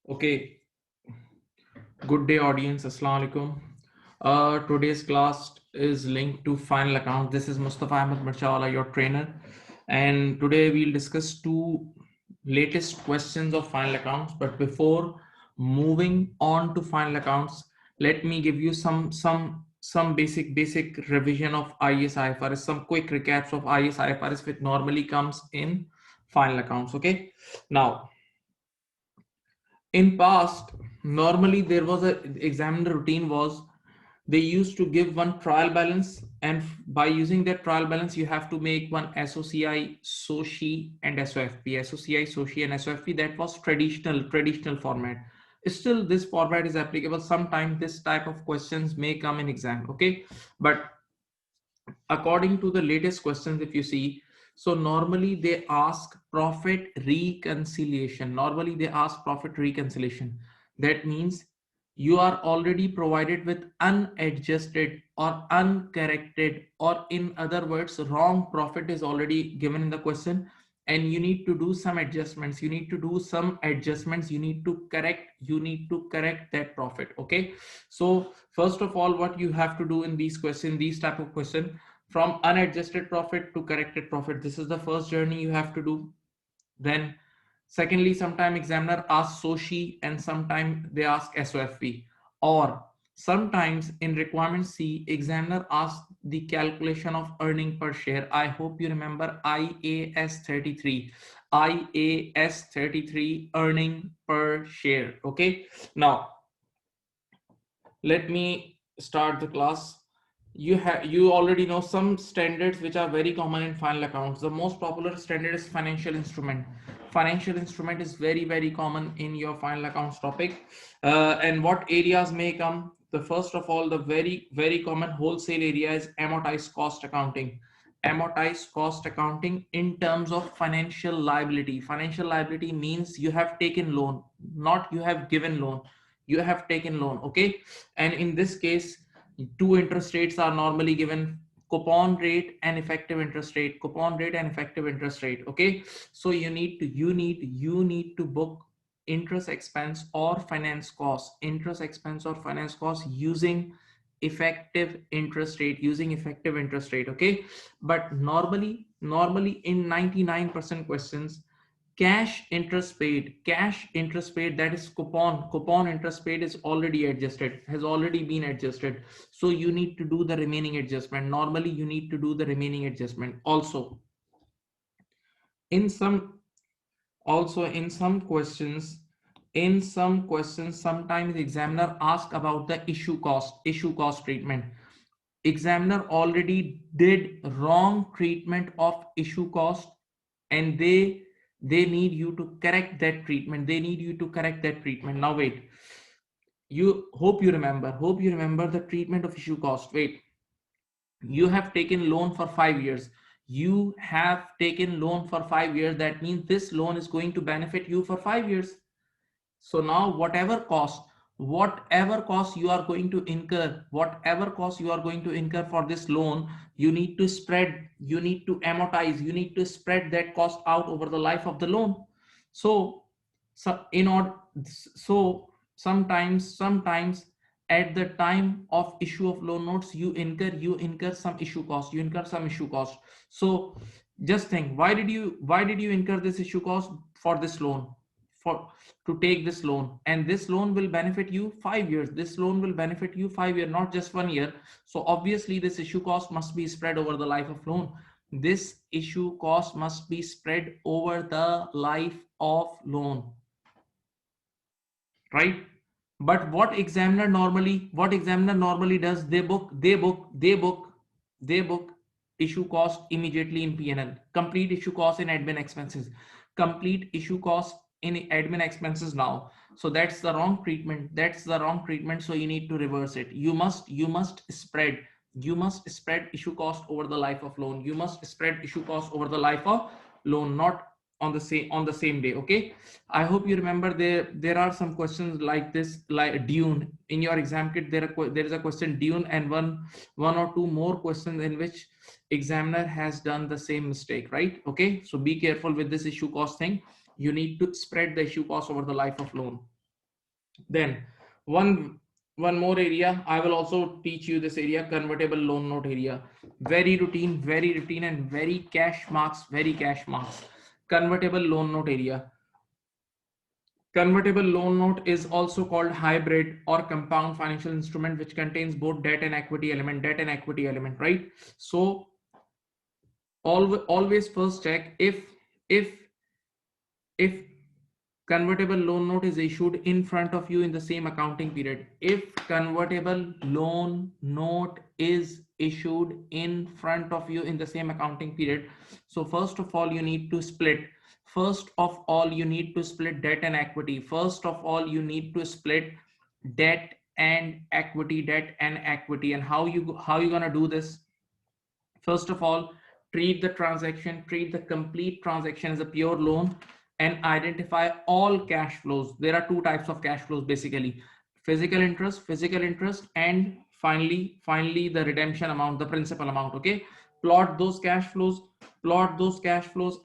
Okay, good day audience, Assalamu alaikum. Today's class is linked to final account. This is Mustafa Mirchawala, your trainer, and today we'll discuss two latest questions of final accounts. But before moving on to final accounts, let me give you some basic revision of IS IFRS, some quick recaps of IS IFRS, which normally comes in final accounts. Okay, now in past, normally there was a examiner routine was they used to give one trial balance, and by using that trial balance you have to make one SOCI, Sushi and SOFP. SOCI, Sushi and SOFP, that was traditional format. Still this format is applicable. Sometimes this type of questions may come in exam. Okay, but according to the latest questions, if you see, so normally they ask profit reconciliation. Normally they ask profit reconciliation. That means you are already provided with unadjusted or uncorrected, or in other words wrong profit is already given in the question, and you need to do some adjustments, you need to do some adjustments, you need to correct that profit. Okay, so first of all, what you have to do in these questions, these type of question, from unadjusted profit to corrected profit, this is the first journey you have to do. Then secondly, sometime examiner asks Soshi and sometime they ask SOFP, or sometimes in requirement C, examiner asks the calculation of earning per share. I hope you remember IAS 33, IAS 33, earning per share. Okay, now let me start the class. You already know some standards which are very common in final accounts. The most popular standard is financial instrument. Financial instrument is very common in your final accounts topic. And what areas may come? The first of all, the very common wholesale area is amortized cost accounting. Amortized cost accounting in terms of financial liability. Financial liability means you have taken loan, not you have given loan, you have taken loan. Okay, and in this case two interest rates are normally given: coupon rate and effective interest rate. Coupon rate and effective interest rate. Okay, so you need to book interest expense or finance cost, interest expense or finance cost using effective interest rate, using effective interest rate. Okay, but normally in 99% questions, cash interest paid, that is coupon interest paid, is already adjusted, has already been adjusted. So you need to do the remaining adjustment. Normally you need to do the remaining adjustment. In some also in some questions sometimes the examiner ask about the issue cost treatment. Examiner already did wrong treatment of issue cost, and they need you to correct that treatment. They need you to correct that treatment. Now wait, you hope you remember the treatment of issue cost. Wait, you have taken loan for 5 years. You have taken loan for 5 years. That means this loan is going to benefit you for 5 years. So now whatever cost you are going to incur, whatever cost you are going to incur for this loan, you need to spread, you need to amortize, you need to spread that cost out over the life of the loan. So so in order so sometimes at the time of issue of loan notes, you incur some issue cost, so just think, why did you incur this issue cost for this loan, for to take this loan, and this loan will benefit you 5 years. This loan will benefit you 5 years, not just 1 year. So obviously this issue cost must be spread over the life of loan. This issue cost must be spread over the life of loan, right? But what examiner normally does, they book issue cost immediately in P&L, complete issue cost in admin expenses, complete issue cost in admin expenses now. So that's the wrong treatment, so you need to reverse it. You must spread issue cost over the life of loan. You must spread issue cost over the life of loan, not on the same day. Okay, I hope you remember, there are some questions like this, like dune in your exam kit. There is a question dune, and one or two more questions in which examiner has done the same mistake, right? Okay, so be careful with this issue cost thing. You need to spread the issue cost over the life of loan. Then one one more area, I will also teach you this area, convertible loan note area. Very routine and very cash marks, very cash marks. Convertible loan note area. Convertible loan note is also called hybrid or compound financial instrument, which contains both debt and equity element, right? So always first check if if convertible loan note is issued in front of you in the same accounting period. If convertible loan note is issued in front of you in the same accounting period, so first of all you need to split. First of all you need to split debt and equity. First of all you need to split debt and equity, debt and equity. And how you gonna do this? First of all, treat the complete transaction as a pure loan and identify all cash flows. There are two types of cash flows basically: physical interest, and finally the redemption amount, the principal amount. Okay, plot those cash flows,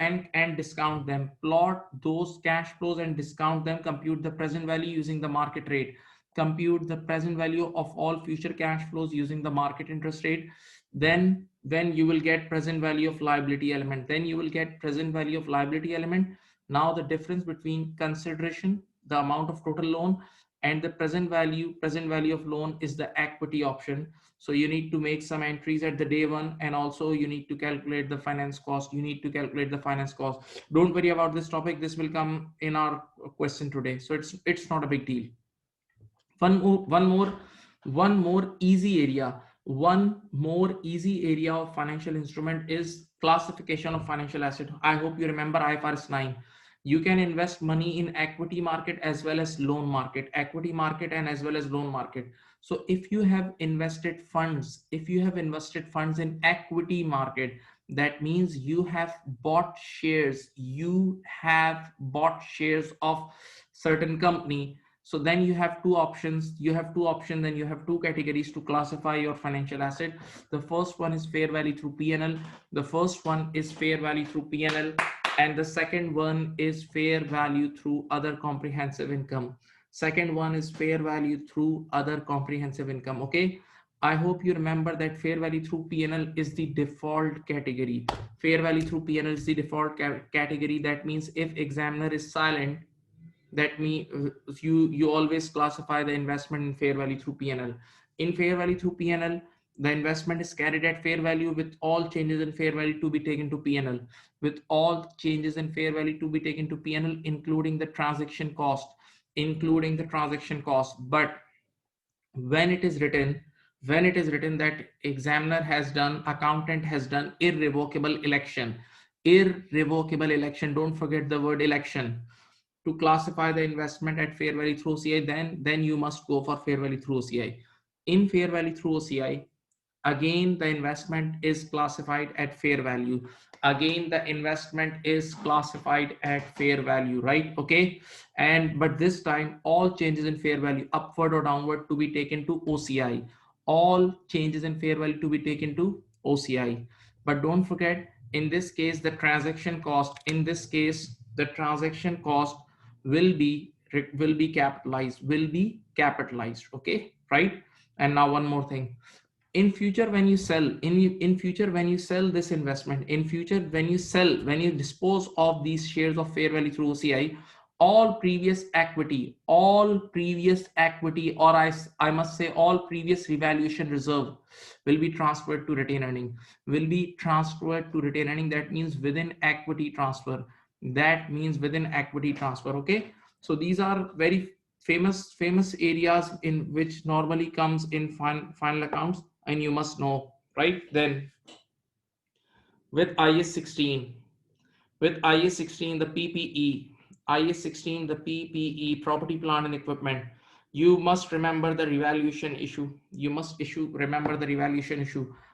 and discount them. Plot those cash flows and discount them. Compute the present value using the market rate. Compute the present value of all future cash flows using the market interest rate. Then you will get present value of liability element. Now the difference between consideration, the amount of total loan, and the present value of loan is the equity option. So you need to make some entries at the day one, and also you need to calculate the finance cost. Don't worry about this topic, this will come in our question today, so it's not a big deal. One more easy area of financial instrument is classification of financial asset. I hope you remember IFRS 9. You can invest money in equity market as well as loan market, equity market and as well as loan market. So if you have invested funds in equity market, that means you have bought shares of certain company. So then you have two options, then you have two categories to classify your financial asset. The first one is fair value through PNL. And the second one is fair value through other comprehensive income. Okay. I hope you remember that fair value through PNL is the default category. Category. That means if examiner is silent, that means you always classify the investment in fair value through PNL. In fair value through PNL, the investment is carried at fair value with all changes in fair value to be taken to PNL. Including the transaction cost. But when it is written that accountant has done irrevocable election, don't forget the word election, to classify the investment at fair value through OCI, then you must go for fair value through OCI. In fair value through OCI, again the investment is classified at fair value. Right? Okay. But this time all changes in fair value, upward or downward, to be taken to OCI. But don't forget, in this case the transaction cost will be capitalized. Okay, right? And now one more thing: in future when you sell this investment, when you dispose of these shares of fair value through OCI, all previous equity, or I must say all previous revaluation reserve will be transferred to retain earning. That means within equity transfer. Okay. So these are very famous areas in which normally comes in final accounts, and you must know, right? Then with IS 16, the PPE, property plant and equipment, you must remember the revaluation issue.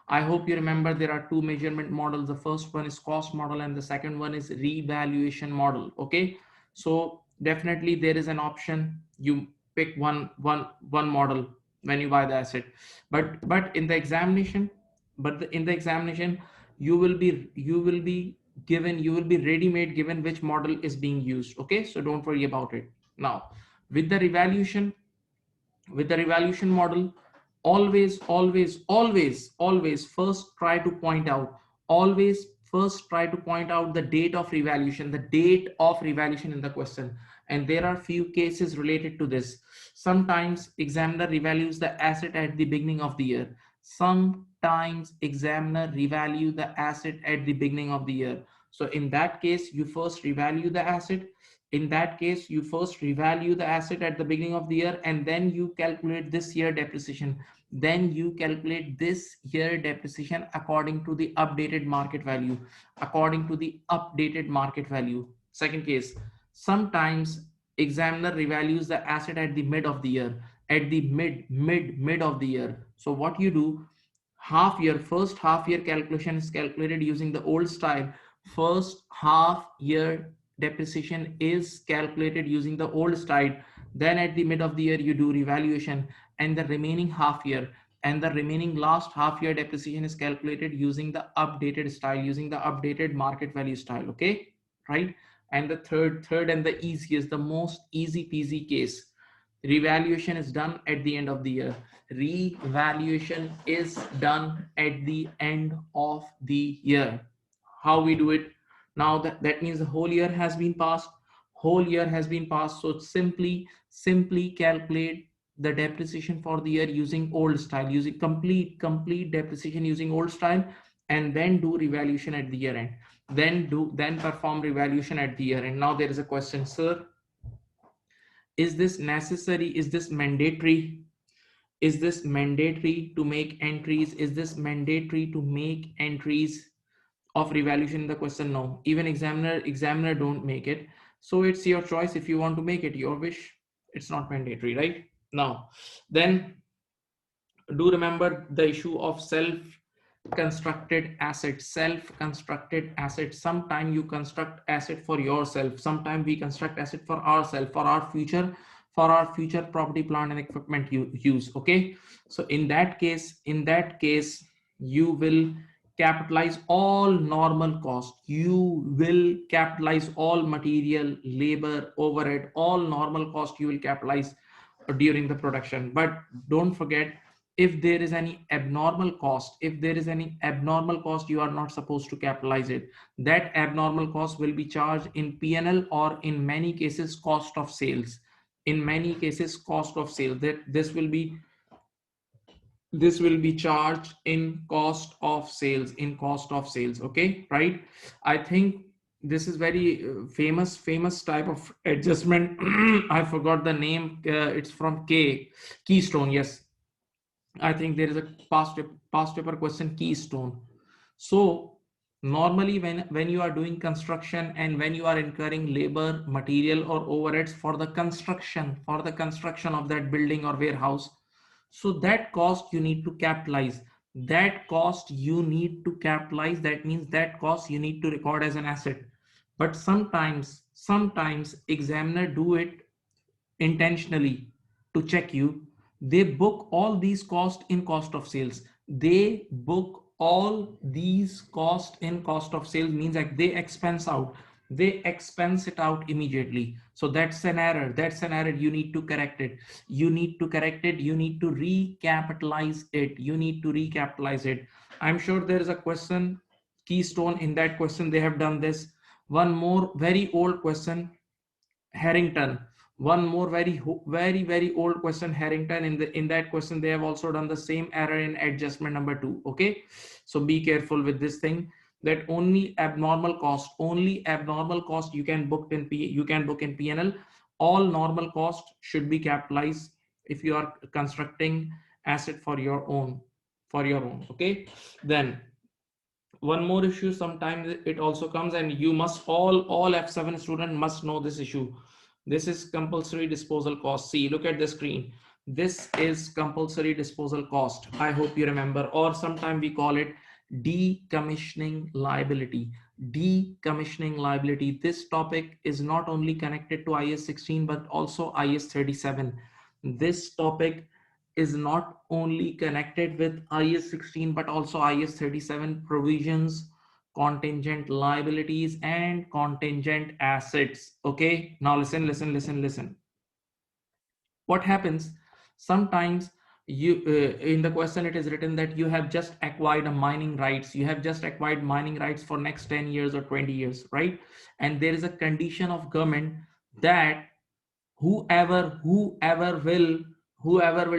I hope you remember there are two measurement models. The first one is cost model and the second one is revaluation model. Okay, so definitely there is an option, you pick one model when you buy the asset. But in the examination, you will be ready made given which model is being used. Okay, so don't worry about it. Now with the revaluation, model, always first try to point out, the date of revaluation, in the question. And there are few cases related to this. Sometimes examiner revalues the asset at the beginning of the year. Sometimes examiner revalue the asset at the beginning of the year. So in that case, you first revalue the asset. At the beginning of the year, and then you calculate this year depreciation. According to the updated market value. Second case, sometimes examiner revalues the asset at the mid of the year. At the mid of the year. So what you do, first half year calculation is calculated using the old style. First half year depreciation is calculated using the old style. Then at the mid of the year you do revaluation, and the remaining half year and the remaining last half year depreciation is calculated using the updated style, using the updated market value style. Okay, right? And the third and the easiest, the most easy peasy case, revaluation is done at the end of the year. Revaluation is done at the end of the year. How we do it? Now that means the whole year has been passed. So simply calculate the depreciation for the year using old style, using complete depreciation using old style, and then do revaluation at the year end. Then perform revaluation at the year end. Now there is a question, sir, is this necessary? Is this mandatory? To make entries? Is this mandatory to make entries of revaluation in the question? No, even examiner don't make it. So it's your choice. If you want to make it, your wish. It's not mandatory, right? Now, then do remember the issue of self constructed assets. Sometime you construct asset for yourself, sometime we construct asset for ourselves, for our future property, plant and equipment use. Okay, so in that case you will capitalize all normal cost. You will capitalize all material, labor, overhead, all normal cost you will capitalize during the production. But don't forget, if there is any abnormal cost, you are not supposed to capitalize it. That abnormal cost will be charged in PNL, or in many cases cost of sales. That this will be charged in cost of sales. Okay, right? I think this is very famous type of adjustment. I forgot the name. It's from Keystone. Yes, I think there is a past paper question, Keystone. So normally when you are doing construction, and when you are incurring labor, material or overheads for the construction of that building or warehouse, so that cost you need to capitalize. That means that cost you need to record as an asset. But sometimes examiner do it intentionally to check you. They book all these costs in cost of sales. Means like they expense it out immediately. So that's an error. You need to correct it. You need to recapitalize it. I'm sure there is a question, Keystone. In that question they have done this. One more very old question, Harrington. One more very old question, Harrington. In that question they have also done the same error in adjustment number 2. Okay, so be careful with this thing, that only abnormal cost you can book in PNL. All normal cost should be capitalized if you are constructing asset for your own. Okay, then one more issue sometimes it also comes, and you must all F7 student must know this issue. This is compulsory disposal cost. See, look at the screen. This is compulsory disposal cost. I hope you remember, or sometimes we call it decommissioning liability. This topic is not only connected to IS 16 but also IS 37. This topic is not only connected with IS 16 but also IS 37 provisions, contingent liabilities and contingent assets. Okay, now listen. What happens sometimes, you in the question it is written that you have just acquired a mining rights, you have just acquired mining rights for next 10 years or 20 years, right? And there is a condition of government that whoever will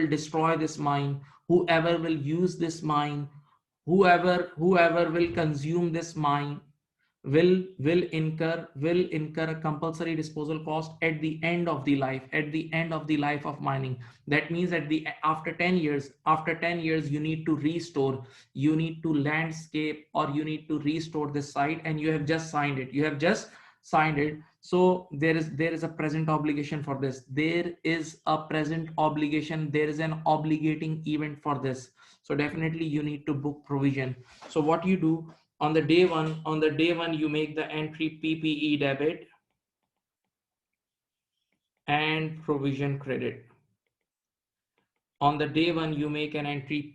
destroy this mine, whoever will use this mine, whoever will consume this mine will incur a compulsory disposal cost at the end of the life, of mining. That means at the after 10 years you need to restore, you need to landscape, or you need to restore this site, and you have just signed it, so there is a present obligation for this, there is an obligating event for this. So definitely you need to book provision. So what you do, on the day one you make the entry PPE debit and provision credit. On the day one you make an entry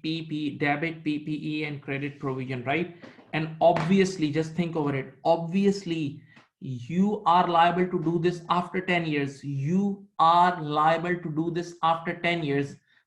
debit PPE and credit provision, right? And obviously, just think over it, obviously you are liable to do this after 10 years,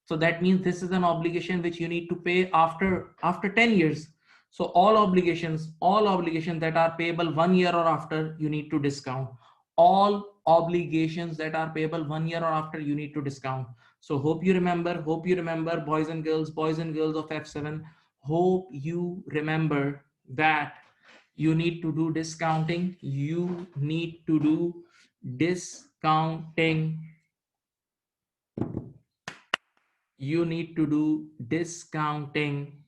so that means this is an obligation which you need to pay after 10 years. So all obligations that are payable 1 year or after, you need to discount. All obligations that are payable 1 year or after, you need to discount. So hope you remember, boys and girls of F7, hope you remember that you need to do discounting. You need to do discounting. You need to do discounting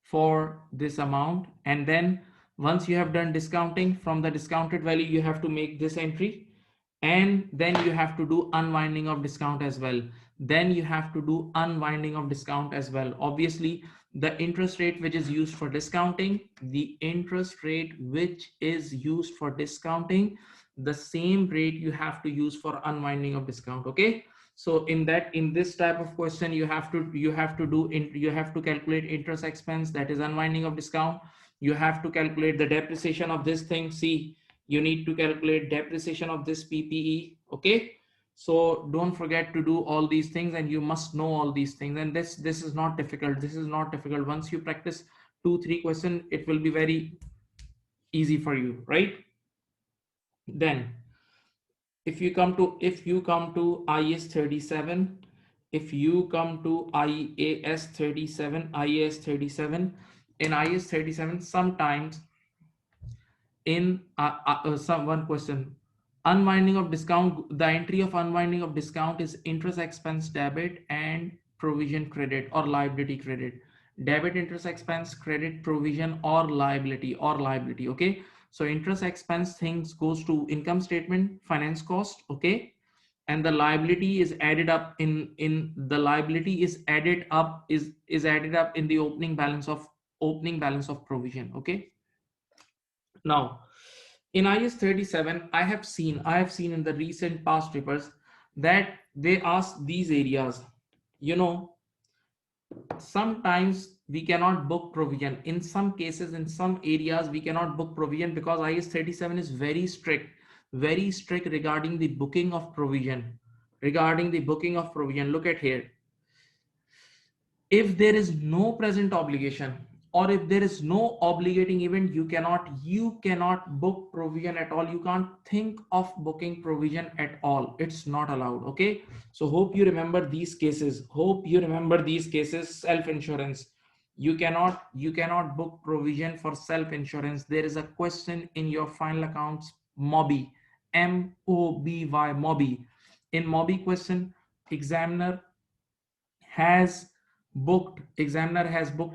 for this amount. And then once you have done discounting, from the discounted value, you have to make this entry. And then you have to do unwinding of discount as well. Obviously, the interest rate which is used for discounting, the same rate you have to use for unwinding of discount. Okay. So in this type of question, you have to calculate interest expense, that is unwinding of discount. You have to calculate the depreciation of this thing. See, you need to calculate depreciation of this PPE. Okay. So don't forget to do all these things, and you must know all these things. And this is not difficult. Once you practice 2-3 questions, it will be very easy for you, right? Then if you come to IAS 37, if you come to IAS 37, in IAS 37, sometimes in some one question, unwinding of discount, the entry of unwinding of discount is interest expense debit and provision credit or liability credit. Debit, interest expense, credit, provision, or liability. Okay. So interest expense things goes to income statement, finance cost. Okay. And the liability is added up in the liability is added up is added up in the opening balance of provision. Okay. Now in IS 37, I have seen in the recent past papers that they ask these areas. You know, sometimes we cannot book provision. In some cases, in some areas, we cannot book provision because IS 37 is very strict regarding the booking of provision. Look at here. If there is no present obligation, or if there is no obligating event, you cannot book provision at all. You can't think of booking provision at all. It's not allowed. Okay. So hope you remember these cases. Self-insurance, you cannot book provision for self-insurance. There is a question in your final accounts, MOBI, MOBY. In MOBI question, examiner has booked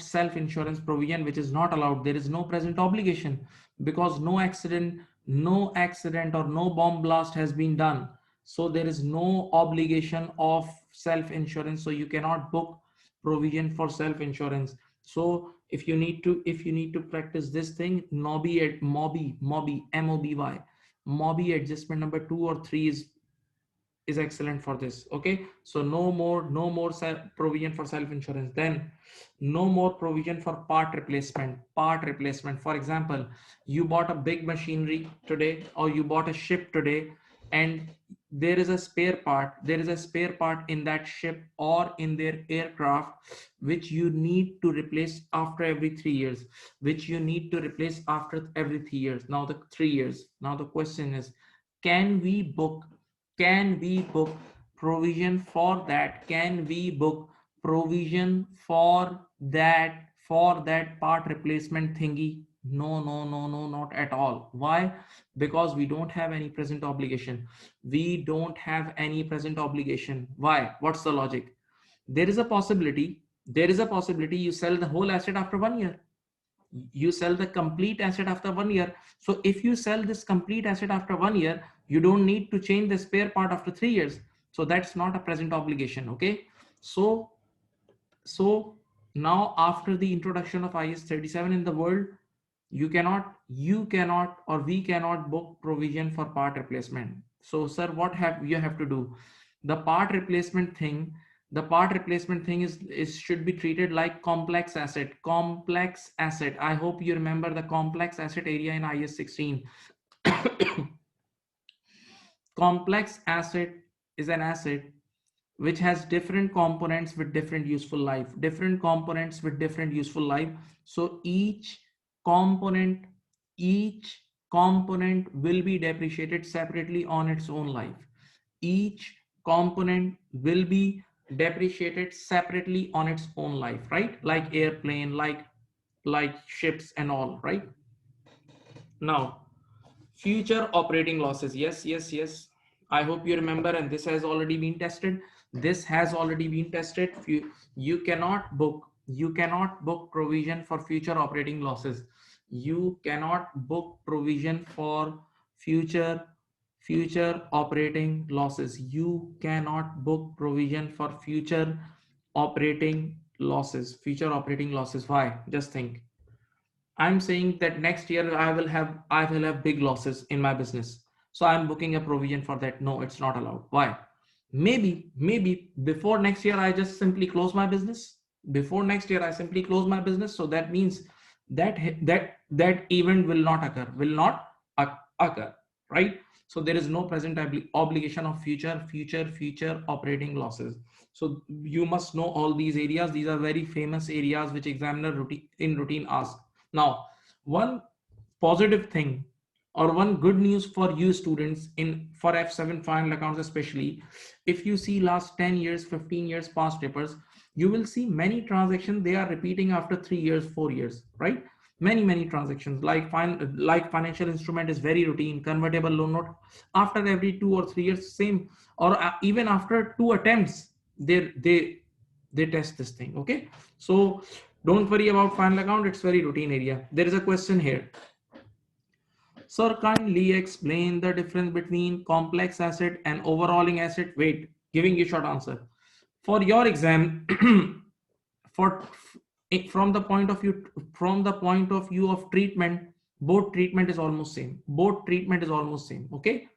self-insurance provision, which is not allowed. There is no present obligation because no accident or no bomb blast has been done, so there is no obligation of self-insurance, so you cannot book provision for self-insurance. So if you need to practice this thing, MOBY adjustment number 2 or 3 is excellent for this. Okay. So no more provision for self-insurance. Then no more provision for part replacement. For example, you bought a big machinery today, or you bought a ship today, and there is a spare part, there is a spare part in that ship or in their aircraft which you need to replace after every 3 years, which you need to replace after every 3 years. Now the 3 years, now the question is, can we book, can we book provision for that? Can we book provision for that part replacement thingy? No, no, no, no, not at all. Why? Because we don't have any present obligation. We don't have any present obligation. Why? What's the logic? There is a possibility, there is a possibility you sell the whole asset after 1 year. You sell the complete asset after 1 year. So if you sell this complete asset after 1 year, you don't need to change the spare part after 3 years. So that's not a present obligation. Okay. So now after the introduction of IS 37 in the world, you cannot or we cannot book provision for part replacement. So sir, what have you have to do? The part replacement thing, the part replacement thing is should be treated like complex asset. Complex asset, I hope you remember the complex asset area in IS 16. Complex asset is an asset which has different components with different useful life, different components with different useful life. So component each component will be depreciated separately on its own life. Each component will be depreciated separately on its own life, right? Like airplane, like ships and all, right? Now future operating losses, yes, yes, yes, I hope you remember, and this has already been tested. This has already been tested. You cannot book, you cannot book provision for future operating losses. You cannot book provision for future operating losses. You cannot book provision for future operating losses. Future operating losses. Why? Just think. I'm saying that next year I will have big losses in my business. So I'm booking a provision for that. No, it's not allowed. Why? Maybe before next year I just simply close my business. Before next year I simply close my business. So that means that event will not occur. Will not occur, right? So there is no present obligation of future operating losses. So you must know all these areas. These are very famous areas which examiner routine asks. Now, one positive thing or one good news for you students in for F7 final accounts, especially if you see last 10 years, 15 years past papers, you will see many transactions they are repeating after 3 years, 4 years, right? Many transactions like financial instrument is very routine. Convertible loan note after every 2 or 3 years, same, or even after 2 attempts, they test this thing. Okay, so don't worry about final account, it's very routine area. There is a question here. Sir, kindly explain the difference between complex asset and overhauling asset. Wait, giving you short answer. For your exam, for from the point of view of treatment, both treatment is almost same. Both treatment is almost same. Okay.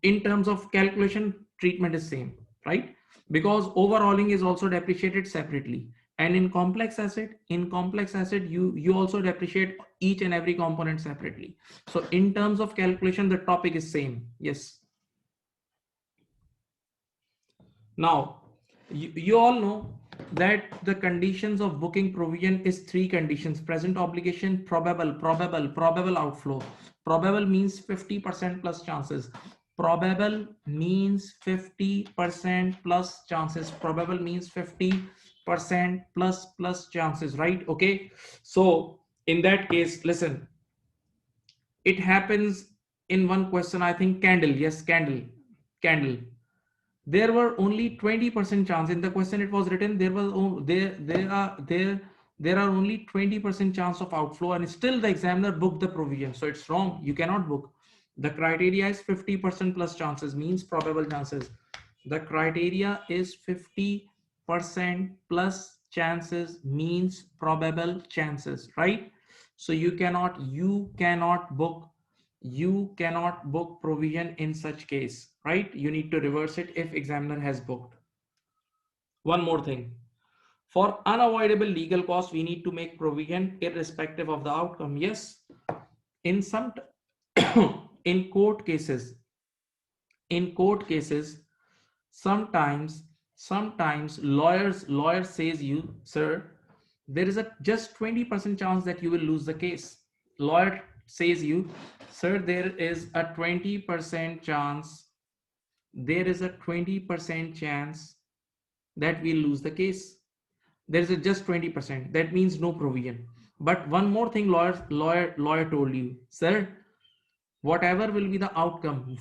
In terms of calculation, treatment is same, right? Because overhauling is also depreciated separately, and in complex asset you also depreciate each and every component separately. So in terms of calculation the topic is same. Yes. Now you all know that the conditions of booking provision is 3 conditions: present obligation, probable outflow. Probable means 50% plus chances. Probable means 50% plus chances. Probable means 50% plus chances, right? Okay, so in that case, listen, it happens in one question, I think. Candle, yes, candle. There were only 20% chance in the question. It was written there was there are only 20% chance of outflow, and still the examiner booked the provision. So it's wrong. You cannot book. The criteria is 50% plus chances, means probable chances. The criteria is 50% plus chances, means probable chances, right? So you cannot book provision in such case, right? You need to reverse it if examiner has booked. One more thing, for unavoidable legal costs we need to make provision irrespective of the outcome. Yes, in some in court cases in court cases, sometimes lawyer says you, sir, there is a just 20% chance that you will lose the case. Lawyer says you, sir, there is a 20% chance, there is a 20% chance that we'll lose the case. There is a just 20%, that means no provision. But one more thing, lawyer told you, sir, whatever will be the outcome,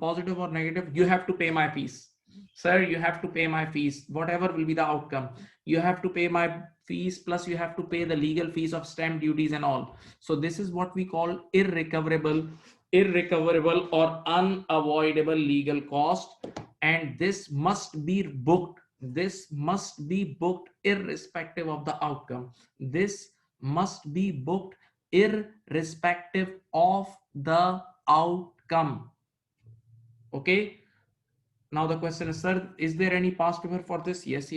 positive or negative, you have to pay my fees. Sir, you have to pay my fees, whatever will be the outcome, you have to pay my fees, plus you have to pay the legal fees of stamp duties and all. So this is what we call irrecoverable or unavoidable legal cost, and this must be booked, irrespective of the outcome. This must be booked irrespective of the outcome. Okay, now the question is, sir, is there any past paper for this? Yes.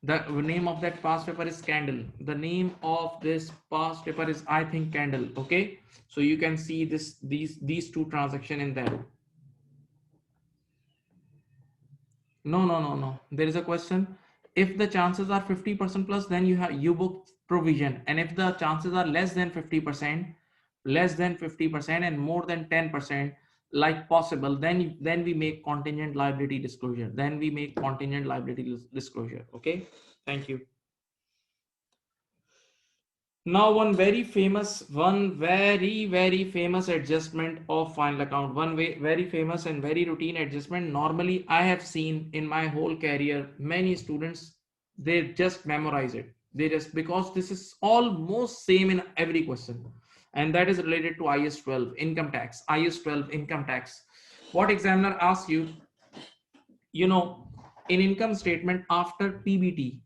The name of that past paper is candle. The name of this past paper is, I think, candle. Okay, so you can see these two transactions in there. No, there is a question. If the chances are 50% plus, then you book provision, and if the chances are less than 50% and more than 10%, like possible, then we make contingent liability disclosure. Okay, thank you. Now, one very famous adjustment of final account, very famous and very routine adjustment. Normally, I have seen in my whole career, many students, they just memorize it. Because this is almost same in every question. And that is related to IS 12 income tax. What examiner asks you, in income statement after PBT,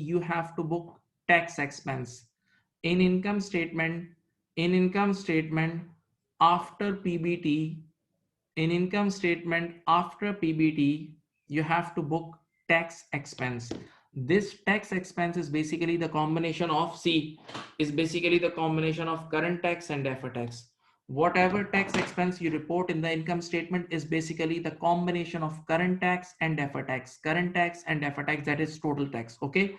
you have to book tax expense. In income statement after PBT, you have to book tax expense. This tax expense is basically the combination of current tax and deferred tax. Whatever tax expense you report in the income statement is basically the combination of current tax and deferred tax. That is total tax. Okay,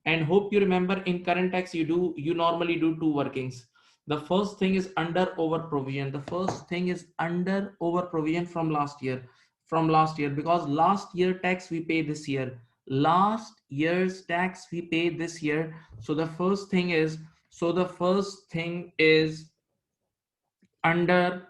and hope you remember, in current tax you normally do two workings. The first thing is under over provision. From last year, because last year tax we pay this year, last year's tax we pay this year. So the first thing is under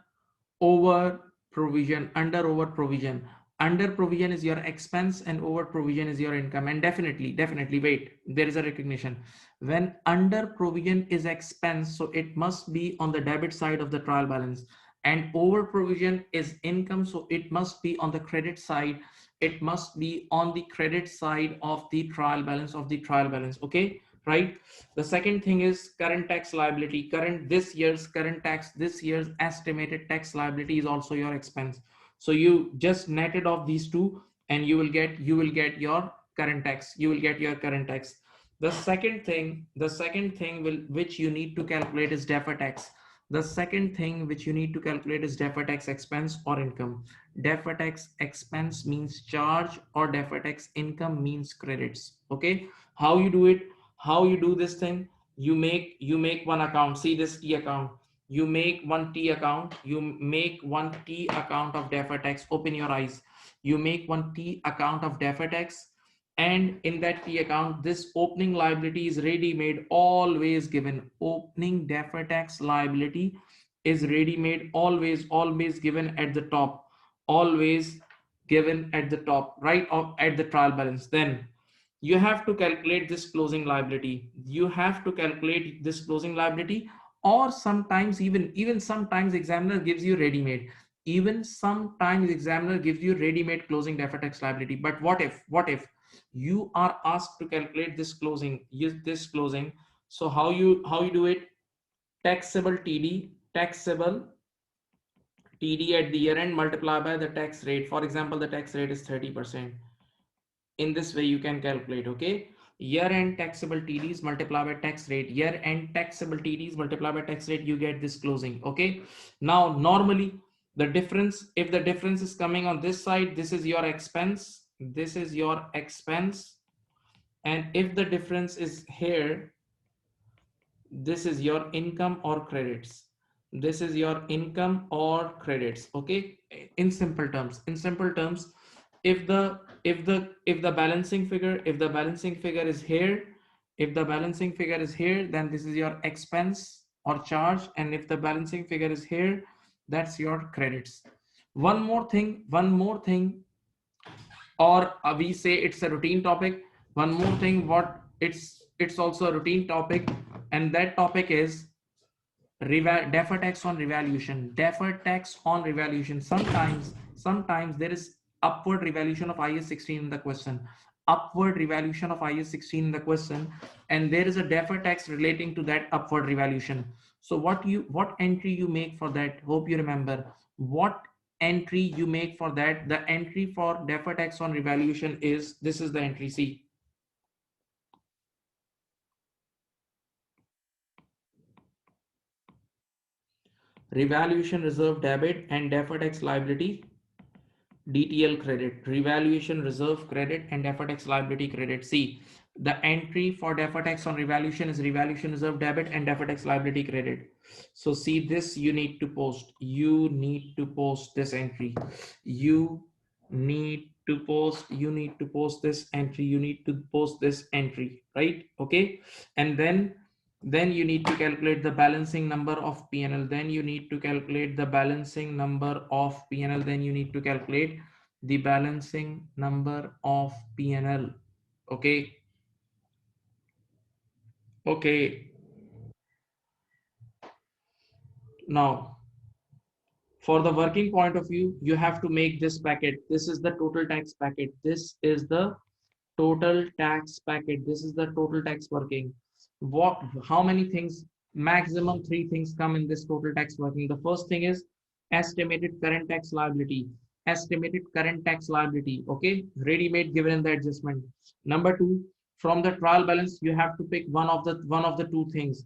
over provision. Under provision is your expense and over provision is your income. And definitely wait, there is a recognition. When under provision is expense, so it must be on the debit side of the trial balance, and over provision is income, so it must be on the credit side. It must be on the credit side of the trial balance Okay, right? The second thing is current tax liability. This year's estimated tax liability is also your expense. So you just netted off these two and you will get your current tax. The second thing which you need to calculate is deferred tax. Expense or income. Deferred tax expense means charge, or deferred tax income means credits. Okay, how you do it? How you do this thing? You make one account. See this T account. You make one T account of deferred tax. Open your eyes. You make one T account of deferred tax, and in that T account, this opening liability is ready-made, always given. Opening deferred tax liability is ready-made, always given at the top, right, at the trial balance. Then you have to calculate this closing liability. Or sometimes sometimes examiner gives you ready-made. Closing deferred tax liability. But what if you are asked to calculate this closing? So how you do it? Taxable TD at the year end, multiply by the tax rate. For example, the tax rate is 30%. In this way you can calculate. Okay, Year-end taxable TDs multiplied by tax rate. Year-end taxable TDs multiplied by tax rate, you get this closing. Okay. Now, normally the difference, if the difference is coming on this side, this is your expense. This is your expense. And if the difference is here, this is your income or credits. This is your income or credits. Okay. In simple terms, if the balancing figure, is here, then this is your expense or charge, and if the balancing figure is here, that's your credits. One more thing, or we say it's a routine topic. One more thing, what it's also a routine topic, and that topic is deferred tax on revaluation. Sometimes there is upward revaluation of IAS 16 in the question. And there is a deferred tax relating to that upward revaluation. So what entry you make for that? Hope you remember what entry you make for that. The entry for deferred tax on revaluation is, this is the entry C. Revaluation reserve debit and deferred tax liability DTL credit, revaluation reserve credit, and deferred tax liability credit. See, the entry for deferred tax on revaluation is revaluation reserve debit and deferred tax liability credit. So see, this you need to post. You need to post this entry. You need to post. You need to post this entry. You need to post this entry, right? Okay, and then you need to calculate the balancing number of P&L. Then you need to calculate the balancing number of P&L. Then you need to calculate the balancing number of P&L. Okay. Okay. Now, for the working point of view, you have to make this packet. This is the total tax packet. This is the total tax packet. This is the total tax working. How many things? Maximum three things come in this total tax working. The first thing is estimated current tax liability. Estimated current tax liability. Okay, ready made given in the adjustment. Number two, from the trial balance, you have to pick one of the two things.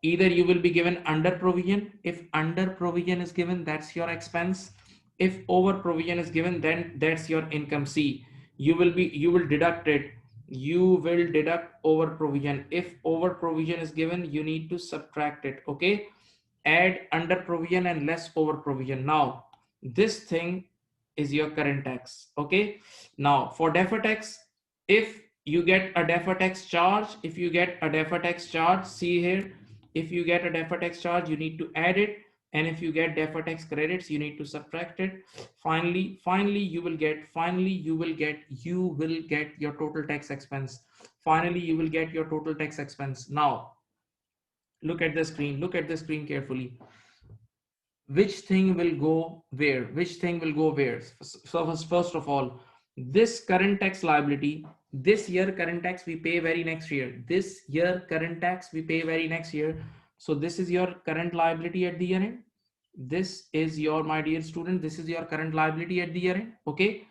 Either you will be given under provision. If under provision is given, that's your expense. If over provision is given, then that's your income. See, you will deduct it. You will deduct over provision. If over provision is given, you need to subtract it. Okay, add under provision and less over provision. Now this thing is your current tax. Okay, now for deferred tax, if you get a deferred tax charge, see here, if you get a deferred tax charge, you need to add it, and if you get deferred tax credits, you need to subtract it. Finally you will get your total tax expense. Finally you will get your total tax expense. Now look at the screen carefully. Which thing will go where? So first of all, this current tax liability, this year current tax we pay very next year. So this is your current liability at the year end. This is your, my dear student, this is your current liability at the year end. Okay,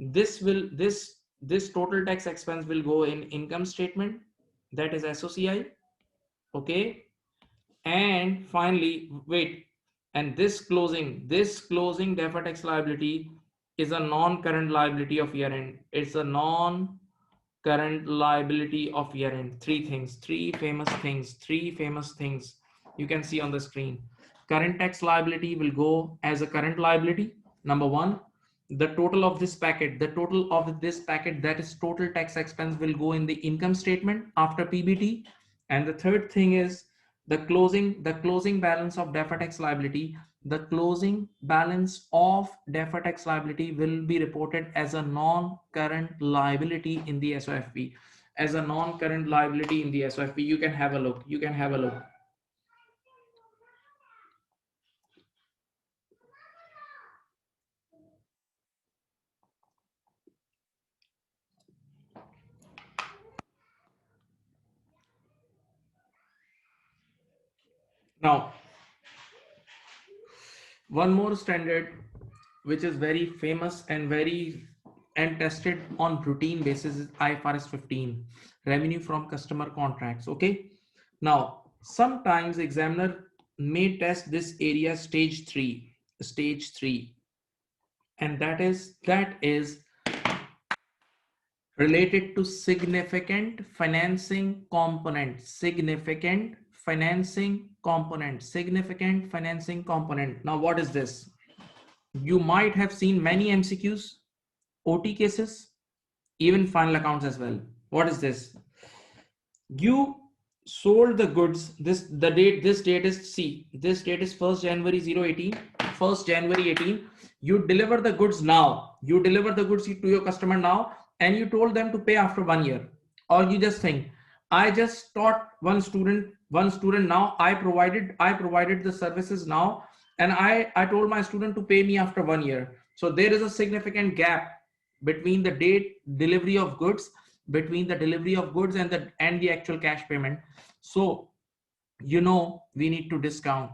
this total tax expense will go in income statement, that is SOCI. Okay, and finally, wait, and this closing deferred tax liability is a non-current liability of year end. It's a non-current liability of year end. Three famous things you can see on the screen. Current tax liability will go as a current liability. Number one, the total of this packet, that is total tax expense, will go in the income statement after PBT. And the third thing is the closing balance of deferred tax liability. The closing balance of deferred tax liability will be reported as a non-current liability in the SOFP. You can have a look. Now, one more standard which is very famous and very and tested on routine basis is IFRS 15, revenue from customer contracts. Okay. Now, sometimes examiner may test this area stage 3, and that is related to significant financing component, significant financing component. Now, what is this? You might have seen many MCQs, OT cases, even final accounts as well. What is this? You sold the goods. This date is C. This date is 1st January 018. 1st January 18. You deliver the goods now. You deliver the goods to your customer now, and you told them to pay after 1 year. Or you just think, I just taught one student now. I provided the services now, and I told my student to pay me after 1 year. So there is a significant gap between the delivery of goods and the actual cash payment. So we need to discount.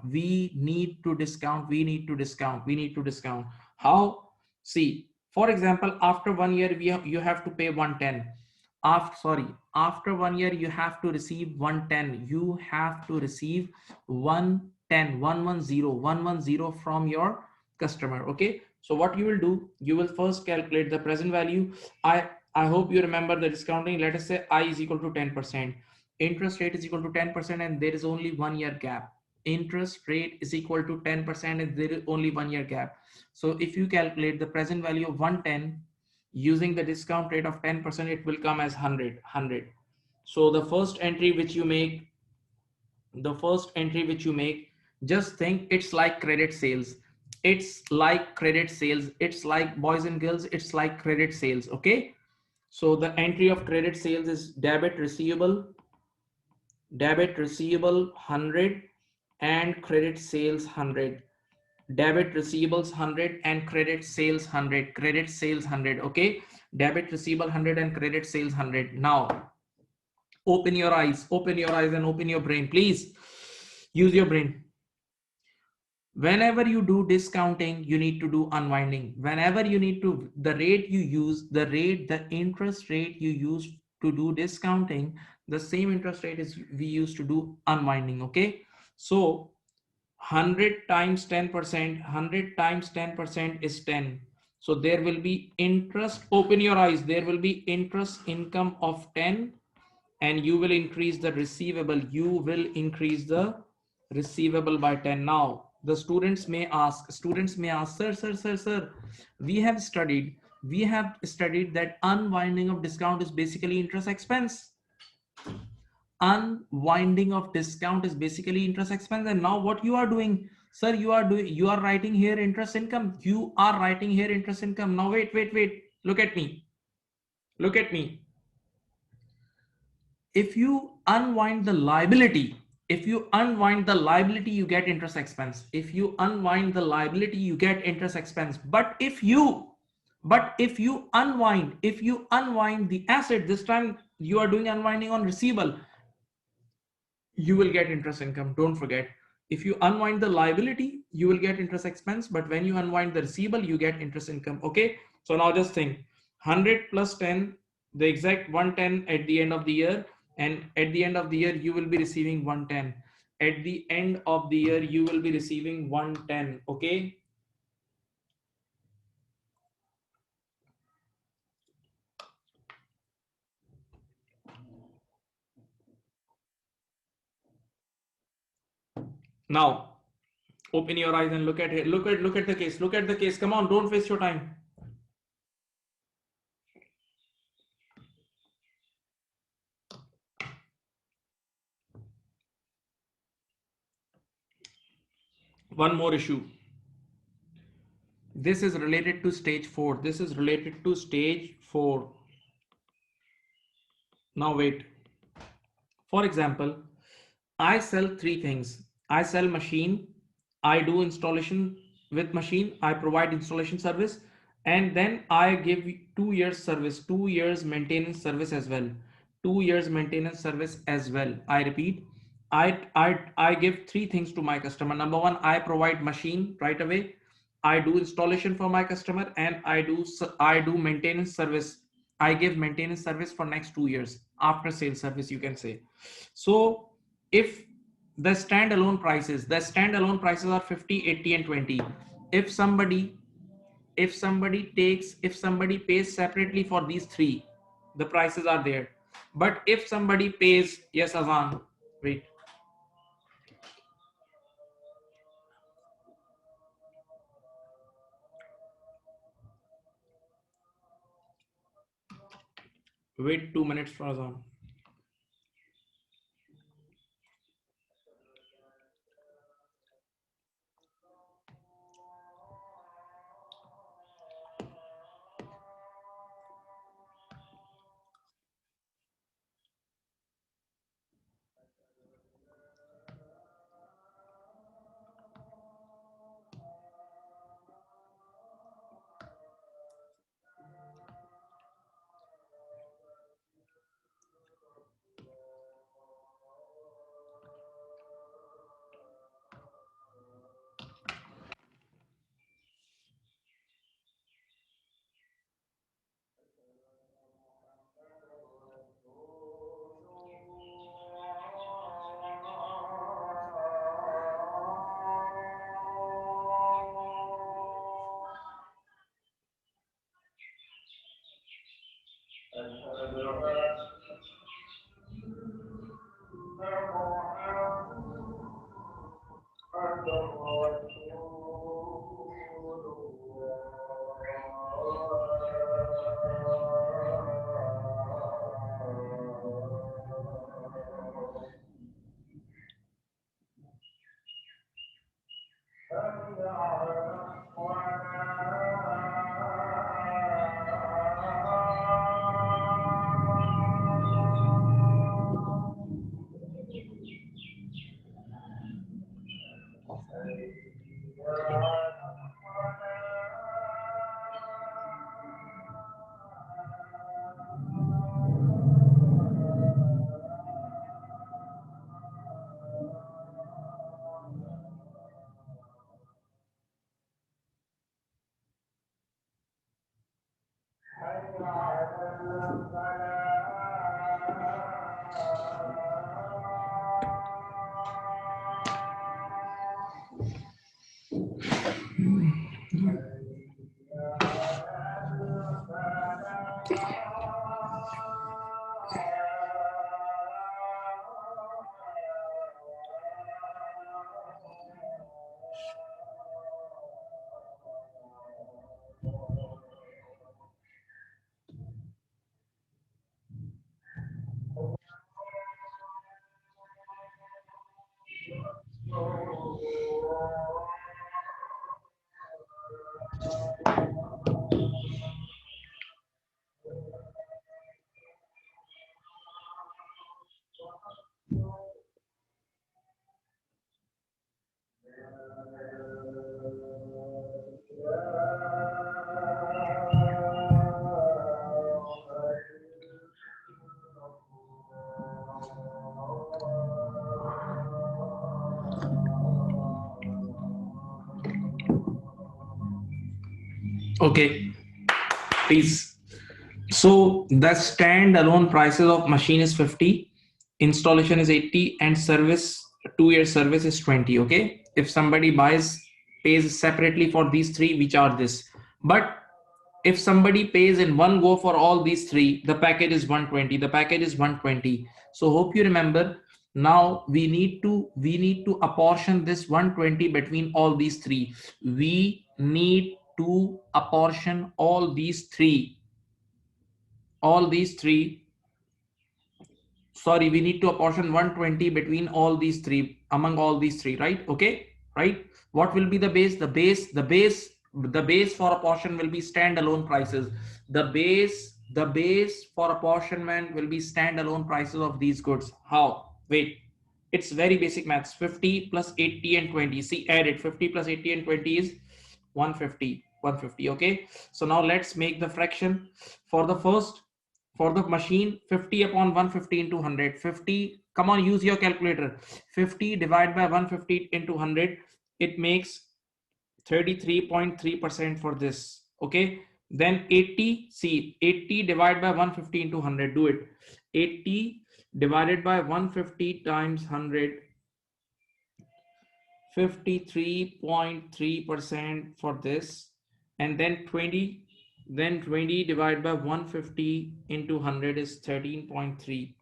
How? See, for example, after 1 year you have to pay 110. After 1 year you have to receive 110. You have to receive 110, 110 from your customer. Okay, so what you will do, you will first calculate the present value. I hope you remember the discounting. Let us say I is equal to 10%. Interest rate is equal to 10%, and there is only 1 year gap. Interest rate is equal to 10%, and there is only 1 year gap. So if you calculate the present value of 110 using the discount rate of 10%, it will come as 100. So the first entry which you make, just think it's like credit sales. It's like boys and girls, it's like credit sales. Okay, so the entry of credit sales is debit receivable 100 and credit sales 100. Debit receivables 100 and credit sales 100. Okay, debit receivable 100 and credit sales 100. Now open your eyes and open your brain. Please use your brain. Whenever you do discounting, you need to do unwinding. Whenever you need to, the interest rate you use to do discounting, the same interest rate is we used to do unwinding. Okay, so 100 times 10% is 10. So there will be interest. Open your eyes. There will be interest income of 10, and you will increase the receivable. By 10. Now the students may ask, sir, we have studied that unwinding of discount is basically interest expense. And now what you are doing, sir, you are writing here interest income. Now wait, look at me. If you unwind the liability, you get interest expense. But if you unwind the asset, this time you are doing unwinding on receivable, you will get interest income. Don't forget, if you unwind the liability, you will get interest expense, but when you unwind the receivable, you get interest income. Okay, so now just think, 100 plus 10, the exact 110 at the end of the year, and at the end of the year you will be receiving 110. Okay, now open your eyes and look at it. Look at the case. Come on, don't waste your time. One more issue. This is related to stage 4. Now wait. For example, I sell three things. I sell machine, I do installation with machine, I provide installation service, and then I give 2 years service, 2 years maintenance service as well. I repeat, I give three things to my customer. Number one, I provide machine right away. I do installation for my customer, and I do maintenance service. I give maintenance service for next 2 years, after sales service, you can say. So if the standalone prices are 50, 80, and 20. If somebody if somebody pays separately for these three, the prices are there. But if somebody pays, yes, Azan, wait, wait 2 minutes for Azan. Okay, please. So the standalone prices of machine is 50, installation is 80, and service, 2 year service is 20. Okay, if somebody pays separately for these three, which are this. But if somebody pays in one go for all these three, the package is 120. The package is 120. So hope you remember. Now we need to apportion this 120 between all these three. We need to apportion all these three sorry, we need to apportion 120 between all these three, among all these three, right? Okay, right. What will be the base? The base for apportion will be standalone prices. The base for apportionment will be standalone prices of these goods. How? Wait, it's very basic maths. 50 plus 80 and 20, see, add it. 50 plus 80 and 20 is 150. Okay, so now let's make the fraction for the first. For the machine, 50 upon 150 into 100. 50, come on, use your calculator. 50 divided by 150 into 100, it makes 33.3% for this. Okay, then 80, see 80 divided by 150 into 100, do it. 80 divided by 150 times 100, 53.3% for this, and then 20 divided by 150 into 100 is 13.3%.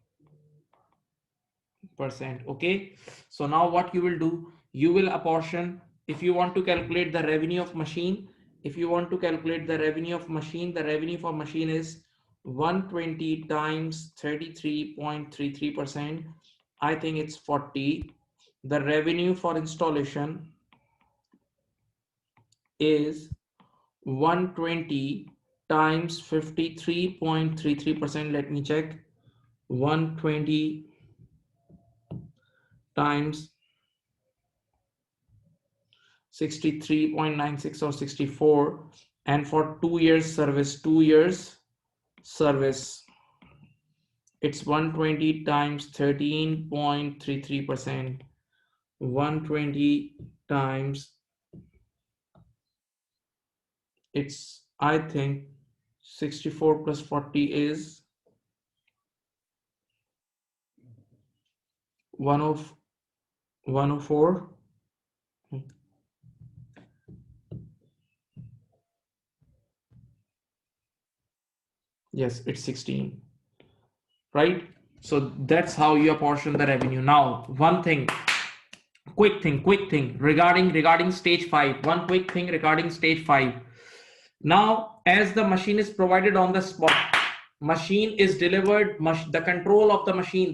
Okay, so now what you will do, you will apportion. If you want to calculate the revenue of machine, if you want to calculate the revenue of machine, the revenue for machine is 120 times 33.33%. I think it's 40. The revenue for installation is 120 times 53.33%. Let me check. 120 times 63.96 or 64, and for 2 years service, it's 120 times 13.33%. 120 times, it's, I think 64 plus 40 is 104. Yes, it's 16, right? So that's how you apportion the revenue. Now, one thing, quick thing regarding stage 5. One quick thing regarding stage 5. Now, as the machine is provided on the spot, machine is delivered, the control of the machine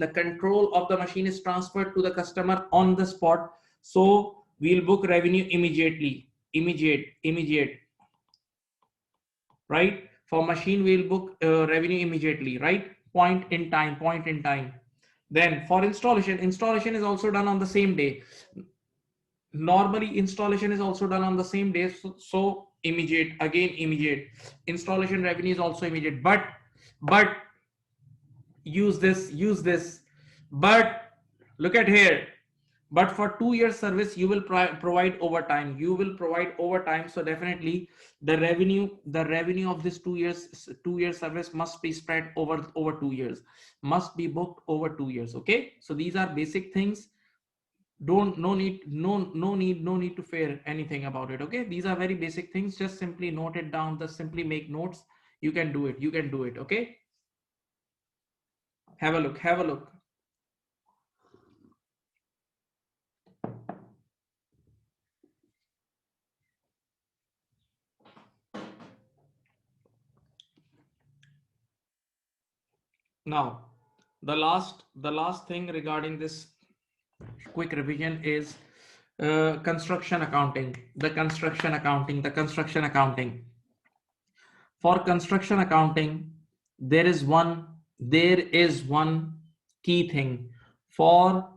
is transferred to the customer on the spot. So we'll book revenue immediately, immediate, right? For machine, we'll book revenue immediately, right? Point in time. Then for installation is also done on the same day. Normally installation is also done on the same day, so immediate, again immediate. Installation revenue is also immediate, but use this, but look at here, but for 2 years service you will provide overtime, so definitely the revenue of this 2 years service must be spread over 2 years, must be booked over 2 years. Okay, so these are basic things. No need to fear anything about it. Okay, these are very basic things, just simply note it down, just simply make notes. You can do it. Okay, have a look. Now the last thing regarding this quick revision is construction accounting. For construction accounting, there is one key thing. For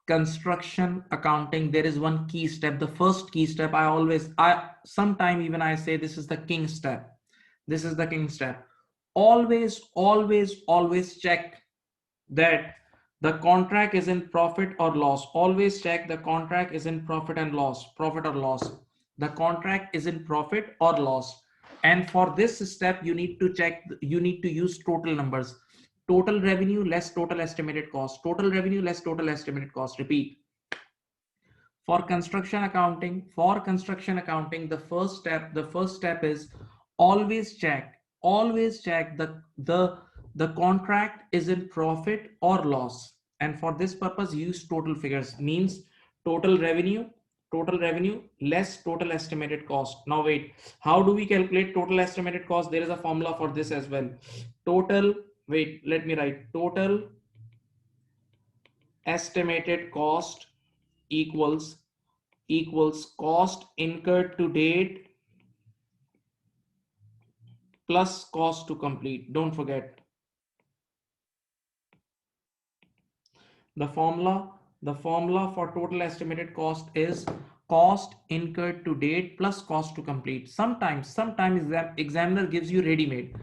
construction accounting, there is one key step. The first key step, sometime even I say this is the king step. Always check that the contract is in profit or loss. Always check the contract is in profit or loss. The contract is in profit or loss. And for this step, you need to use total numbers. Total revenue less total estimated cost. Repeat. For construction accounting, the first step is always check the contract is in profit or loss. And for this purpose, use total figures, means total revenue less total estimated cost. Now wait, how do we calculate total estimated cost? There is a formula for this as well. Total estimated cost equals cost incurred to date plus cost to complete. Don't forget the formula for total estimated cost is cost incurred to date plus cost to complete. Sometimes examiner gives you ready made.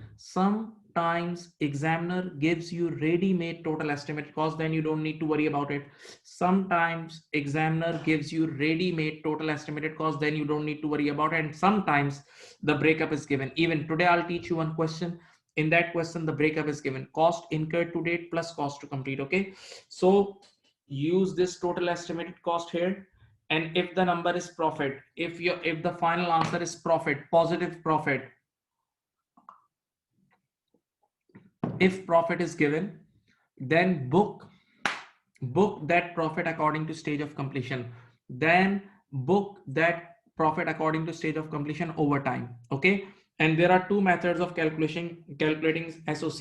Sometimes examiner gives you ready-made total estimated cost, then you don't need to worry about it. Sometimes examiner gives you ready-made total estimated cost, then you don't need to worry about it. And sometimes the breakup is given. Even today I'll teach you one question. In that question the breakup is given: cost incurred to date plus cost to complete. Okay, so use this total estimated cost here, and if the number is profit, if the final answer is profit, positive profit, if profit is given, then book that profit according to stage of completion, then book that profit according to stage of completion over time. Okay, and there are two methods of calculating SOC.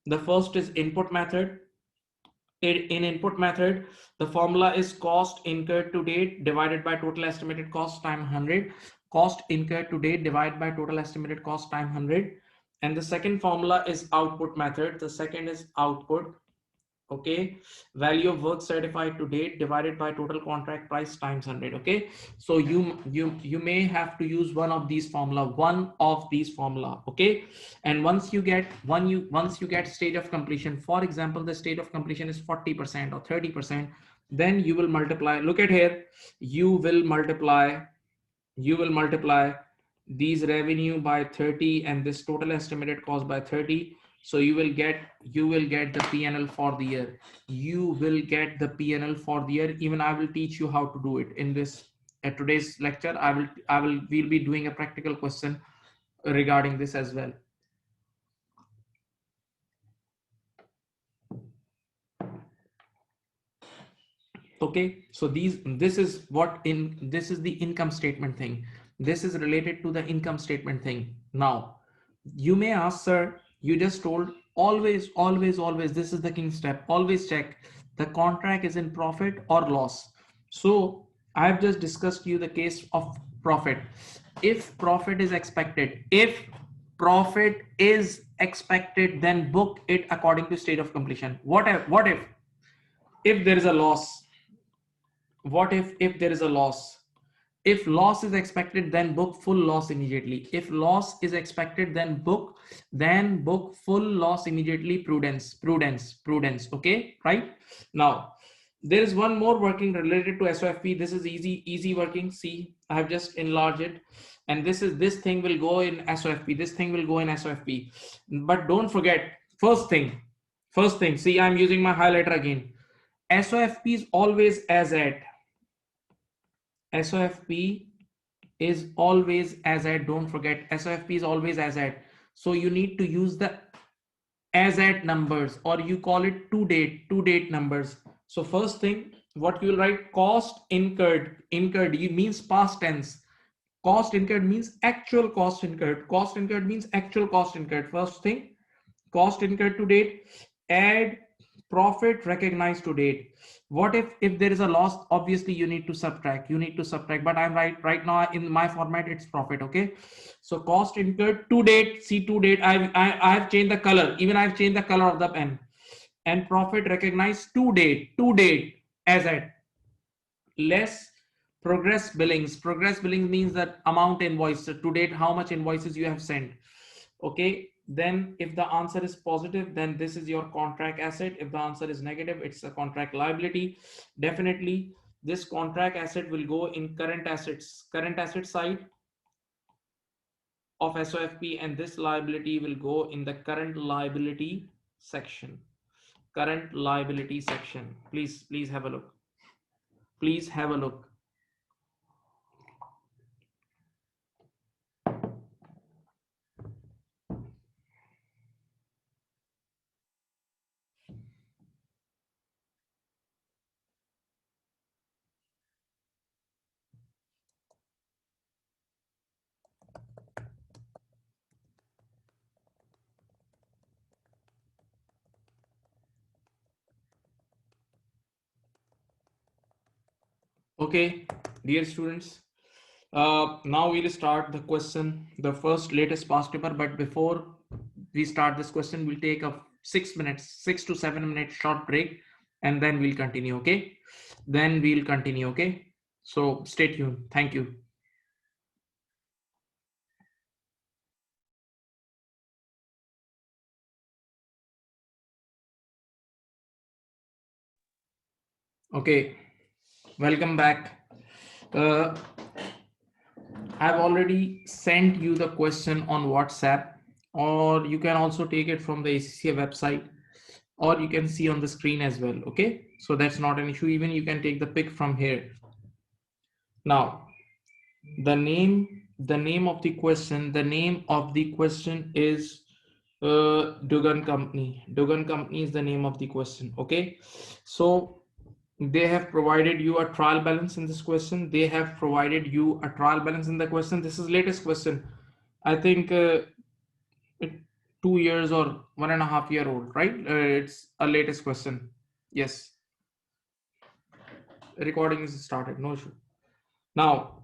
The first is input method. In input method, the formula is cost incurred to date divided by total estimated cost time 100. Cost incurred to date divided by total estimated cost time 100. And the second formula is output method. The second is output. Okay, value of work certified to date divided by total contract price times 100. Okay, so you may have to use one of these formula. Okay, and once you get stage of completion, for example the stage of completion is 40% or 30%, then you will multiply. Look at here, you will multiply these revenue by 30 and this total estimated cost by 30. So you will get the P&L for the year. You will get the P&L for the year. Even I will teach you how to do it in this at today's lecture. We'll be doing a practical question regarding this as well. Okay, so this is the income statement thing. This is related to the income statement thing. Now you may ask, sir, you just told always this is the king step, always check the contract is in profit or loss. So I've just discussed you the case of profit. If profit is expected, then book it according to stage of completion. What if there is a loss? What if there is a loss? If loss is expected, then book full loss immediately. If loss is expected, then book full loss immediately. Prudence. Okay, right? Now there is one more working related to SOFP. This is easy working. See, I have just enlarged it, and this thing will go in SOFP. This thing will go in SOFP. But don't forget, first thing. See, I'm using my highlighter again. SOFP is always as at. SOFP is always as at. Don't forget, SOFP is always as at. So you need to use the as at numbers, or you call it to date numbers. So first thing, what you will write, cost incurred means past tense. Cost incurred means actual cost incurred. Cost incurred means actual cost incurred. First thing, cost incurred to date, add profit recognized to date. What if there is a loss? Obviously you need to subtract, but I'm right now in my format it's profit. Okay, so cost incurred to date. See, to date, I have changed the color. Even I've changed the color of the pen. And profit recognized to date as at less progress billings. Progress billings means that amount invoiced. So to date, how much invoices you have sent. Okay, then if the answer is positive, then this is your contract asset. If the answer is negative, it's a contract liability. Definitely this contract asset will go in current asset side of SOFP, and this liability will go in the current liability section. Please have a look. Okay, dear students, now we'll start the question, the first latest past paper. But before we start this question, we'll take a 6 to 7 minute short break, and then we'll continue. Okay, okay, so stay tuned. Thank you. Okay, welcome back. Uh, I've already sent you the question on WhatsApp, or you can also take it from the ACCA website, or you can see on the screen as well. Okay, so that's not an issue. Even you can take the pic from here. Now, the name of the question. The name of the question is Dugan Company. Dugan Company is the name of the question. Okay, so they have provided you a trial balance in this question. They have provided you a trial balance in the question. This is latest question. I think it, 2 years or 1.5 year old, right? It's a latest question. Yes, recording is started. No issue. Now,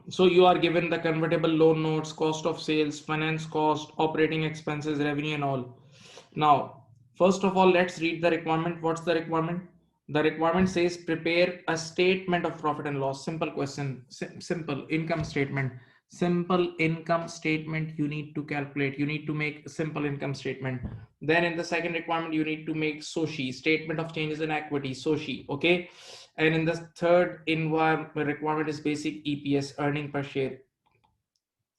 so you are given the convertible loan notes, cost of sales, finance cost, operating expenses, revenue and all. Now, first of all, let's read the requirement. What's the requirement? The requirement says prepare a statement of profit and loss. Simple question, simple income statement. Simple income statement you need to calculate. You need to make a simple income statement. Then in the second requirement, you need to make SOSHI, statement of changes in equity, SOSHI. Okay. And in the third requirement is basic EPS, earning per share,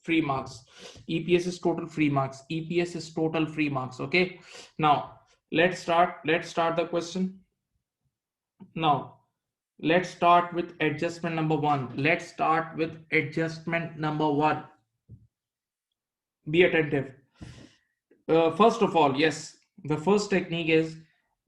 free marks. EPS is total free marks. EPS is total free marks. Okay. Now let's start the question. Now let's start with adjustment number one. Let's start with adjustment number one. Be attentive. First of all, yes, the first technique is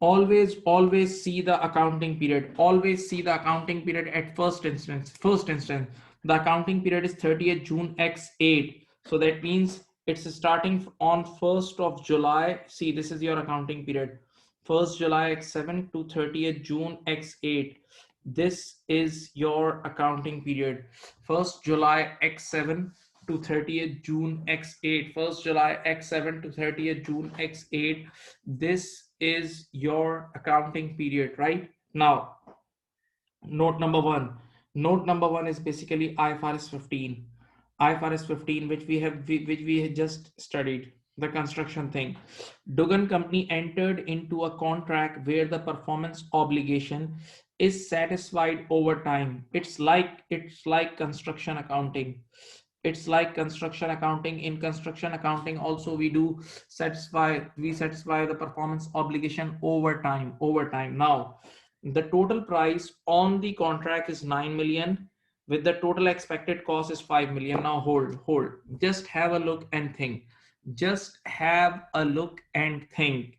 always see the accounting period. Always see the accounting period at first instance. The accounting period is 30th June x8. So that means it's starting on 1st of July. See, this is your accounting period. 1st July x7 to 30th June x8. This is your accounting period. 1st July x7 to 30th June x8. 1st July x7 to 30th June x8. This is your accounting period, right? Now, note number one. Note number one is basically IFRS 15. IFRS 15, which we had just studied, the construction thing. Dugan Company entered into a contract where the performance obligation is satisfied over time. It's like construction accounting. It's like construction accounting. In construction accounting also we satisfy the performance obligation over time. Now the total price on the contract is 9 million, with the total expected cost is 5 million. Now hold, just have a look and think. Just have a look and think.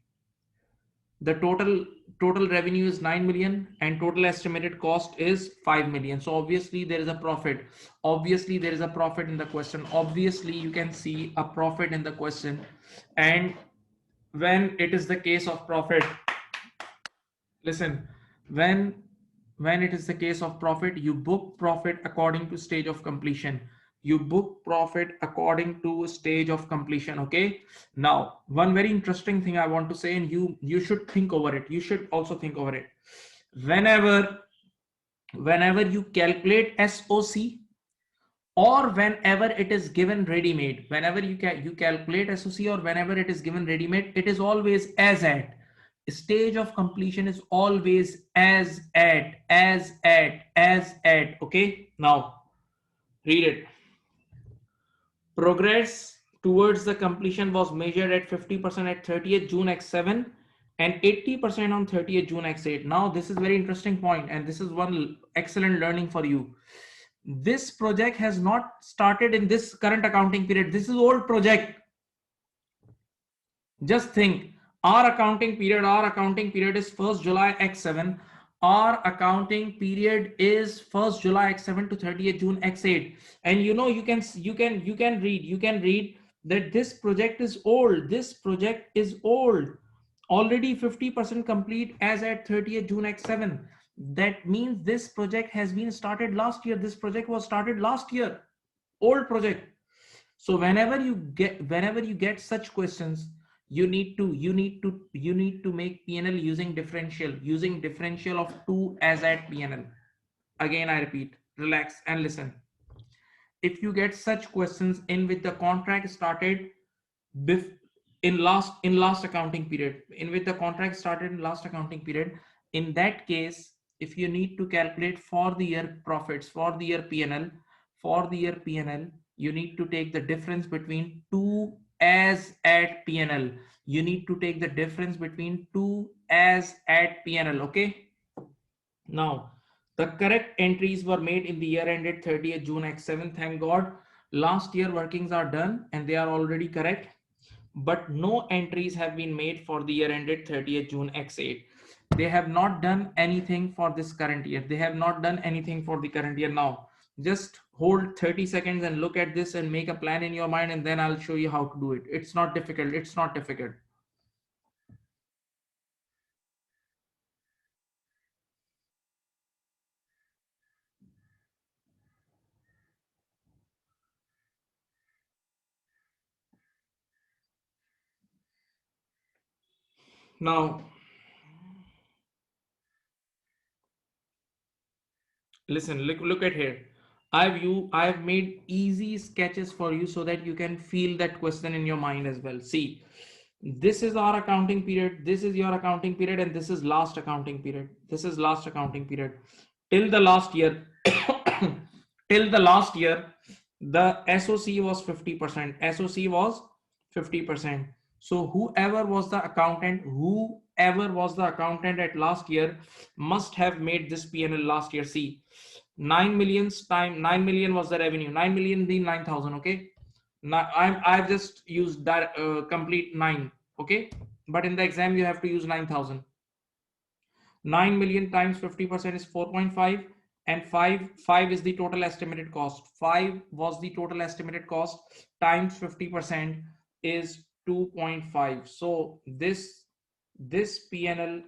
The total revenue is 9 million and total estimated cost is 5 million. So obviously there is a profit. Obviously there is a profit in the question. Obviously you can see a profit in the question. And when it is the case of profit, listen, when it is the case of profit, you book profit according to stage of completion. You book profit according to stage of completion. Okay. Now one very interesting thing I want to say, and you should think over it. You should also think over it. Whenever you calculate SOC, or whenever it is given ready made, whenever you calculate SOC, or whenever it is given ready made, it is always as at. Stage of completion is always as at. Okay. Now read it. Progress towards the completion was measured at 50% at 30th June x7 and 80% on 30th June x8. Now this is very interesting point, and this is one excellent learning for you. This project has not started in this current accounting period. This is old project. Just think, our accounting period is 1st July x7. Our accounting period is 1st July x7 to 30th June x8. And you know, you can read that this project is old. This project is old. Already 50% complete as at 30th June x7. That means this project has been started last year. This project was started last year. Old project. So whenever you get such questions, you need to make P&L using differential of 2 as at P&L. Again I repeat, relax and listen. If you get such questions in which the contract started in last accounting period, in which the contract started in last accounting period, in that case, if you need to calculate for the year profits, for the year P&L, for the year P&L, you need to take the difference between two as at P&L. You need to take the difference between two as at P&L. Okay. Now, the correct entries were made in the year ended 30th June X7. Thank God. Last year workings are done and they are already correct. But no entries have been made for the year ended 30th June X8. They have not done anything for this current year. They have not done anything for the current year. Now, just hold 30 seconds and look at this and make a plan in your mind, and then I'll show you how to do it. It's not difficult. It's not difficult. Now, listen, look at here. I've made easy sketches for you so that you can feel that question in your mind as well. See, this is our accounting period, this is your accounting period, and this is last accounting period. This is last accounting period. Till the last year, till the last year, the SOC was 50%. SOC was 50%. So whoever was the accountant at last year must have made this P&L last year. See, 9 millions time 9 million was the revenue. 9 million being 9,000. Okay. Now I've just used that complete 9. Okay. But in the exam, you have to use 9,000. 9 million times 50% is 4.5, and 5 is the total estimated cost. 5 was the total estimated cost times 50% is 2.5. So this P&L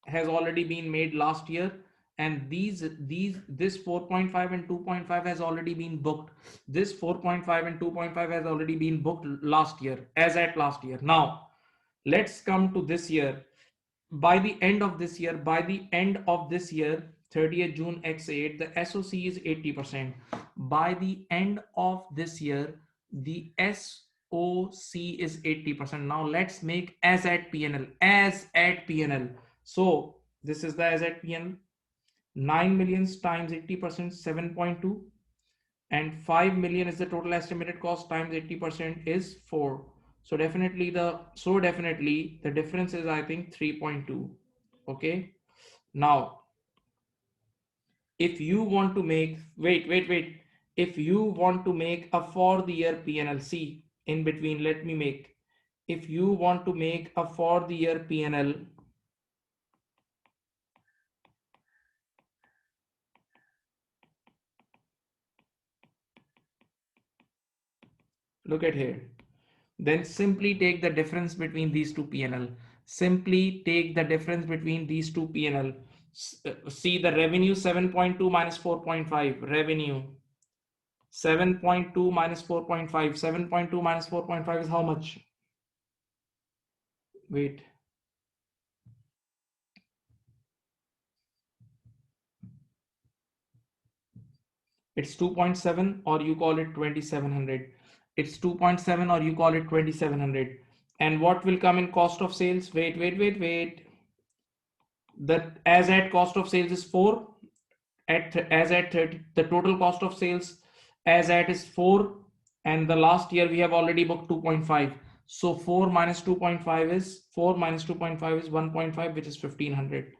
has already been made last year, and this 4.5 and 2.5 has already been booked. This 4.5 and 2.5 has already been booked last year, as at last year. Now let's come to this year. By the end of this year, 30th June X8, the SOC is 80%. By the end of this year, the SOC is 80%. Now let's make as at P&L. As at P&L. So this is the as at P&L. 9 millions times 80%, 7.2. And 5 million is the total estimated cost times 80% is 4. So definitely the difference is, I think, 3.2. Okay. Now, if you want to make, wait. If you want to make a for the year PNLC in between, if you want to make a for the year PNL, look at here. Then simply take the difference between these two PNL. Simply take the difference between these two PNL. See the revenue 7.2 minus 4.5. Revenue 7.2 minus 4.5. 7.2 minus 4.5 is how much? Wait. It's 2.7, or you call it 2700. It's 2.7, or you call it 2700. And what will come in cost of sales? Wait. The as at cost of sales is 4. As at 30, the total cost of sales as at is 4, and the last year we have already booked 2.5. So 4 minus 2.5 is 1.5, which is 1500.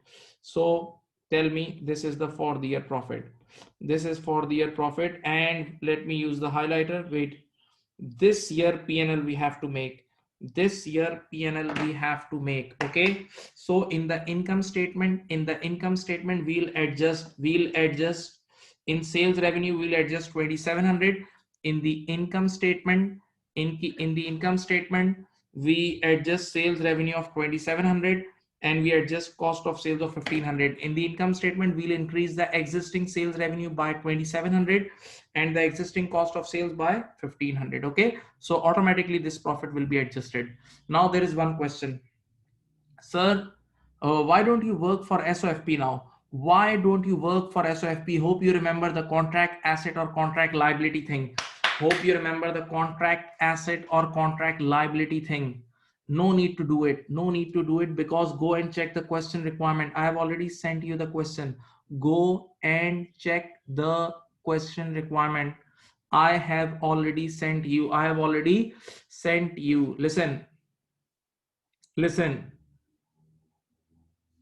So tell me, this is the for the year profit. This is for the year profit, and let me use the highlighter. Wait, this year P&L we have to make. This year P&L we have to make. Okay, so in the income statement, we'll adjust in sales revenue, we'll adjust 2700. In the income statement, in the income statement, we adjust sales revenue of 2700, and we adjust cost of sales of 1500. In the income statement, we'll increase the existing sales revenue by 2700 and the existing cost of sales by 1500. Okay, so automatically this profit will be adjusted. Now there is one question, sir, why don't you work for SOFP now? Why don't you work for SOFP? Hope you remember the contract asset or contract liability thing. Hope you remember the contract asset or contract liability thing. No need to do it. No need to do it, because go and check the question requirement. I have already sent you the question. Go and check the question requirement. I have already sent you. I have already sent you. Listen, listen.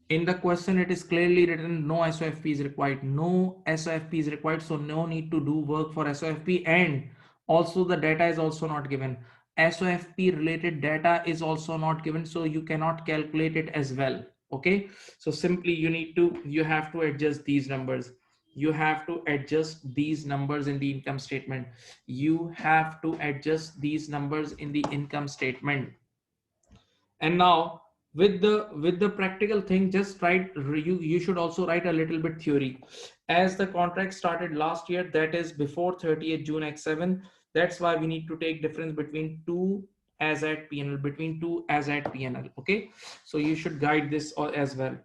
In the question, it is clearly written no SOFP is required. No SOFP is required. So no need to do work for SOFP. And also the data is also not given. SOFP related data is also not given. So you cannot calculate it as well. Okay. So simply you have to adjust these numbers. You have to adjust these numbers in the income statement. You have to adjust these numbers in the income statement. And now with the practical thing, just write, you should also write a little bit theory. As the contract started last year, that is before 30th June X7, that's why we need to take difference between two as at PNL, between two as at PNL. Okay, so you should guide this as well.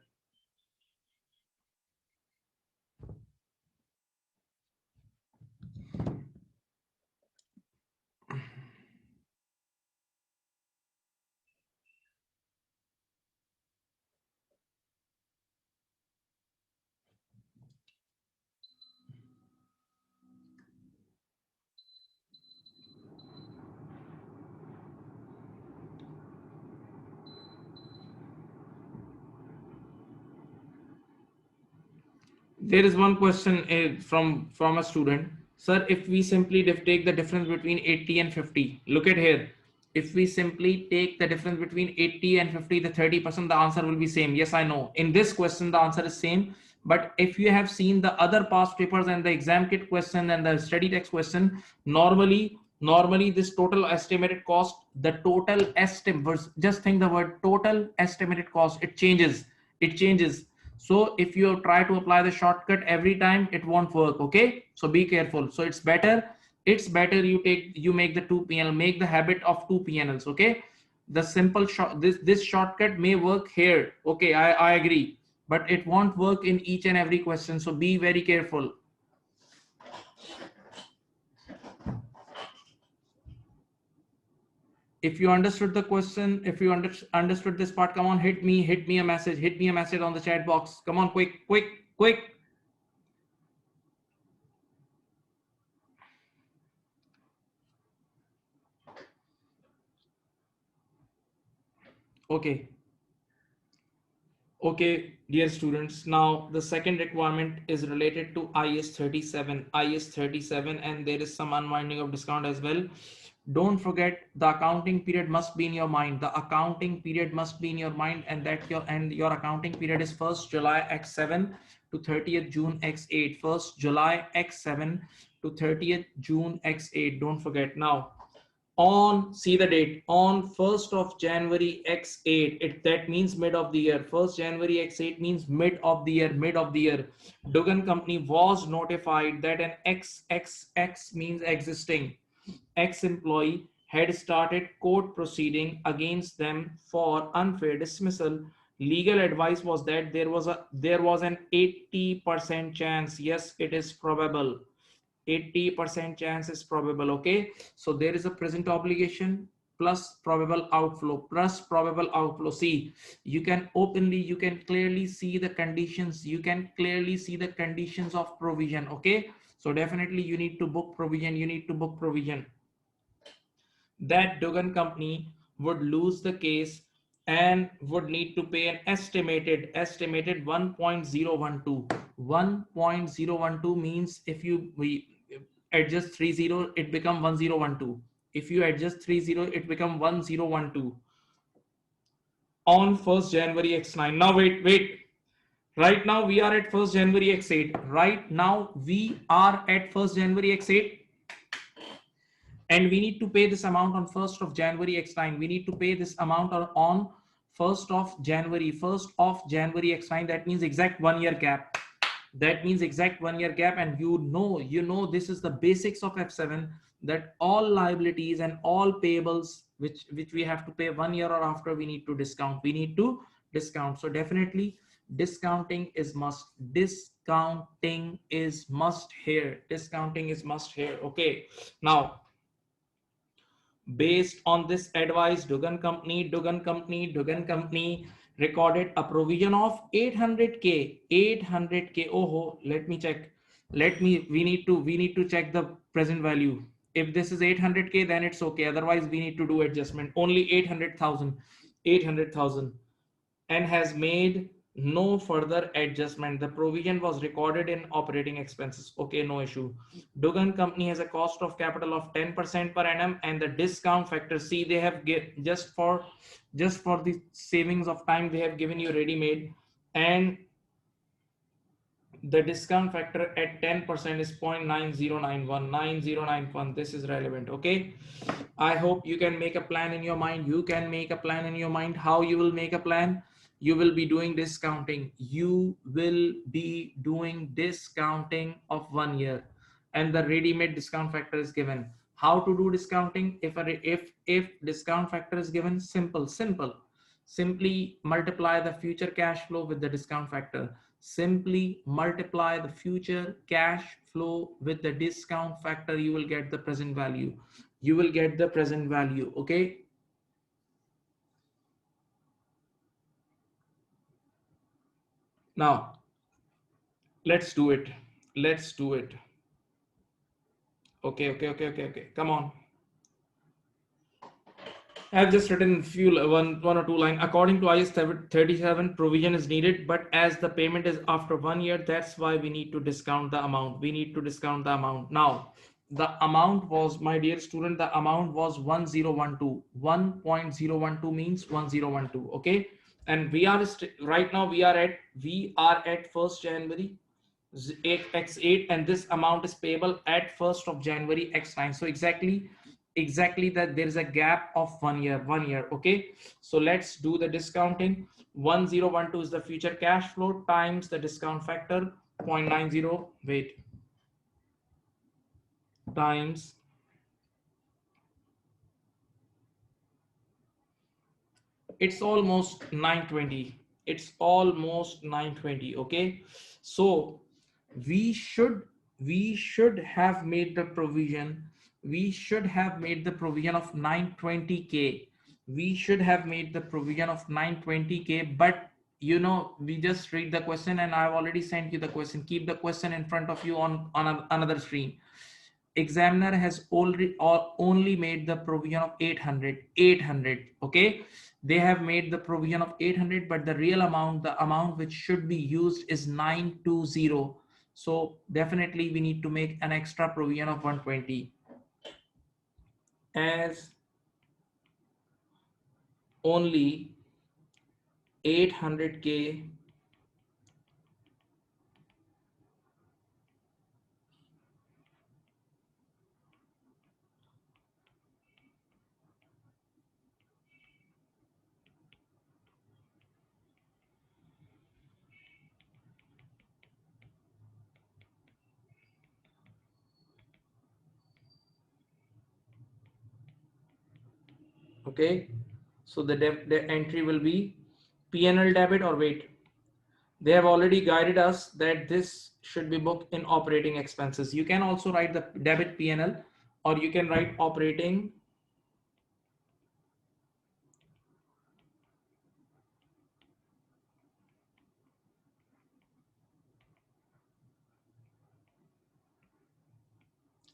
There is one question from a student. Sir, if we simply take the difference between 80 and 50, look at here. If we simply take the difference between 80 and 50, the 30%, the answer will be same. Yes, I know. In this question, the answer is same. But if you have seen the other past papers and the exam kit question and the study text question, normally this total estimated cost, the total estimate, just think the word total estimated cost, it changes. It changes. So if you try to apply the shortcut every time, it won't work. Okay, so be careful. So it's better you make the two PNL, make the habit of two PNLs. Okay, the simple short, this shortcut may work here. Okay, I agree, but it won't work in each and every question. So be very careful. If you understood the question, if you understood this part, come on, hit me a message on the chat box. Come on, quick. Okay, dear students, now the second requirement is related to IS 37, and there is some unwinding of discount as well. Don't forget, the accounting period must be in your mind. The accounting period must be in your mind, and your accounting period is 1st July X7 to 30th June X8. 1st July X7 to 30th June X8. Don't forget. Now, on, see the date, on 1st of January X8, that means mid of the year. 1st January X8 means mid of the year. Dugan company was notified that an XXX means existing ex-employee had started court proceeding against them for unfair dismissal. Legal advice was that there was an 80% chance, yes, it is probable, 80% chance is probable. Okay, so there is a present obligation plus probable outflow. See, you can clearly see the conditions, of provision. Okay, so definitely you need to book provision, that Dugan company would lose the case and would need to pay an estimated 1.012. 1.012 means if we adjust 30, it become 1012. If you adjust 30, it become 1012 on 1st January X9. Now wait. Right now we are at 1st January X8. Right now we are at 1st January X8. And we need to pay this amount on 1st of January X9. We need to pay this amount on 1st of January X9. That means exact 1 year gap. And you know this is the basics of F7, that all liabilities and all payables which we have to pay 1 year or after, we need to discount. So definitely discounting is must here. Okay, now Based on this advice, Dugan Company recorded a provision of 800k. 800k. Oh, let me check. We need to check the present value. If this is 800k, then it's okay. Otherwise, we need to do adjustment. Only 800,000. 800,000. And has made no further adjustment. The provision was recorded in operating expenses. Okay, no issue. Dugan Company has a cost of capital of 10% per annum, and the discount factor, see, they have just for the savings of time, they have given you ready made, and the discount factor at 10% is 0.9091. This is relevant. Okay, I hope you can make a plan in your mind. How you will make a plan? You will be doing discounting. Of 1 year, and the ready-made discount factor is given. How to do discounting? If discount factor is given, simply multiply the future cash flow with the discount factor. Simply multiply the future cash flow with the discount factor. You will get the present value. Okay. Now let's do it. Okay. Come on. I have just written one or two lines. According to IS 37, provision is needed, but as the payment is after 1 year, that's why we need to discount the amount. Now, the amount was, my dear student, the amount was 1012. 1.012 means 1012. Okay, and we are right now we are at 1st January 8x8, and this amount is payable at 1st of January x9. So exactly that there is a gap of 1 year. Okay, so let's do the discounting. 1012 is the future cash flow times the discount factor 0.90, times it's almost 920. Okay, so we should have made the provision. Of 920k. But we just read the question, and I've already sent you the question. Keep the question in front of you on another screen. Examiner has only made the provision of 800. Okay, they have made the provision of 800, but the real amount, the amount which should be used, is 920. So definitely we need to make an extra provision of 120, as only 800k Okay, so the entry will be P&L debit, or wait, they have already guided us that this should be booked in operating expenses. You can also write the debit P&L, or you can write operating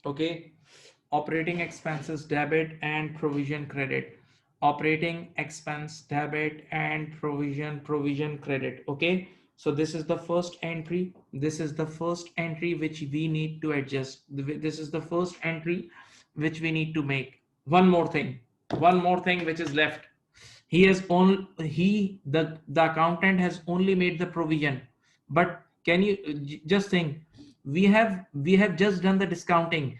okay, operating expenses debit and provision credit. Operating expense debit and provision credit. Okay, so this is the first entry. Which we need to adjust. This is the first entry which we need to make. One more thing which is left. The accountant has only made the provision, but can you just think, we have just done the discounting.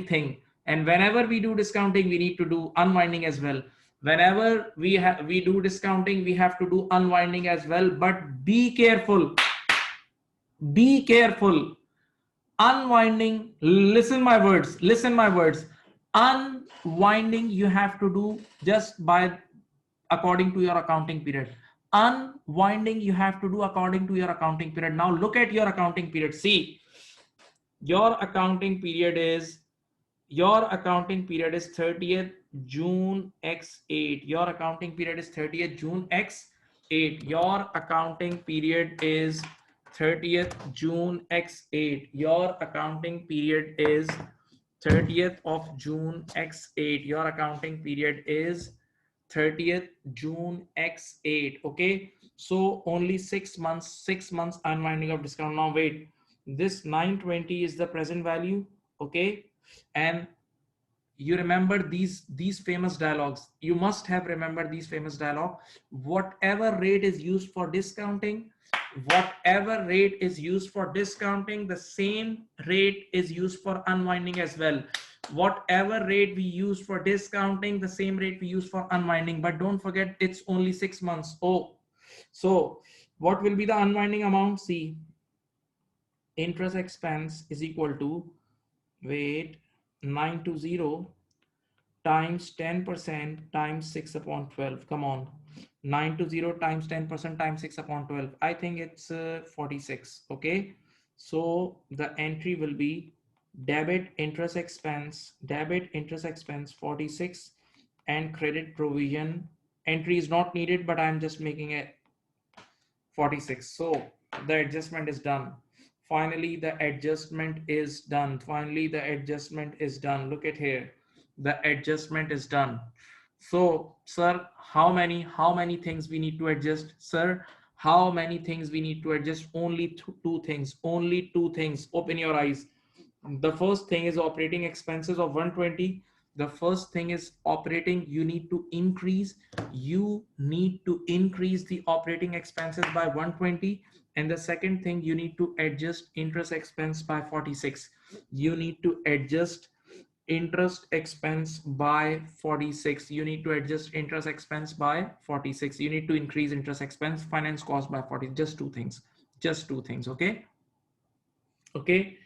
Thing, and whenever we do discounting, we need to do unwinding as well. Whenever we do discounting, we have to do unwinding as well. But be careful. Unwinding, listen my words. Unwinding you have to do just by according to your accounting period. Unwinding you have to do according to your accounting period. Now look at your accounting period. See, your accounting period is Your accounting period is 30th June X8. Your accounting period is 30th June X8. Your accounting period is 30th June X8. Your accounting period is 30th of June X8. Your accounting period is 30th June X8. Okay, so only 6 months, 6 months unwinding of discount. Now wait, this 920 is the present value. Okay, and you remember these famous dialogues. You must have remembered these famous dialogue. Whatever rate is used for discounting, whatever rate is used for discounting, the same rate is used for unwinding as well. Whatever rate we use for discounting, the same rate we use for unwinding. But don't forget, it's only 6 months. Oh, so what will be the unwinding amount? See, interest expense is equal to, wait, 920 times 10% times 6 upon 12. Come on, 920 times 10% times 6 upon 12. I think it's 46. Okay, so the entry will be debit interest expense 46, and credit provision entry is not needed, but I'm just making it 46. So the adjustment is done. Finally, the adjustment is done. Finally, the adjustment is done. Look at here. The adjustment is done. So, sir, how many things we need to adjust? Sir, how many things we need to adjust? Only two things. Only two things. Open your eyes. The first thing is operating expenses of 120. The first thing is operating, you need to increase the operating expenses by 120. And the second thing, you need to adjust interest expense by 46. You need to adjust interest expense by 46. You need to adjust interest expense by 46. You need to increase interest expense, finance cost by 40. Just two things. Just two things. Okay. Okay,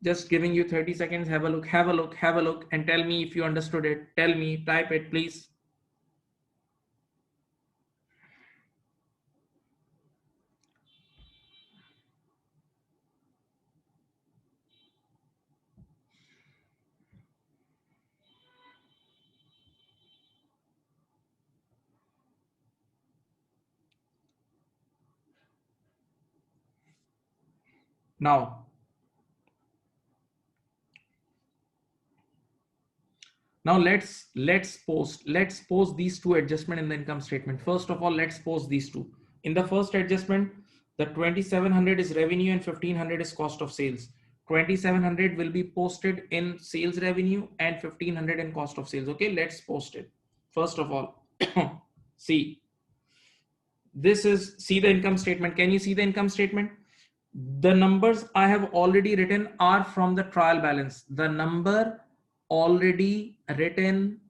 just giving you 30 seconds. Have a look, have a look, have a look, and tell me if you understood it. Tell me, type it, please. Now, now let's post these two adjustment in the income statement. First of all, let's post these two. In the first adjustment, the 2700 is revenue and 1500 is cost of sales. 2700 will be posted in sales revenue and 1500 in cost of sales. Okay, let's post it. First of all, see, see the income statement. Can you see the income statement? The numbers I have already written are from the trial balance. The number already written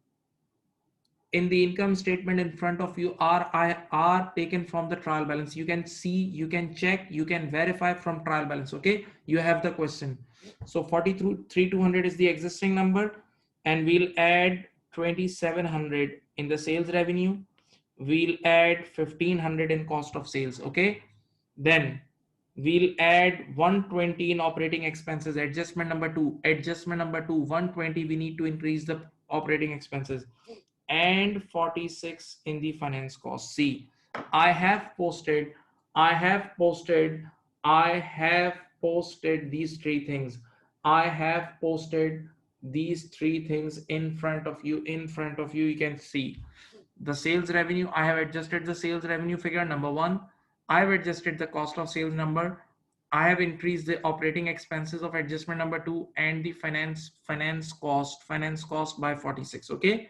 in the income statement in front of you are taken from the trial balance. You can see, you can check, you can verify from trial balance. Okay, you have the question. So 43,200 is the existing number, and we'll add 2,700 in the sales revenue. We'll add 1,500 in cost of sales. Okay, then we'll add 120 in operating expenses. Adjustment number two, 120, we need to increase the operating expenses, and 46 in the finance cost. See, I have posted I have posted I have posted these three things. I have posted these three things in front of you. You can see the sales revenue. I have adjusted the sales revenue figure number one. I have adjusted the cost of sales number. I have increased the operating expenses of adjustment number two, and the finance cost by 46. Okay,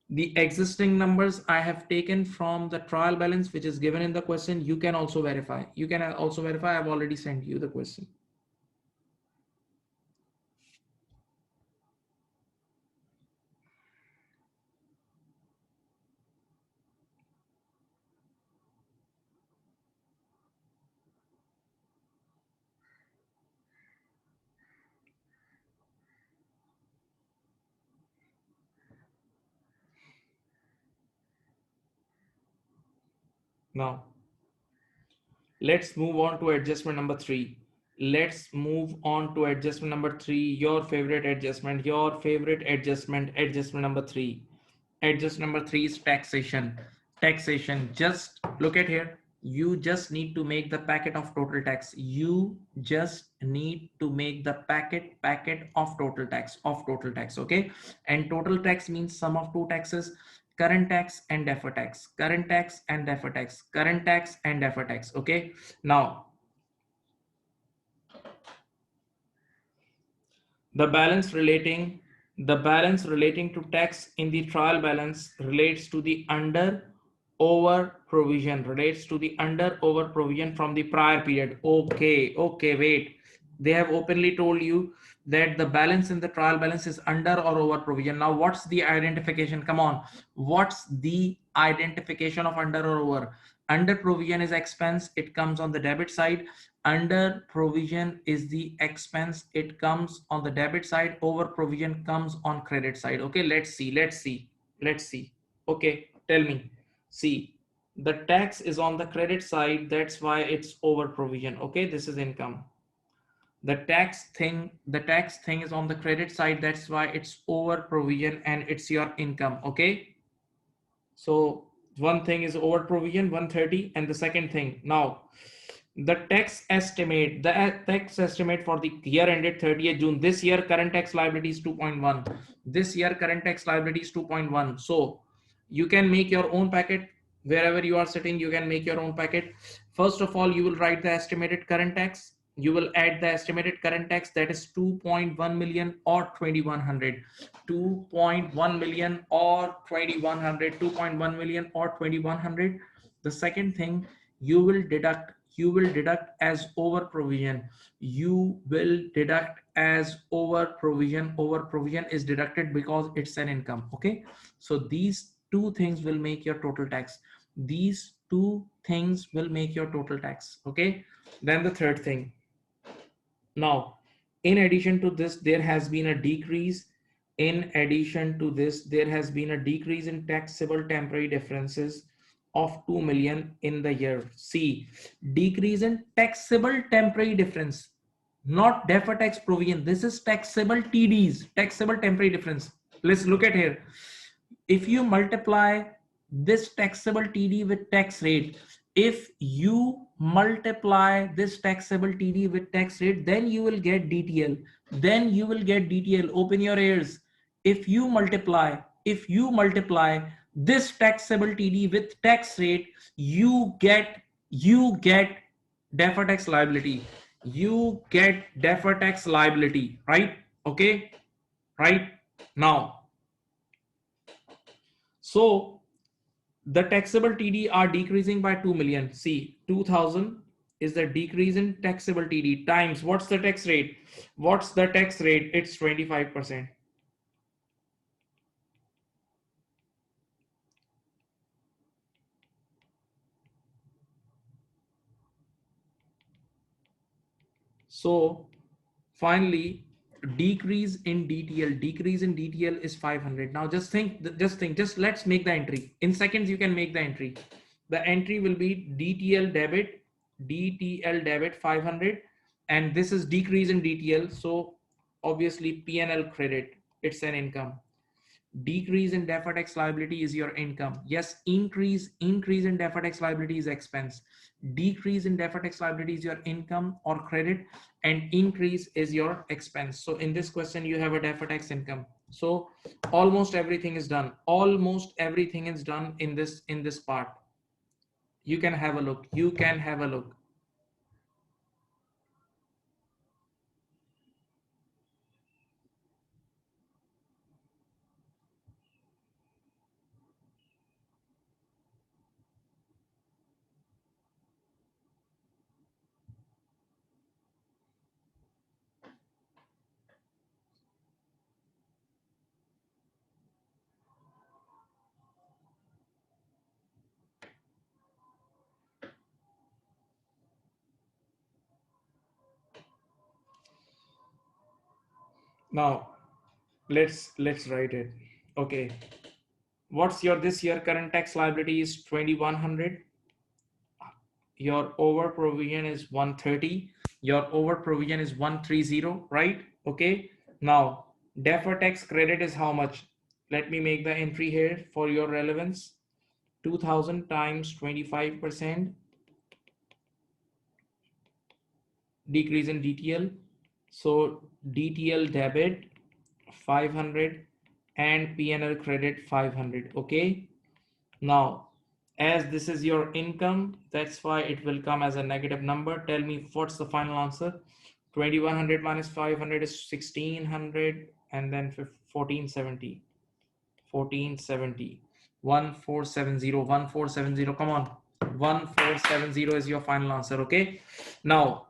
the existing numbers I have taken from the trial balance, which is given in the question. You can also verify. I've already sent you the question. Now, let's move on to adjustment number three. Let's move on to adjustment number 3, your favorite adjustment, adjustment number 3. Adjustment number 3 is taxation. Taxation, just look at here. You just need to make the packet of total tax. You just need to make the packet of total tax, okay? And total tax means sum of two taxes, current tax and deferred tax, current tax and deferred tax, current tax and deferred tax, okay? Now, the balance relating to tax in the trial balance relates to the under over provision from the prior period. Okay, wait. They have openly told you that the balance in the trial balance is under or over provision. Now, what's the identification? Come on. What's the identification of under or over? Under provision is expense. It comes on the debit side. Under provision is the expense. It comes on the debit side. Over provision comes on credit side. Okay, let's see. Okay, tell me. See, the tax is on the credit side. That's why it's over provision. Okay, this is income. The tax thing is on the credit side. That's why it's over provision and it's your income. Okay. So one thing is over provision 130, and the second thing now, the tax estimate for the year ended 30th June. This year current tax liability is 2.1. So you can make your own packet. Wherever you are sitting, you can make your own packet. First of all, you will write the estimated current tax. You will add the estimated current tax, that is 2.1 million or 2100. 2.1 million or 2100. 2.1 million or 2100. The second thing, you will deduct as over provision. Over provision is deducted because it's an income. Okay, so these two things will make your total tax. Okay, then the third thing. Now, in addition to this, there has been a decrease. In taxable temporary differences of 2 million in the year. See, decrease in taxable temporary difference, not deferred tax provision. This is taxable TDs, taxable temporary difference. Let's look at here. If you multiply this taxable TD with tax rate, if you multiply this taxable TD with tax rate, then you will get DTL. Open your ears. If you multiply this taxable TD with tax rate, you get deferred tax liability. Right? Okay, right. Now, so the taxable TD are decreasing by 2 million. See, 2000 is the decrease in taxable TD times what's the tax rate? It's 25%. So finally, decrease in DTL is 500. Now just let's make the entry. In seconds, you can make the entry. The entry will be DTL debit 500, and this is decrease in DTL. So obviously P&L credit, it's an income. Decrease in deferred tax liability is your income. Yes, increase in deferred tax liability is expense. Decrease in deferred tax liability is your income or credit, and increase is your expense. So in this question, you have a deferred tax income. So almost everything is done. In this part. You can have a look. Now let's write it. Okay, what's your this year current tax liability is 2100. Your over provision is 130. Your over provision is 130, right? Okay. Now, deferred tax credit is how much? Let me make the entry here for your relevance. 2000 times 25% decrease in DTL. So DTL debit 500 and PNL credit 500. Okay. Now, as this is your income, that's why it will come as a negative number. Tell me what's the final answer. 2100 minus 500 is 1600, and then 1470. 1470. 1470. 1470. Come on. 1470 is your final answer. Okay. Now,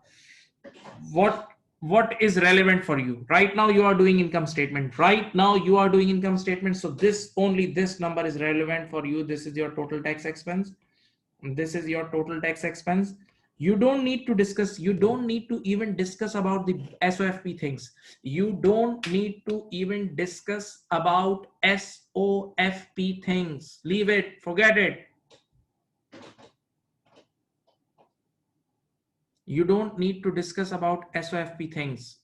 what is relevant for you right now? You are doing income statement. Right now you are doing income statement. So this, only this number is relevant for you. This is your total tax expense. This is your total tax expense. You don't need to discuss, you don't need to even discuss about the SOFP things. You don't need to even discuss about SOFP things. Leave it, forget it. You don't need to discuss about SOFP things.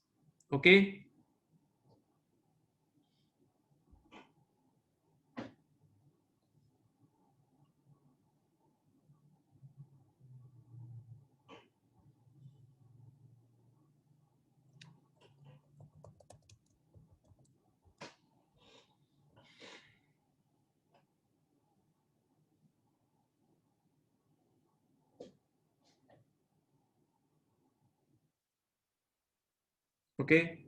Okay. Okay.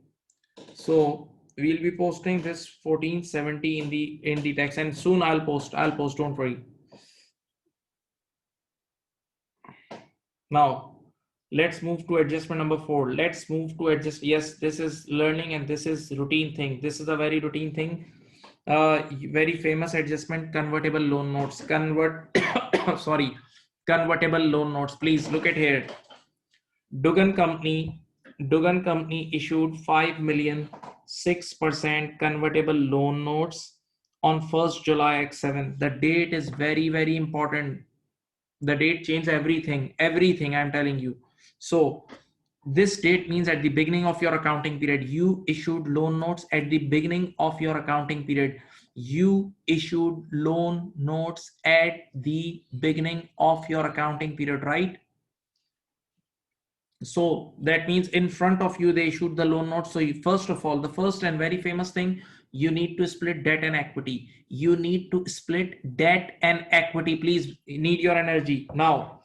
So we'll be posting this 1470 in the text, and soon I'll post, don't worry. Now let's move to adjustment number 4. Let's move to adjust. Yes, this is learning and this is routine thing. This is a very routine thing. Very famous adjustment, convertible loan notes. Sorry, convertible loan notes. Please look at here. Dugan Company issued 5 million 6% convertible loan notes on 1st July X7. The date is very, very important. The date changed everything, I'm telling you. So this date means at the beginning of your accounting period, you issued loan notes at the beginning of your accounting period. You issued loan notes at the beginning of your accounting period, right? So that means in front of you they issued the loan notes. So you, first of all, the first and very famous thing, you need to split debt and equity. You need to split debt and equity. Please, need your energy now.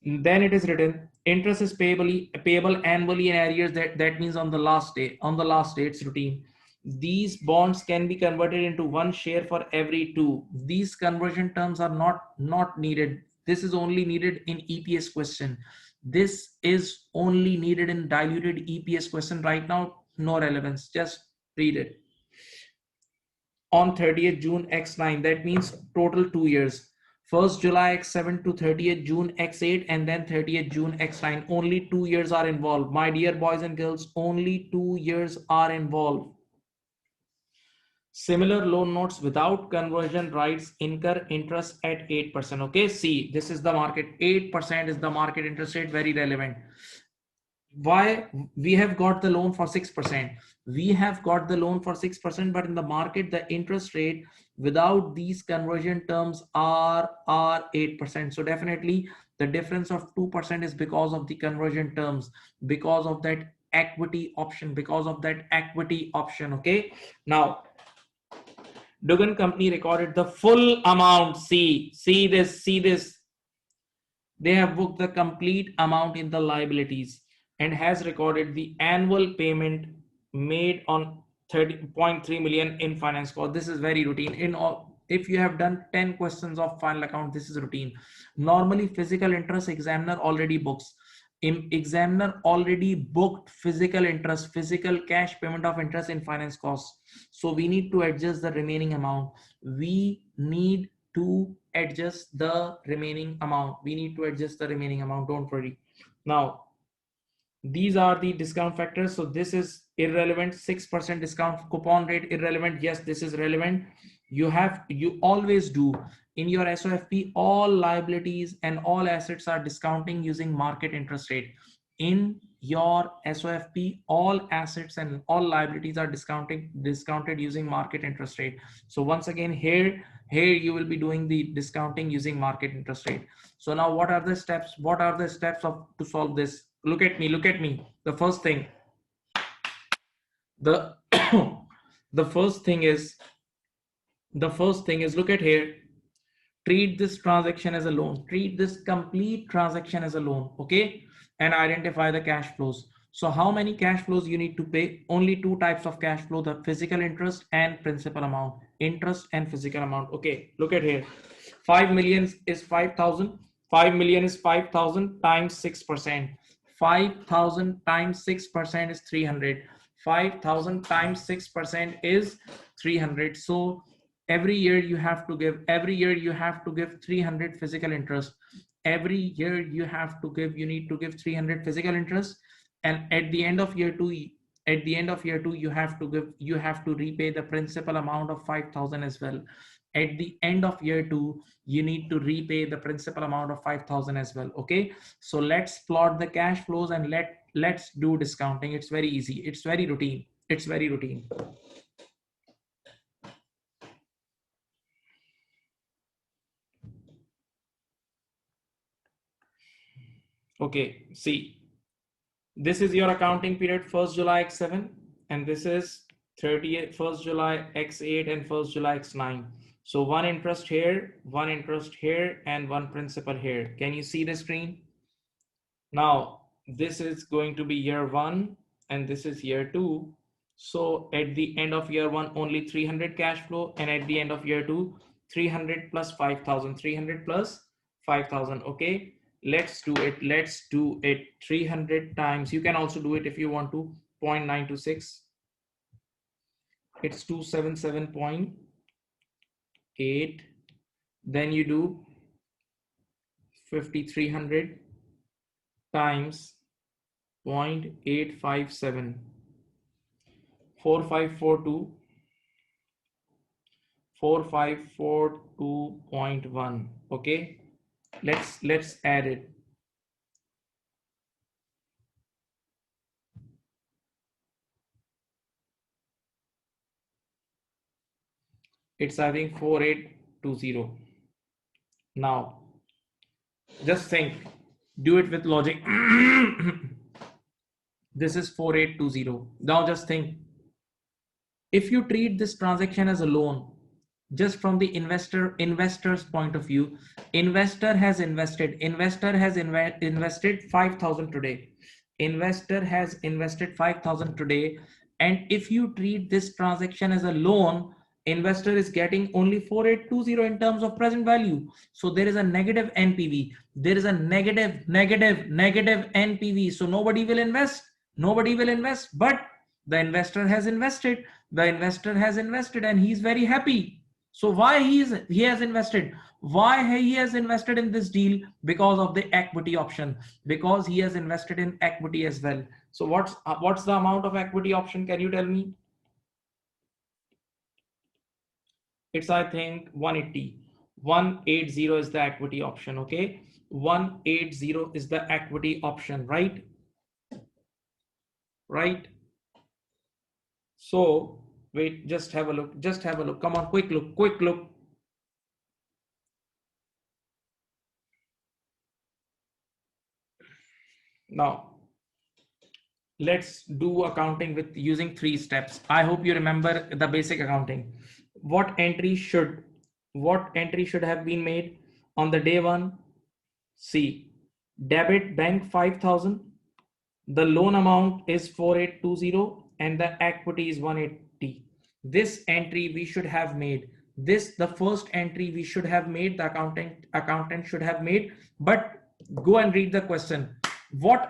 Then it is written, interest is payable annually in arrears. That means on the last day. On the last day, it's routine. These bonds can be converted into one share for every two. These conversion terms are not needed. This is only needed in EPS question. This is only needed in diluted EPS question. Right now, no relevance. Just read it. On 30th June X9, that means total 2 years. 1st July X7 to 30th June X8, and then 30th June X9. Only 2 years are involved. My dear boys and girls, only 2 years are involved. Similar loan notes without conversion rights incur interest at 8%. Okay, see, this is the market. 8% is the market interest rate, very relevant. Why? We have got the loan for 6%. We have got the loan for 6%, but in the market, the interest rate without these conversion terms are 8%. So definitely the difference of 2% is because of the conversion terms, because of that equity option, Okay. Now, Dugan Company recorded the full amount. See this. They have booked the complete amount in the liabilities and has recorded the annual payment made on 30.3 million in finance cost. This is very routine. In all, if you have done 10 questions of final account, this is routine. Normally, physical interest examiner already books. Examiner already booked physical interest, physical cash payment of interest in finance costs. So we need to adjust the remaining amount. We need to adjust the remaining amount. Don't worry. Now, these are the discount factors. So this is irrelevant. 6% discount coupon rate, irrelevant. Yes, this is relevant. You always do in your SOFP, all liabilities and all assets are discounting using market interest rate. in your SOFP, all assets and all liabilities are discounted using market interest rate. So once again, here you will be doing the discounting using market interest rate. So now what are the steps? What are the steps of to solve this? Look at me. The first thing, the the first thing is look at here. Treat this transaction as a loan. Treat this complete transaction as a loan, okay? And identify the cash flows. So how many cash flows you need to pay? Only two types of cash flow, the physical interest and principal amount. Interest and physical amount. Okay, look at here. 5 million is 5,000. 5 million is 5,000 times 6%. 5,000 times 6% is 300. 5,000 times 6% is 300. So every year you have to give 300 physical interest. Every year you need to give 300 physical interest. And at the end of year 2, you have to repay the principal amount of 5,000 as well. At the end of year 2, you need to repay the principal amount of 5,000 as well. Okay, so let's plot the cash flows and let's do discounting. It's very easy, it's very routine. Okay, see, this is your accounting period, 1st July X7, and this is 1st July X8 and 1st July X9. So one interest here, and one principal here. Can you see the screen? Now, this is going to be year 1 and this is year 2. So at the end of year 1, only 300 cash flow, and at the end of year 2, 300 plus 5,000, 300 plus 5,000. Okay, let's do it. 300 times, you can also do it if you want to, 0.926. It's 277.8. Then you do 5,300 times 0.857, 4542.1. Okay, let's add it. It's, I think, 4820. Now just think, do it with logic. This is 4820. Now just think, if you treat this transaction as a loan, just from the investor's point of view, investor has invested 5,000 today. Investor has invested 5,000 today, and if you treat this transaction as a loan, investor is getting only 4820 in terms of present value. So there is a negative NPV. There is a negative NPV. So nobody will invest. But the investor has invested. And he's very happy. So why he has invested? Why he has invested in this deal? Because of the equity option. Because he has invested in equity as well. So what's the amount of equity option? Can you tell me? It's, I think, 180. 180 is the equity option. Okay, 180 is the equity option, right? So wait, just have a look. Come on, quick look. Now let's do accounting with using 3 steps. I hope you remember the basic accounting. What entry should have been made on the day 1? See, debit bank 5,000, the loan amount is 4820, and the equity is 180. This entry we should have made. The first entry we should have made, the accountant should have made. But go and read the question. What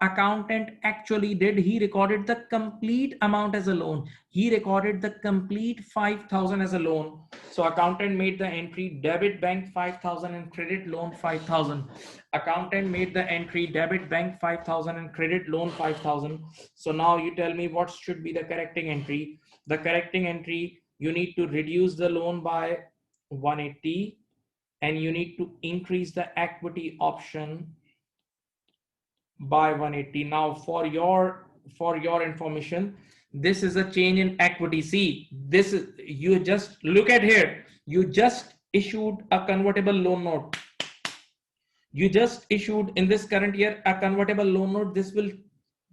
accountant actually did? He recorded the complete amount as a loan. He recorded the complete 5,000 as a loan. So accountant made the entry debit bank 5,000 and credit loan 5,000. Accountant made the entry debit bank 5,000 and credit loan 5,000. So now you tell me what should be the correcting entry. The correcting entry, you need to reduce the loan by 180, and you need to increase the equity option by 180. Now for your information, this is a change in equity. See, this is, you just look at here, you just issued a convertible loan note. You just issued in this current year a convertible loan note. This will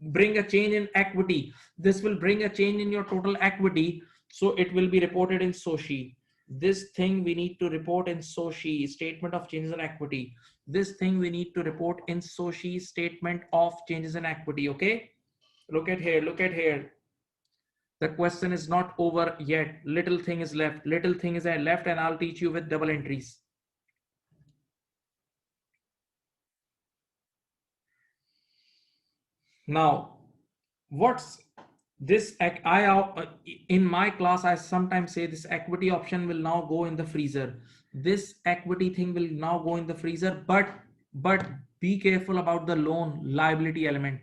bring a change in equity. This will bring a change in your total equity. So it will be reported in Sushi. This thing we need to report in Sushi, statement of changes in equity. This thing we need to report in Sushi, statement of changes in equity. Okay. Look at here. Look at here. The question is not over yet. Little thing is left. Little thing is left, and I'll teach you with double entries. Now, what's this? In my class, I sometimes say this equity option will now go in the freezer. This equity thing will now go in the freezer, but be careful about the loan liability element.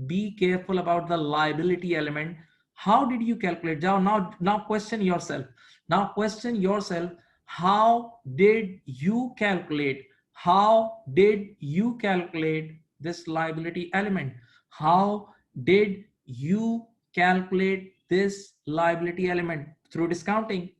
Be careful about the liability element. How did you calculate? Now question yourself. Now question yourself. How did you calculate? How did you calculate this liability element? How did you calculate this liability element? Through discounting.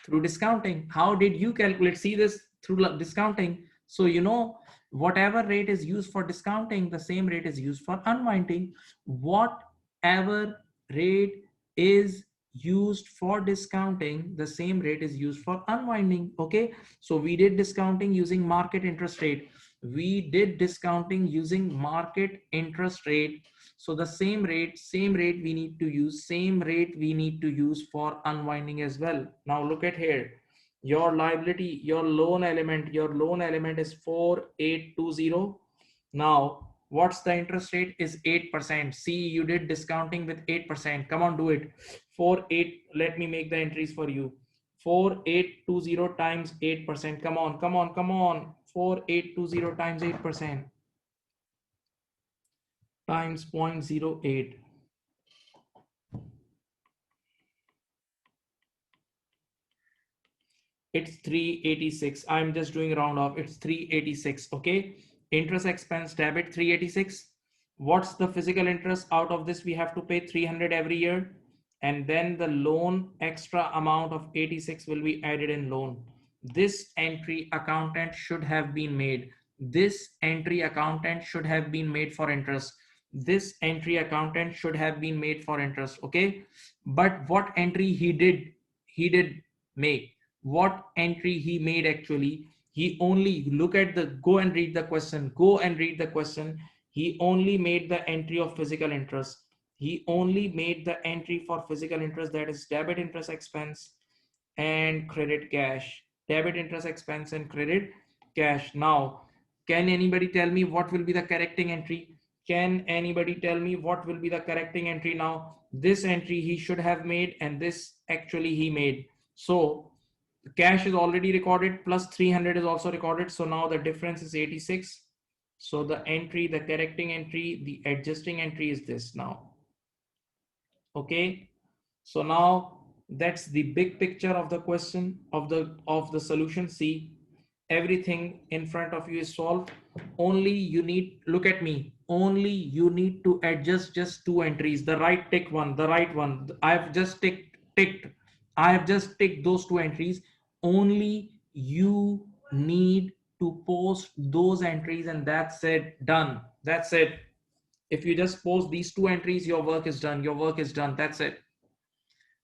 Through discounting. How did you calculate? See this through discounting. So you know, whatever rate is used for discounting, the same rate is used for unwinding. Whatever rate is used for discounting, the same rate is used for unwinding. Okay, so we did discounting using market interest rate. We did discounting using market interest rate. So the same rate we need to use, same rate we need to use for unwinding as well. Now look at here, your liability, your loan element is 4820. Now what's the interest rate is 8%. See, you did discounting with 8%. Come on, do it. 48, let me make the entries for you. 4820 times 8%. Come on, come on, come on. 4820 times 8% times 0.08. It's 386. I'm just doing round off. It's 386. Okay. Interest expense debit 386. What's the physical interest out of this? We have to pay 300 every year. And then the loan extra amount of 86 will be added in loan. This entry accountant should have been made. This entry accountant should have been made for interest. This entry accountant should have been made for interest. Okay. But what entry he did make? What entry he made actually? He only, look at the, go and read the question, go and read the question. He only made the entry of physical interest. He only made the entry for physical interest, that is debit interest expense and credit cash. Debit interest expense and credit cash. Now can anybody tell me what will be the correcting entry? Can anybody tell me what will be the correcting entry? Now this entry he should have made, and this actually he made. So the cash is already recorded, plus 300 is also recorded. So now the difference is 86. So the entry, the correcting entry, the adjusting entry is this now. Okay. So now that's the big picture of the question, of the solution. See, everything in front of you is solved. Only you need, look at me, only you need to adjust just two entries, the right tick one, the right one. I've just ticked. I have just ticked those two entries. Only you need to post those entries, and that's it, done. That's it. If you just post these two entries, your work is done. Your work is done. That's it.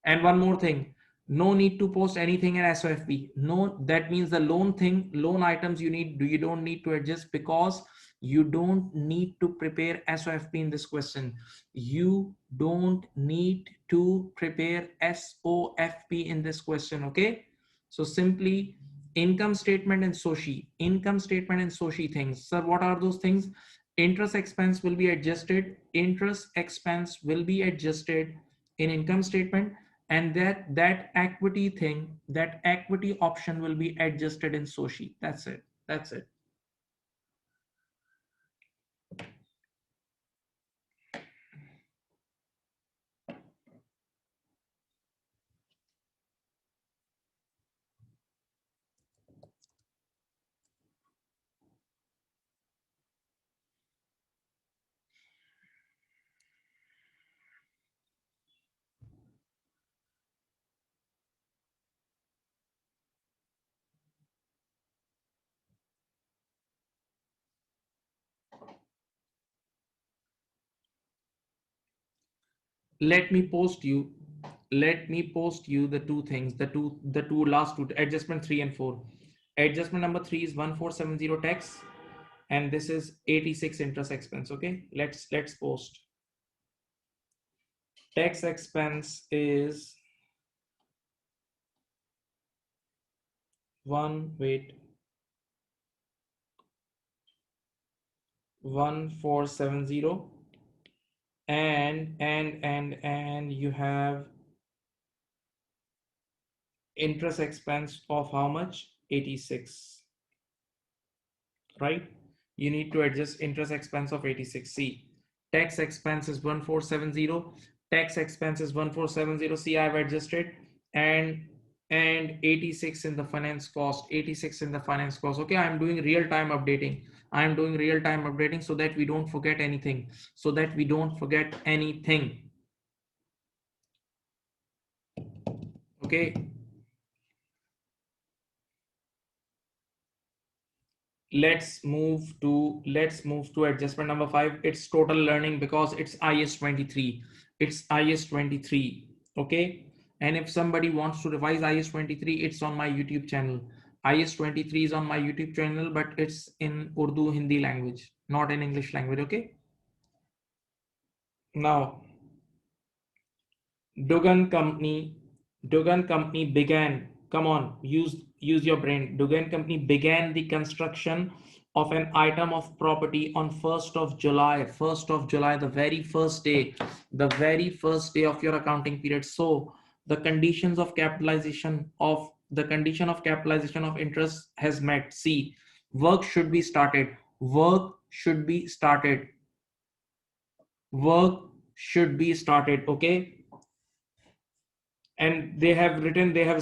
And one more thing, no need to post anything in SOFP. No, that means the loan thing, loan items you don't need to adjust, because you don't need to prepare SOFP in this question. You don't need to prepare SOFP in this question. Okay. So simply income statement and Soshi things. Sir, what are those things? Interest expense will be adjusted. Interest expense will be adjusted in income statement, and that equity thing, that equity option will be adjusted in Soshi. That's it. That's it. let me post you the two things, the two last two, adjustment 3 and 4. Adjustment number 3 is 1470 tax, and this is 86 interest expense. Okay, let's post. Tax expense is 1470, and you have interest expense of how much? 86, right? You need to adjust interest expense of 86. See, tax expense is 1470, tax expense is 1470. See, I've adjusted, and 86 in the finance cost, 86 in the finance cost. Okay, I'm doing real time updating. I'm doing real time updating so that we don't forget anything, so that we don't forget anything. Okay, let's move to adjustment number 5. It's total learning because it's IS 23. It's IS 23. Okay, and if somebody wants to revise IS 23, it's on my YouTube channel. IS 23 is on my YouTube channel, but it's in Urdu Hindi language, not in English language. Okay, now Dugan Company, Dugan Company began, come on, use your brain. Dugan Company began the construction of an item of property on 1st of July, 1st of July, the very first day of your accounting period. So the conditions of capitalization of interest has met. See, work should be started. Work should be started. Work should be started. Okay, and they have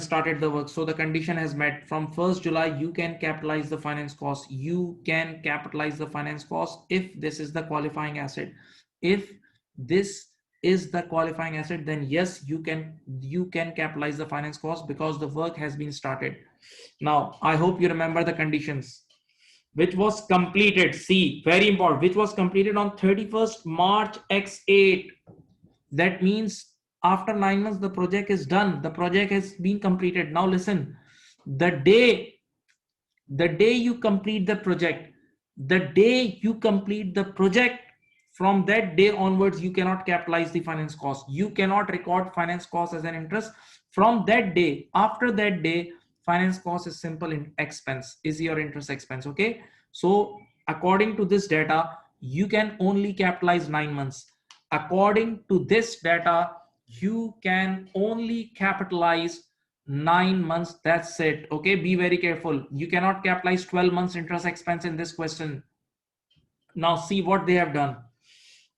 started the work, so the condition has met. From 1st July you can capitalize the finance cost. You can capitalize the finance cost if this is the qualifying asset. If this is the qualifying asset, then yes, you can capitalize the finance cost because the work has been started. Now I hope you remember the conditions. Which was completed, see, very important, which was completed on 31st March X8. That means after 9 months the project is done, the project has been completed. Now listen, the day you complete the project, from that day onwards you cannot capitalize the finance cost. You cannot record finance cost as an interest from that day. After that day, finance cost is simple in expense, is your interest expense. Okay, so according to this data you can only capitalize 9 months. According to this data you can only capitalize 9 months. That's it. Okay, be very careful. You cannot capitalize 12 months interest expense in this question. Now see what they have done.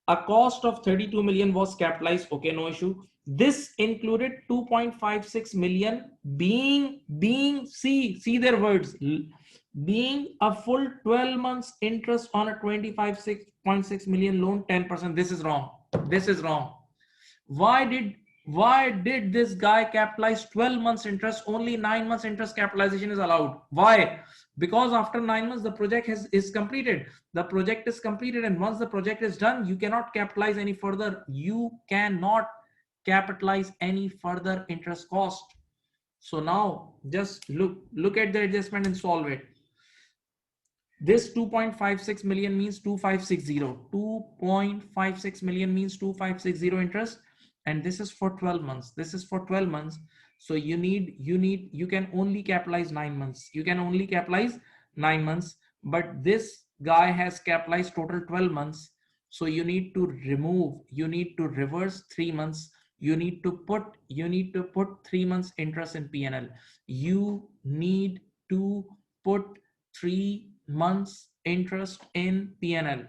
A cost of 32 million was capitalized. Okay, no issue. This included 2.56 million being see their words, being a full 12 months interest on a 25.6 million loan, 10%. This is wrong. This is wrong. Why did this guy capitalize 12 months interest? Only 9 months interest capitalization is allowed. Why? Because after 9 months the project is completed. The project is completed, and once the project is done you cannot capitalize any further. You cannot capitalize any further interest cost. So now just look at the adjustment and solve it. This 2.56 million means 2560. 2.56 million means 2560 interest, and this is for 12 months. This is for 12 months. So you can only capitalize 9 months. You can only capitalize 9 months, but this guy has capitalized total 12 months. So you need to reverse 3 months. You need to put 3 months interest in P&L. You need to put 3 months interest in P&L.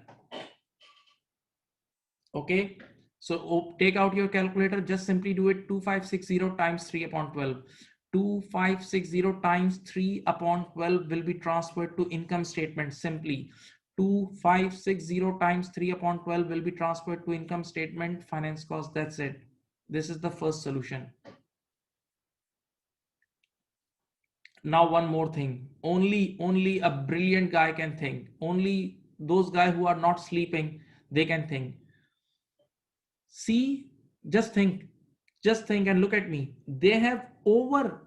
Okay, so take out your calculator, just simply do it. 2560 times 3 upon 12. 2560 times 3 upon 12 will be transferred to income statement simply. 2560 times 3 upon 12 will be transferred to income statement, finance cost. That's it. This is the first solution. Now one more thing, only a brilliant guy can think. Only those guys who are not sleeping, they can think. See, Just think, and look at me. They have over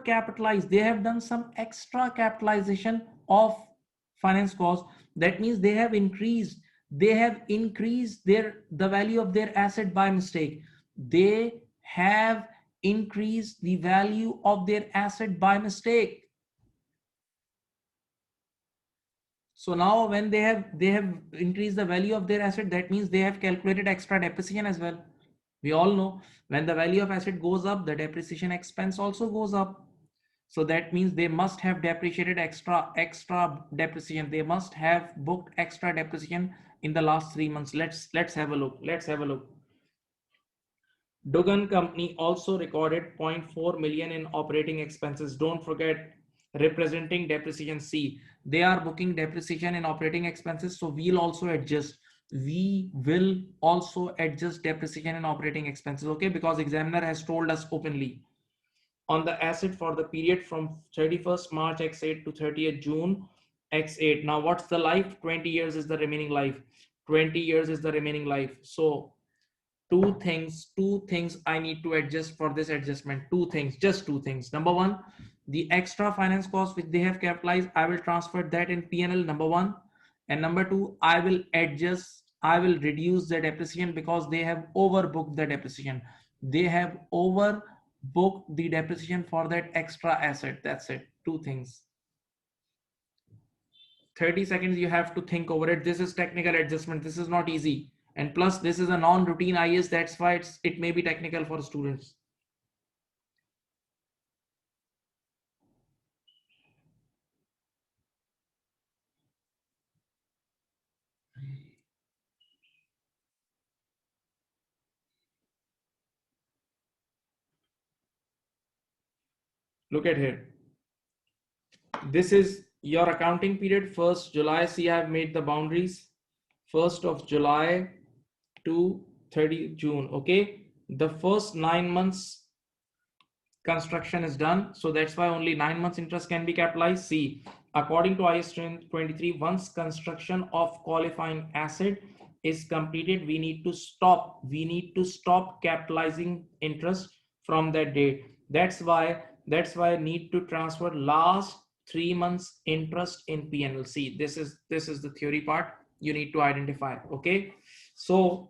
capitalized, they have done some extra capitalization of finance cost. That means they have increased the value of their asset by mistake. They have increased the value of their asset by mistake. So now when they have increased the value of their asset, that means they have calculated extra depreciation as well. We all know when the value of asset goes up, the depreciation expense also goes up. So that means they must have depreciated extra depreciation. They must have booked extra depreciation in the last 3 months. Let's have a look. Dugan company also recorded zero point 0.4 million in operating expenses. Don't forget, representing depreciation. See, they are booking depreciation in operating expenses, so we will also adjust depreciation in operating expenses, okay? Because examiner has told us openly on the asset for the period from 31st March X8 to 30th June X8. Now what's the life? 20 years is the remaining life. 20 years is the remaining life. So two things I need to adjust for this adjustment. Just two things. Number one, the extra finance cost which they have capitalized, I will transfer that in P&L, number one. And number two, I will reduce the depreciation because they have overbooked the depreciation. They have overbooked the depreciation for that extra asset. That's it. Two things. 30 seconds you have to think over it. This is technical adjustment. This is not easy. And plus this is a non-routine IS. That's why it may be technical for students. Look at here. This is your accounting period. 1st July. See, I have made the boundaries. 1st of July to 30 June. Okay. The first 9 months construction is done. So that's why only 9 months interest can be capitalized. See, according to IS 23, once construction of qualifying asset is completed, we need to stop capitalizing interest from that date. That's why I need to transfer last 3 months interest in P&L. See, this is the theory part you need to identify. Okay. So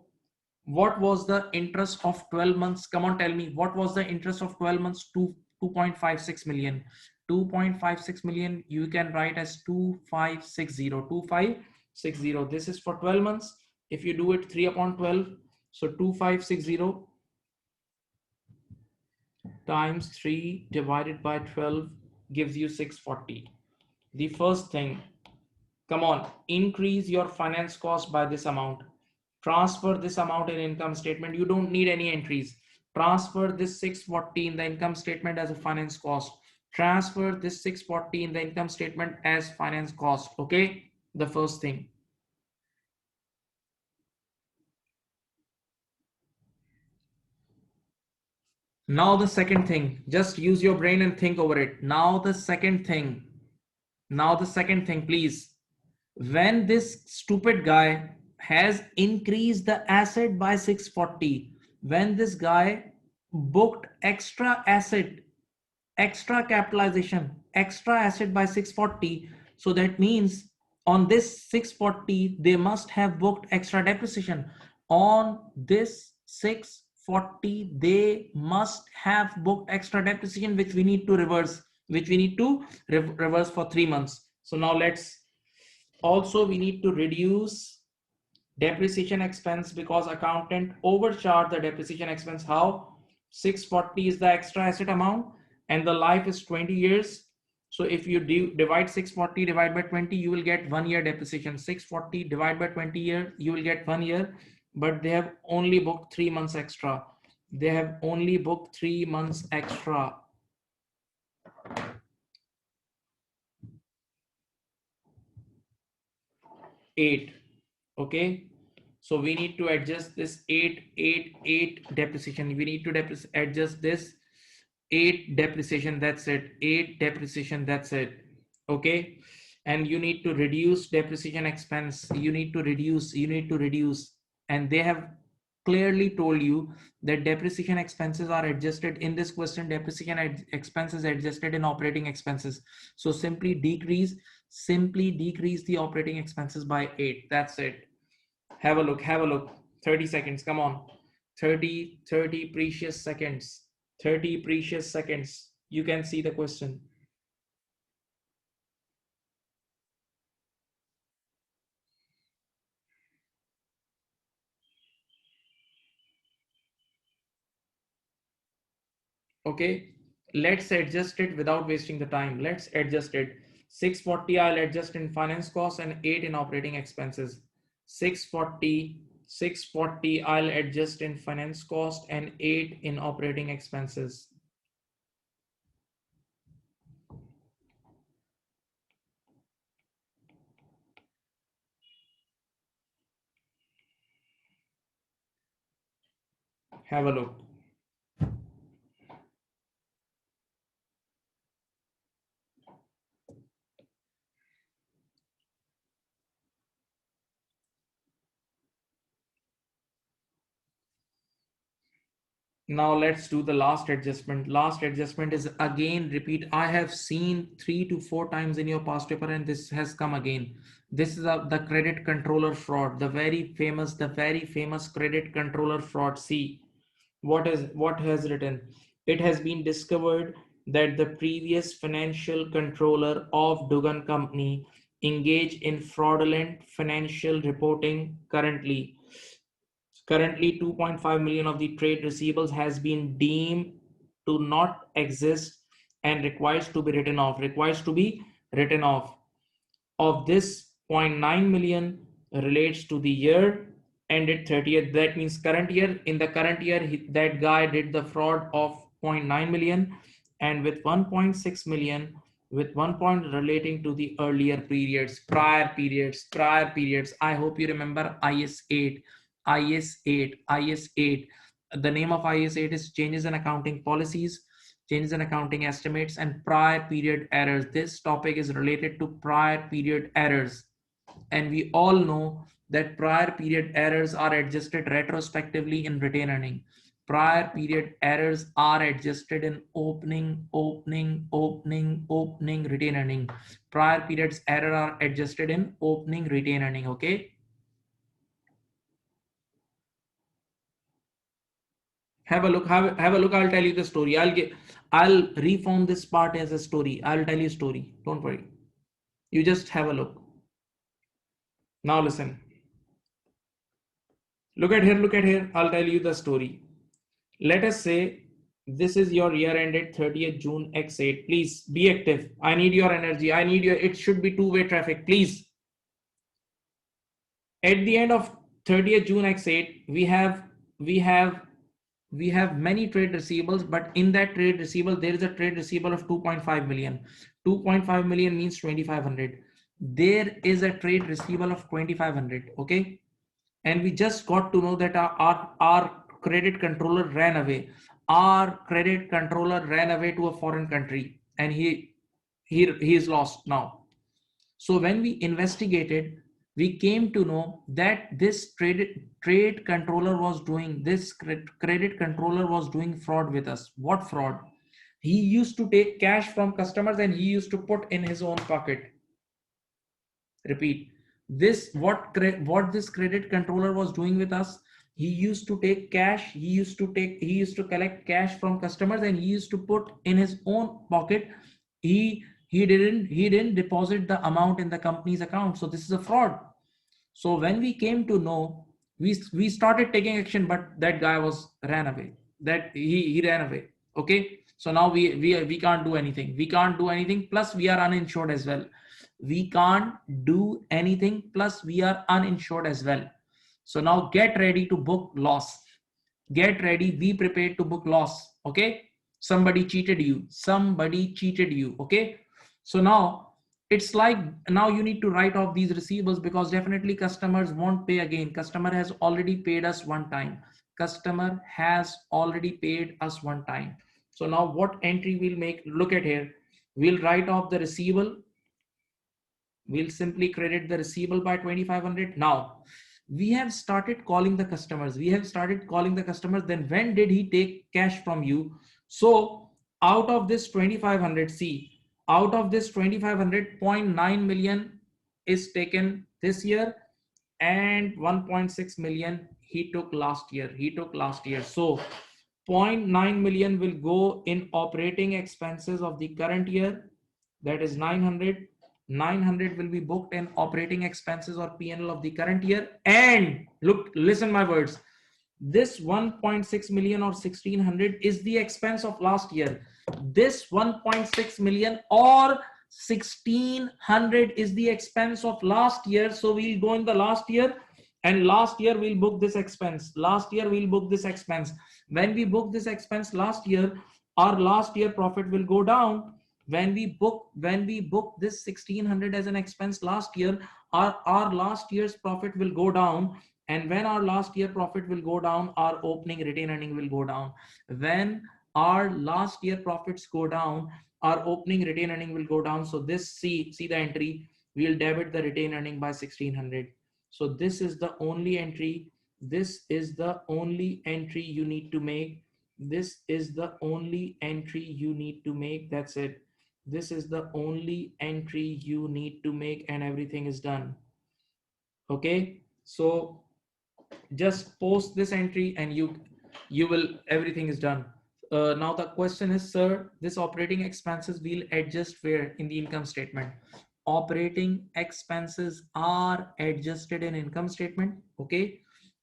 what was the interest of 12 months? Come on, tell me, what was the interest of 12 months? 2.56 million. 2.56 million you can write as 2560. This is for 12 months. If you do it 3 upon 12, so 2560 times 3 divided by 12 gives you 640. The first thing, come on, increase your finance cost by this amount. Transfer this amount in income statement. You don't need any entries. Transfer this 640 in the income statement as a finance cost. Transfer this 640 in the income statement as finance cost. Okay, the first thing. Now the second thing, just use your brain and think over it. Now the second thing, please. When this stupid guy has increased the asset by 640, when this guy booked extra asset, extra capitalization, extra asset by 640, so that means on this 640 they must have booked extra depreciation. On this 640 they must have booked extra depreciation, which we need to reverse, reverse for 3 months. So now let's also, we need to reduce depreciation expense because accountant overcharged the depreciation expense. How? 640 is the extra asset amount and the life is 20 years. So if you divide 640 divide by 20, you will get 1 year depreciation. 640 divide by 20 years, you will get 1 year, but they have only booked 3 months extra. They have only booked 3 months extra. 8. Okay. So we need to adjust this 8 depreciation. We need to adjust this 8 depreciation. That's it. 8 depreciation. That's it. Okay. And you need to reduce depreciation expense. You need to reduce. And they have clearly told you that depreciation expenses are adjusted in this question. Depreciation expenses adjusted in operating expenses. So simply decrease the operating expenses by 8. That's it. Have a look. 30 seconds. Come on. 30 precious seconds. 30 precious seconds. You can see the question. Okay, let's adjust it without wasting the time. Let's adjust it. 640 I'll adjust in finance cost and 8 in operating expenses. 640 I'll adjust in finance cost and 8 in operating expenses. Have a look. Now let's do the last adjustment. Last adjustment is again repeat. I have seen 3 to 4 times in your past paper and this has come again. This is the credit controller fraud, the very famous credit controller fraud. See what has written. It has been discovered that the previous financial controller of Dugan Company engaged in fraudulent financial reporting. Currently 2.5 million of the trade receivables has been deemed to not exist and requires to be written off. Of this, 0.9 million relates to the year ended 30th. That means current year. In the current year, that guy did the fraud of 0.9 million, and with 1.6 million, with 1 point relating to the earlier periods, prior periods. I hope you remember IS8. The name of IS8 is changes in accounting policies, changes in accounting estimates, and prior period errors. This topic is related to prior period errors. And we all know that prior period errors are adjusted retrospectively in retained earning. Prior period errors are adjusted in opening, retained earning. Prior periods error are adjusted in opening, retained earning. Okay. Have a look. Have a look. I'll tell you the story. I'll reform this part as a story. I'll tell you a story. Don't worry. You just have a look. Now listen. Look at here. I'll tell you the story. Let us say this is your year ended 30th June X8. Please be active. I need your energy. It should be two-way traffic. Please. At the end of 30th June X8, we have many trade receivables, but in that trade receivable, there is a trade receivable of 2.5 million. 2.5 million means 2,500. There is a trade receivable of 2,500. Okay. And we just got to know that our credit controller ran away. Our credit controller ran away to a foreign country, and he is lost now. So when we investigated, we came to know that this trade controller was doing this credit controller was doing fraud with us. What fraud? He used to take cash from customers and he used to put in his own pocket. Repeat. This what this credit controller was doing with us. He used to take cash. He used to collect cash from customers and he used to put in his own pocket. He didn't deposit the amount in the company's account. So this is a fraud. So when we came to know, we started taking action, but that guy ran away. That he ran away. Okay. So now we can't do anything. We can't do anything. Plus we are uninsured as well. We can't do anything. Plus we are uninsured as well. So now get ready to book loss. Get ready. Be prepared to book loss. Okay. Somebody cheated you. Okay. So now it's like now you need to write off these receivables because definitely customers won't pay again. Customer has already paid us one time. So now what entry we'll make? Look at here. We'll write off the receivable. We'll simply credit the receivable by 2,500. Now We have started calling the customers. Then when did he take cash from you? So out of this 2500, see, out of this 2500, 0.9 million is taken this year, and 1.6 million he took last year. So 0.9 million will go in operating expenses of the current year, that is 900. 900 will be booked in operating expenses or P&L of the current year. And look, listen my words, this 1.6 million or 1600 is the expense of last year. This 1.6 million or 1600 is the expense of last year. So we'll go in the last year, and last year we'll book this expense. When we book this expense last year, our last year profit will go down. When we book this 1600 as an expense last year, our last year's profit will go down. And when our last year profit will go down, our opening retained earning will go down. When our last year profits go down, our opening retained earning will go down. So this, see the entry, we'll debit the retained earning by 1600. So this is the only entry. This is the only entry you need to make. This is the only entry you need to make. That's it. This is the only entry you need to make, and everything is done. Okay, so just post this entry and you will, everything is done. Now the question is, sir, this operating expenses will adjust where in the income statement? Operating expenses are adjusted in income statement. Okay,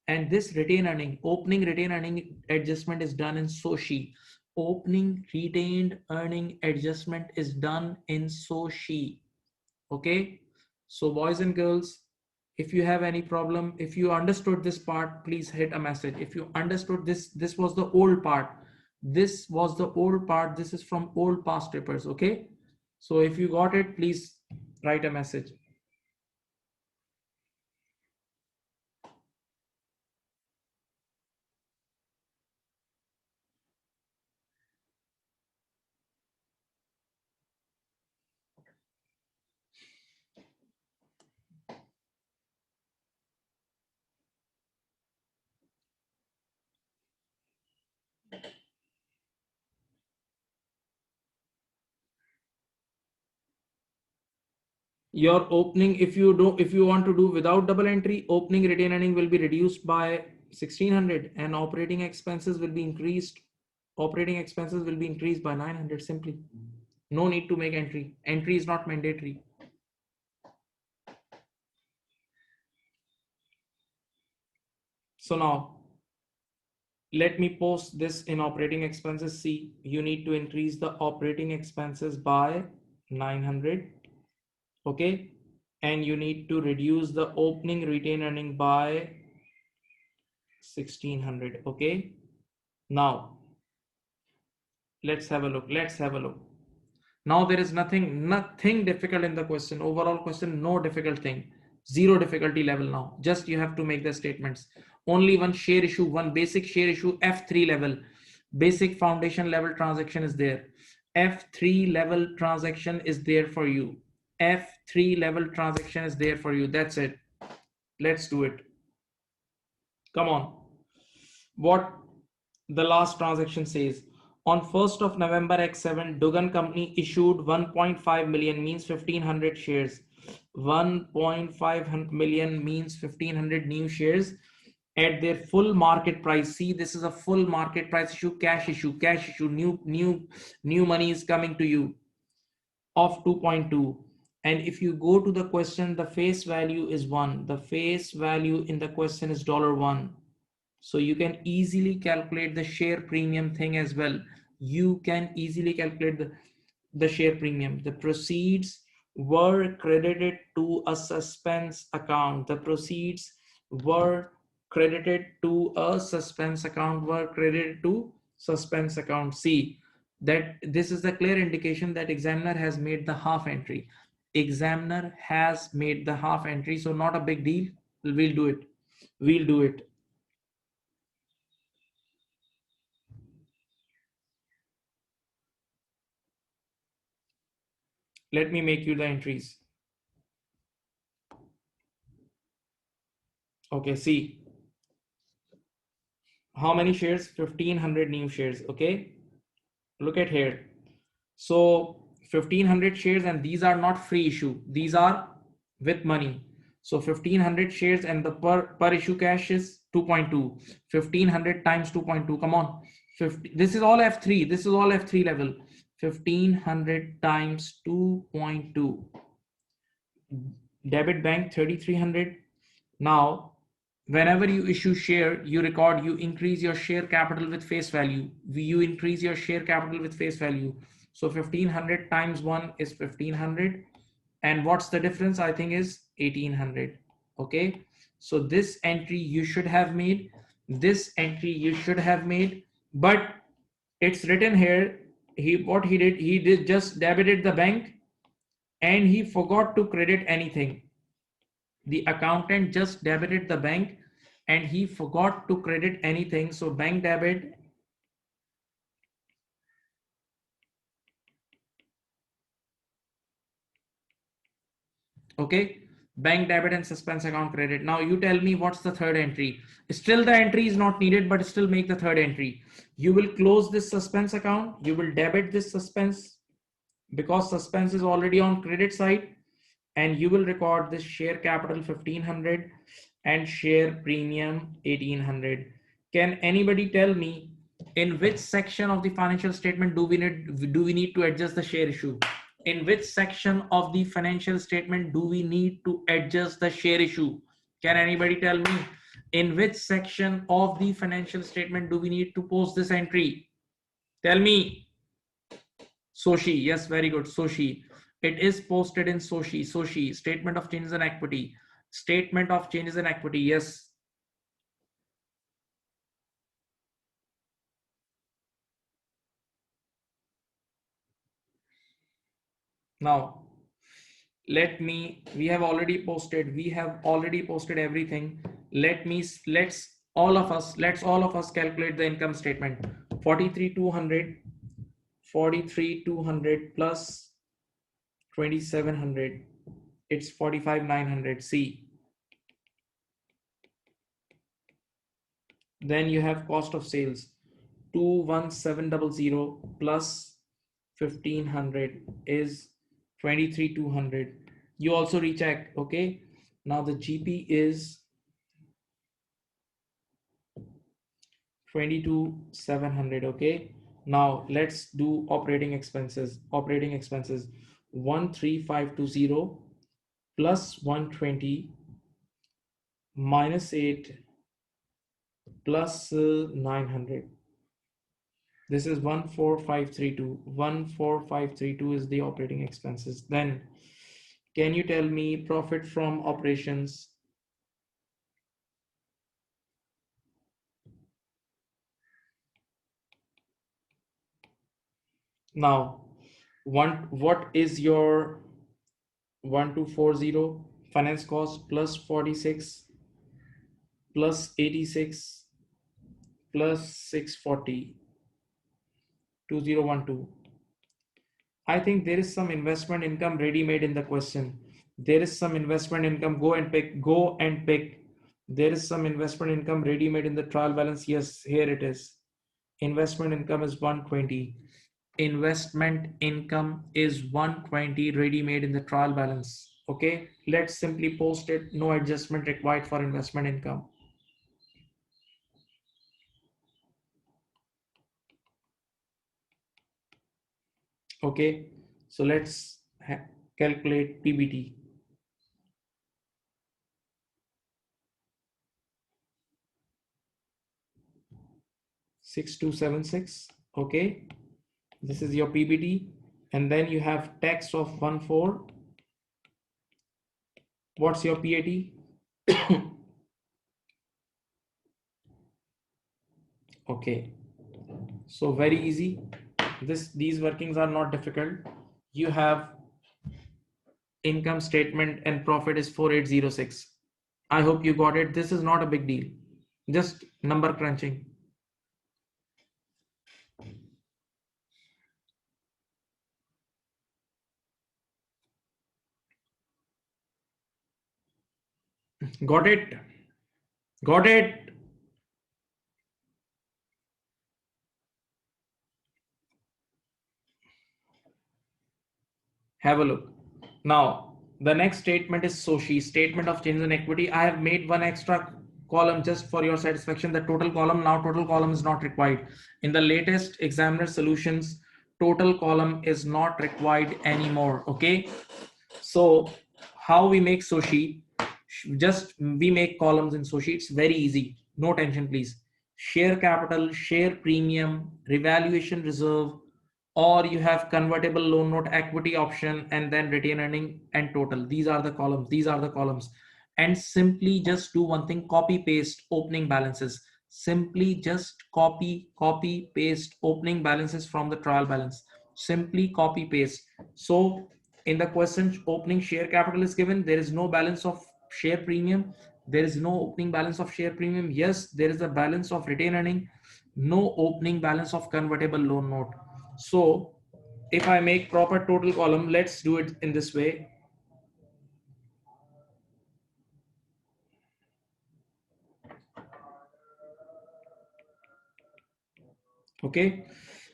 and this retained earning, opening retained earning adjustment is done in Sushi. Opening retained earning adjustment is done in Sushi. Okay, so boys and girls, if you have any problem, if you understood this part, please hit a message. If you understood this was the old part. This is from old past papers. Okay, so if you got it, please write a message. Your opening, if you want to do without double entry, opening retained earning will be reduced by 1600 and operating expenses will be increased by 900 simply. No need to make entry is not mandatory. So now let me post this in operating expenses. See, you need to increase the operating expenses by 900. Okay, and you need to reduce the opening retained earning by 1600. Okay, now let's have a look. Now there is nothing difficult in the question. Overall question, no difficult thing, zero difficulty level. Now just you have to make the statements. Only one share issue, one basic share issue, F3 level, basic foundation level transaction is there. F3 level transaction is there for you. F3 level transaction is there for you. That's it. Let's do it. Come on. What the last transaction says: on 1st of November, X7 Dugan company issued 1.5 million, means 1500 shares. 1.5 million means 1500 new shares at their full market price. See, this is a full market price issue, cash issue, new money is coming to you of 2.2. And if you go to the question, the face value is 1. The face value in the question is $1. So you can easily calculate the share premium thing as well. You can easily calculate the share premium. The proceeds were credited to a suspense account. The proceeds were credited to a suspense account, See, that this is the clear indication that examiner has made the half entry. So not a big deal. We'll do it. Let me make you the entries. Okay, see how many shares? 1500 new shares. Okay, look at here. So 1500 shares, and these are not free issue, these are with money. So 1500 shares, and the per issue cash is 2.2. 1500 times 2.2, come on. 50, this is all F3, this is all F3 level. 1500 times 2.2, debit bank 3300. Now whenever you issue share, you record, you increase your share capital with face value, you increase your share capital with face value. So 1500 times 1 is 1500, and what's the difference? I think is 1800. Okay, so this entry you should have made, this entry you should have made, but it's written here, what he did just debited the bank and he forgot to credit anything. The accountant just debited the bank and he forgot to credit anything. So bank debit, okay, bank debit and suspense account credit. Now you tell me what's the third entry. Still the entry is not needed, but still make the third entry. You will close this suspense account, you will debit this suspense because suspense is already on credit side, and you will record this share capital 1500 and share premium 1800. Can anybody tell me in which section of the financial statement do we need to adjust the share issue? In which section of the financial statement do we need to adjust the share issue? Can anybody tell me in which section of the financial statement do we need to post this entry? Tell me. Sushi, yes, very good. Sushi. It is posted in Sushi. Sushi, statement of changes in equity. Statement of changes in equity, yes. Now, we have already posted everything. Let's all of us calculate the income statement. 43,200, 43,200 plus 2,700. It's 45,900. See. Then you have cost of sales 21700 plus 1500 is 23,200. You also recheck. Okay, now the GP is 22,700. Okay, now let's do operating expenses. 13,520 plus 120 minus 8 plus 900. This is 14532. 14532 is the operating expenses. Then can you tell me profit from operations? Now, what is your 1240 finance cost plus 46 plus 86 plus 640 2012. I think there is some investment income ready made in the question. There is some investment income. Go and pick. Go and pick. There is some investment income ready made in the trial balance. Yes, here it is. Investment income is 120. Investment income is 120 ready made in the trial balance. Okay, let's simply post it. No adjustment required for investment income. Okay, so let's calculate PBT. 6276. Okay, this is your PBT, and then you have tax of 14. What's your PAT? Okay, so very easy. These workings are not difficult. You have income statement and profit is 4806. I hope you got it. This is not a big deal, just number crunching. Got it? Got it? Have a look. Now, the next statement is Sushi, statement of change in equity. I have made one extra column just for your satisfaction. The total column, now total column is not required. In the latest examiner solutions, total column is not required anymore. Okay. So how we make Sushi? Just we make columns in Sushi. It's very easy. No tension, please. Share capital, share premium, revaluation reserve, or you have convertible loan note equity option, and then retain earning and total. These are the columns. These are the columns. And simply just do one thing: copy paste opening balances. Simply just copy paste opening balances from the trial balance. Simply copy paste. So in the question, opening share capital is given. There is no balance of share premium. There is no opening balance of share premium. Yes, there is a balance of retain earning. No opening balance of convertible loan note. So if I make proper total column, let's do it in this way. Okay.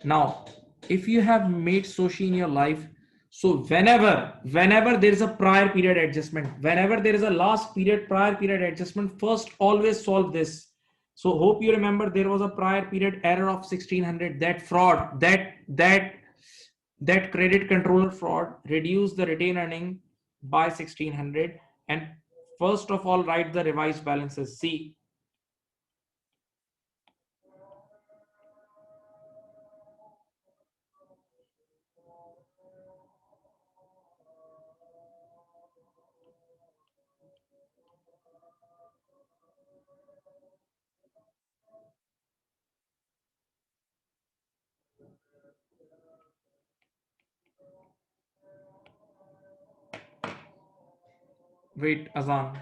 Now, if you have made Sushi in your life, so whenever there is a prior period adjustment, whenever there is a last period, prior period adjustment, first always solve this. So hope you remember there was a prior period error of 1600, that fraud, that credit controller fraud reduced the retained earning by 1600. And first of all, write the revised balances. See, wait, Azan.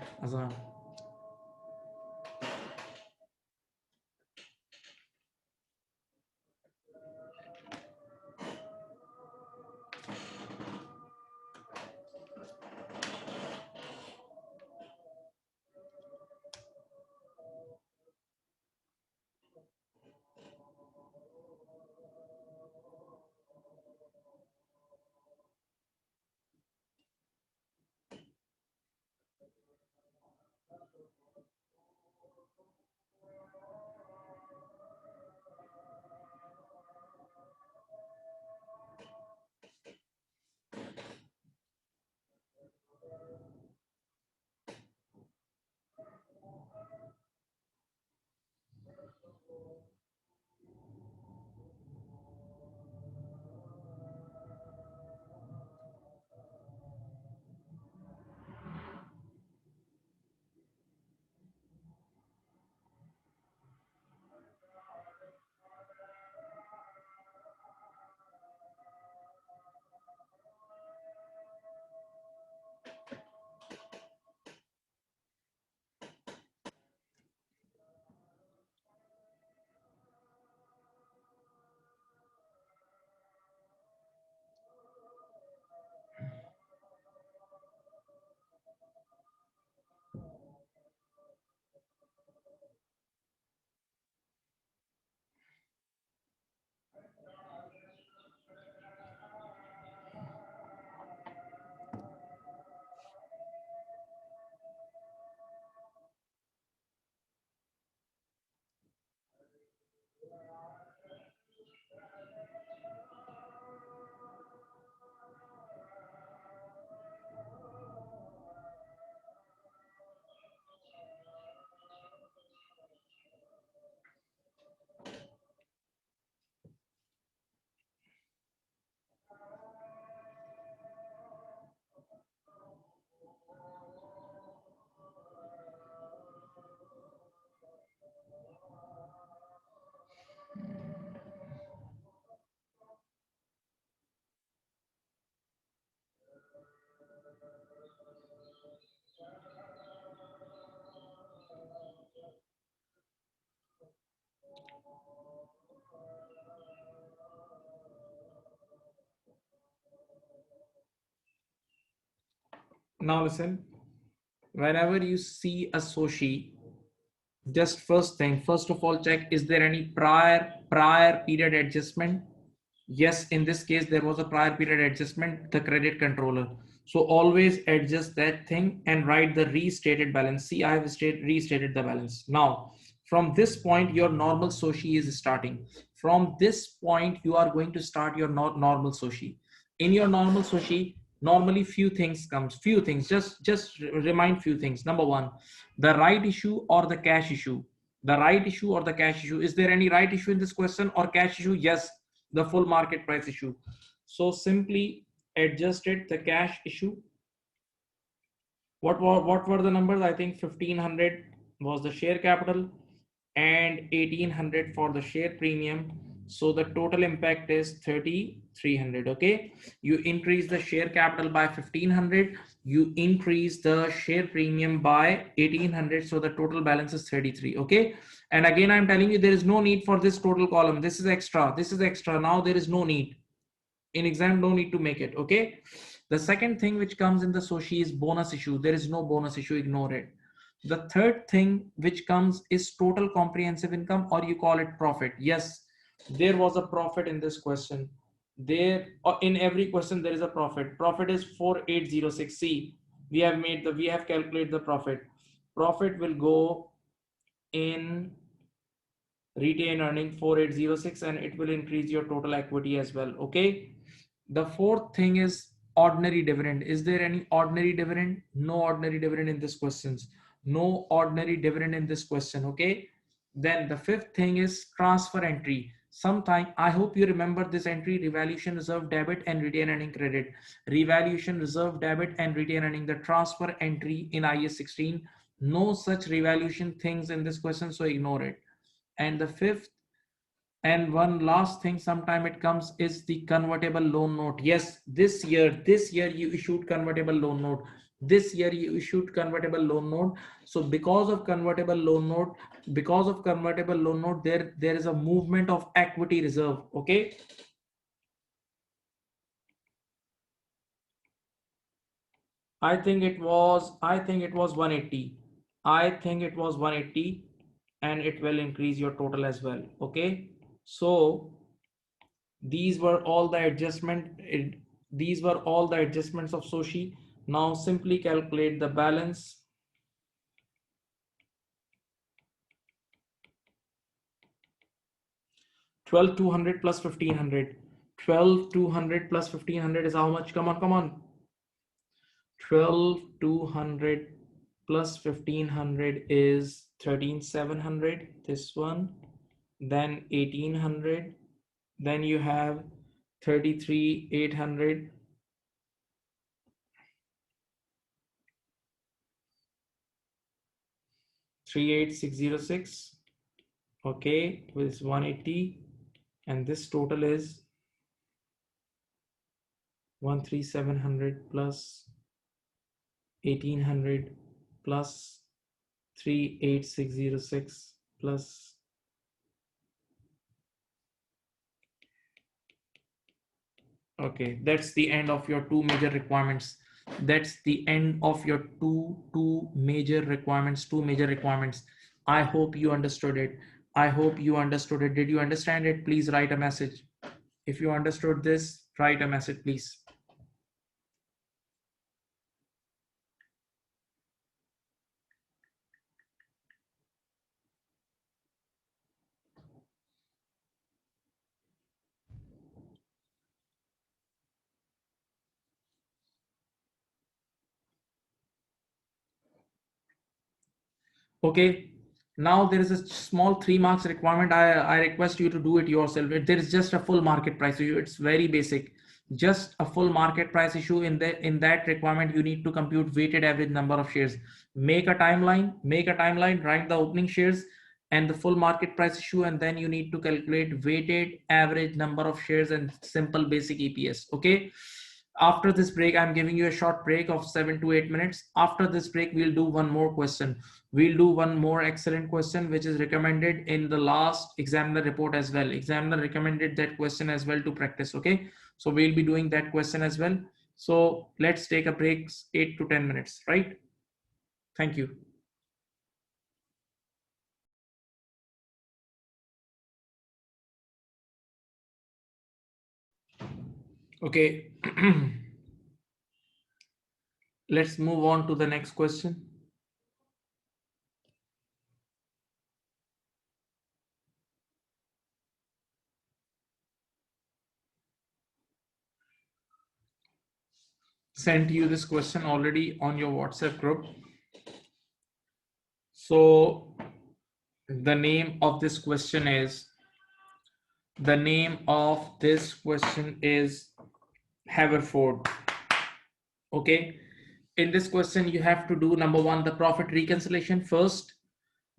Now listen, whenever you see a Sushi, Just first of all, check, is there any prior period adjustment? Yes, in this case, there was a prior period adjustment, the credit controller. So always adjust that thing and write the restated balance. See, I have restated the balance. Now, from this point, your normal Soshi is starting. From this point, you are going to start your normal Soshi. In your normal Soshi, normally few things comes, few things, just remind few things. Number one, the right issue or the cash issue. The right issue or the cash issue. Is there any right issue in this question or cash issue? Yes, the full market price issue. So simply adjusted the cash issue. What were the numbers? I think 1500 was the share capital and 1800 for the share premium. So the total impact is 3300. Okay, you increase the share capital by 1500, you increase the share premium by 1800, so the total balance is 33. Okay, and again I'm telling you, there is no need for this total column. This is extra, this is extra. Now there is no need in exam, no need to make it. Okay, the second thing which comes in the Soshi is bonus issue. There is no bonus issue, ignore it. The third thing which comes is total comprehensive income, or you call it profit. Yes, there was a profit in this question. There, in every question there is a profit. Profit is 4806. See, we have calculated the profit. Profit will go in retained earning 4806, and it will increase your total equity as well. Okay, the fourth thing is ordinary dividend. Is there any ordinary dividend? No ordinary dividend in this questions. No ordinary dividend in this question. Okay, then the fifth thing is transfer entry. Sometime, I hope you remember this entry: revaluation reserve debit and retained earning credit. Revaluation reserve debit and retained earning, the transfer entry in IS 16. No such revaluation things in this question, so ignore it. And the fifth and one last thing, sometime it comes, is the convertible loan note. Yes, this year you issued convertible loan note. This year you issued convertible loan note. So because of convertible loan note, there is a movement of equity reserve. Okay. I think it was 180. I think it was 180, and it will increase your total as well. Okay. So these were all the adjustments of Soshi. Now simply calculate the balance. 12,200 plus 1,500. 12,200 plus 1,500 is how much? Come on, come on. 12,200 plus 1,500 is 13,700. This one, then 1,800. Then you have 33,800. 38,606. Okay, with 180, and this total is 13,700 plus 1,800 plus 38,606 plus. Okay, that's the end of your two major requirements. That's the end of your two major requirements. I hope you understood it. I hope you understood it. Did you understand it? Please write a message. If you understood this, write a message, please. Okay, now there is a small 3 marks requirement. I request you to do it yourself. There is just a full market price issue. It's very basic. Just a full market price issue. In that requirement, you need to compute weighted average number of shares. Make a timeline, write the opening shares and the full market price issue, and then you need to calculate weighted average number of shares and simple basic EPS. Okay. After this break, I'm giving you a short break of 7 to 8 minutes. After this break, we'll do one more question. We'll do one more excellent question, which is recommended in the last examiner report as well. Examiner recommended that question as well to practice. Okay, so we'll be doing that question as well. So let's take a break, 8 to 10 minutes, right? Thank you. Okay. Let's move on to the next question. Sent you this question already on your WhatsApp group. So the name of this question is Haverford. Okay. In this question, you have to do number one, the profit reconciliation first,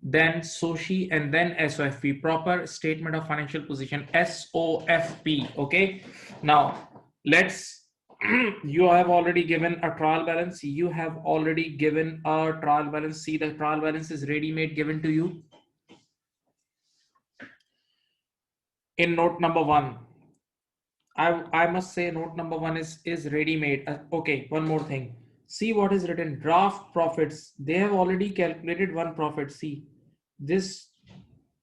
then Sushi, and then SOFP, proper statement of financial position, SOFP. Okay. Now let's you have already given a trial balance. You have already given a trial balance. See, the trial balance is ready-made given to you in note number one. I must say note number one is ready-made. Okay, one more thing. See what is written. Draft profits. They have already calculated one profit. See this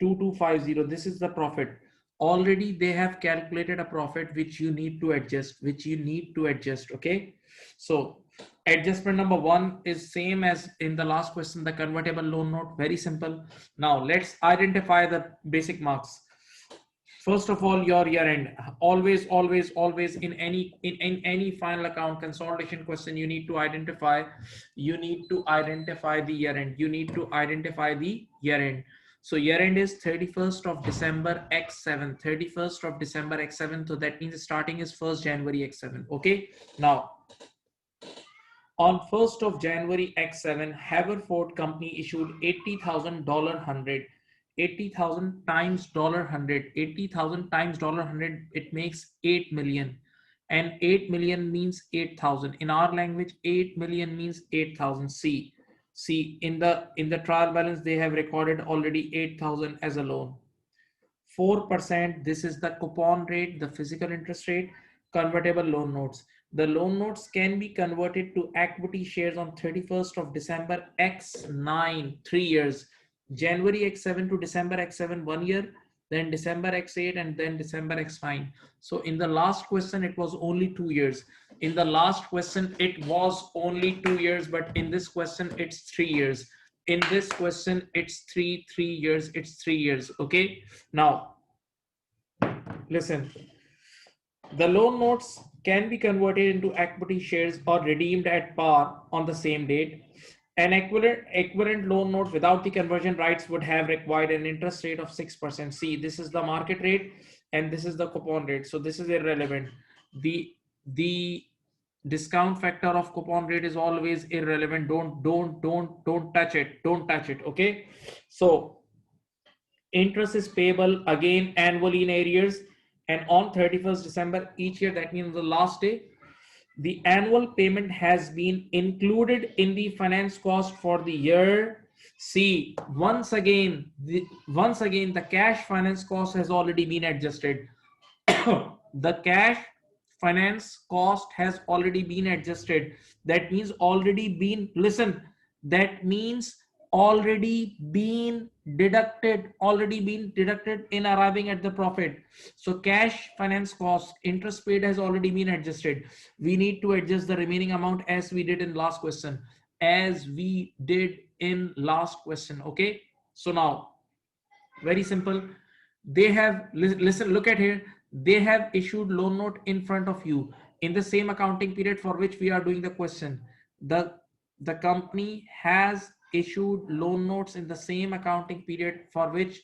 2250. This is the profit. Already they have calculated a profit which you need to adjust. Okay. So adjustment number one is same as in the last question. The convertible loan note. Very simple. Now let's identify the basic marks. First of all, your year end. Always in any final account consolidation question, you need to identify the year end. So year end is 31st of December X7. 31st of December X7. So that means starting is 1st January X7. Okay. Now on 1st of January X7, Haverford Company issued $80,000 100. 80,000 times $100. 80,000 times $100, it makes 8 million. And 8 million means 8,000. In our language, 8 million means 8,000. See, in the trial balance, they have recorded already 8,000 as a loan. 4%, this is the coupon rate, the physical interest rate. Convertible loan notes. The loan notes can be converted to equity shares on 31st of December X9, 3 years. January X7 to December X7, 1 year, then December X8, and then December X9. So in the last question, it was only 2 years. In the last question, it was only 2 years, but in this question, it's 3 years. In this question, it's 3 years. It's 3 years. Okay. Now, listen. The loan notes can be converted into equity shares or redeemed at par on the same date. An equivalent loan note without the conversion rights would have required an interest rate of 6%. See, this is the market rate and this is the coupon rate. So this is irrelevant. The discount factor of coupon rate is always irrelevant. Don't touch it. Don't touch it. Okay. So interest is payable again annually in arrears and on 31st December each year. That means the last day. The annual payment has been included in the finance cost for the year. See, once again, the cash finance cost has already been adjusted. The cash finance cost has already been adjusted. That means that means already been deducted in arriving at the profit. So cash finance cost, interest paid has already been adjusted. We need to adjust the remaining amount as we did in last question. Okay. So now, very simple. They have, listen, look at here. They have issued loan note in front of you in the same accounting period for which we are doing the question. The company has issued loan notes in the same accounting period for which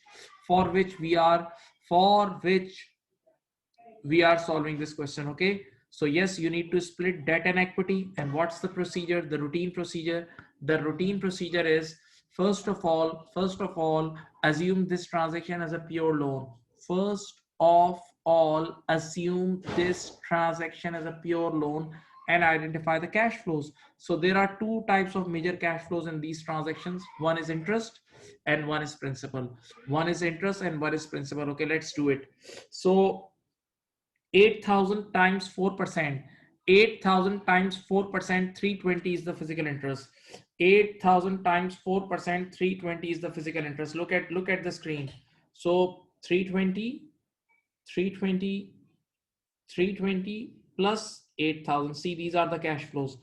we are solving this question. Okay. So yes, you need to split debt and equity. And what's the procedure? The routine procedure is, first of all, assume this transaction as a pure loan. First of all, assume this transaction as a pure loan and identify the cash flows. So there are two types of major cash flows in these transactions. One is interest and one is principal. Okay, let's do it. So 8,000 times 4%. 8,000 times 4%, 320 is the physical interest. 8,000 times 4%, 320 is the physical interest. Look at the screen. So 320, 320, 320, plus 8,000. See, these are the cash flows.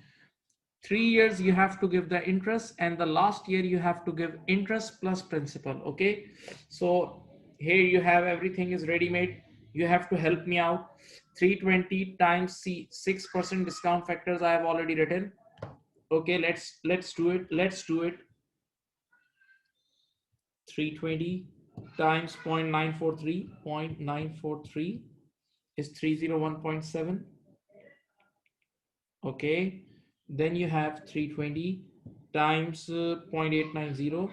3 years you have to give the interest, and the last year you have to give interest plus principal. Okay, so here you have everything is ready made. You have to help me out. 320 times C, 6% discount factors I have already written. Okay, let's do it. 320 times 0.943. 0.943 is 301.7. Okay, then you have 320 times 0.890.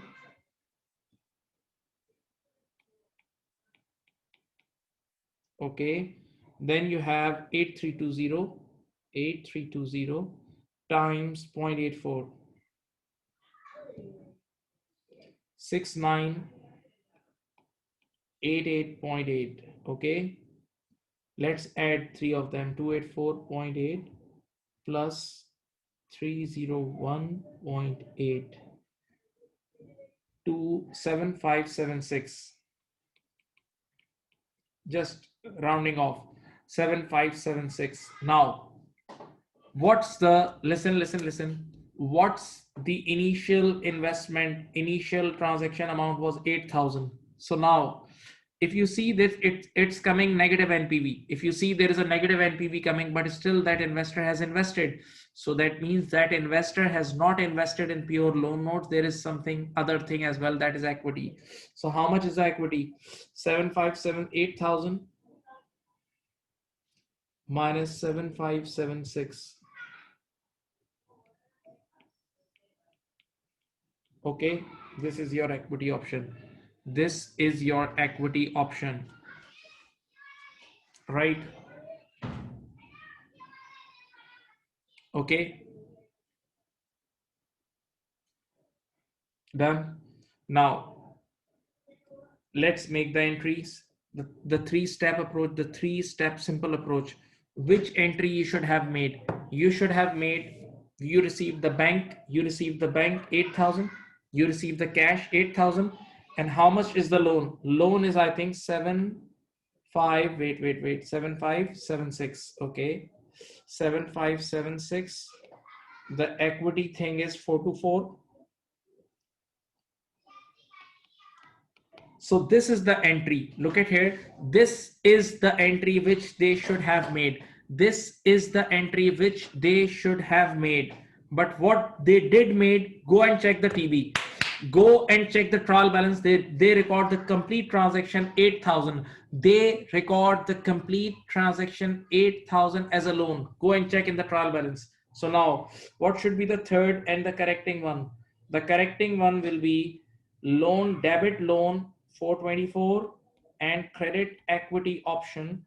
Okay, then you have 8320 times 0.84, 6988.8. Okay, let's add three of them. 284.8 plus 301.8 to 7576. Just rounding off, 7576. Now what's the, listen, what's the initial investment, initial transaction amount was 8,000. So now if you see this, it's coming negative NPV. If you see there is a negative NPV coming, but still that investor has invested, so that means that investor has not invested in pure loan notes. There is something other thing as well, that is equity. So how much is the equity? 8,000 minus 7576. Okay, this is your equity option. This is your equity option, right? Okay, done. Now let's make the entries. The three-step approach, the three-step simple approach. Which entry you should have made? You should have made, you received the bank 8,000, you received the cash 8,000, and how much is the loan? Loan is, I think, 7576. Okay, 7576. The equity thing is 424. So this is the entry. Look at here. This is the entry which they should have made. This is the entry which they should have made. But what they did made, go and check the TB. Go and check the trial balance. They record the complete transaction 8,000. They record the complete transaction 8,000 as a loan. Go and check in the trial balance. So now what should be the third and the correcting one? The correcting one will be loan, debit loan 424, and credit equity option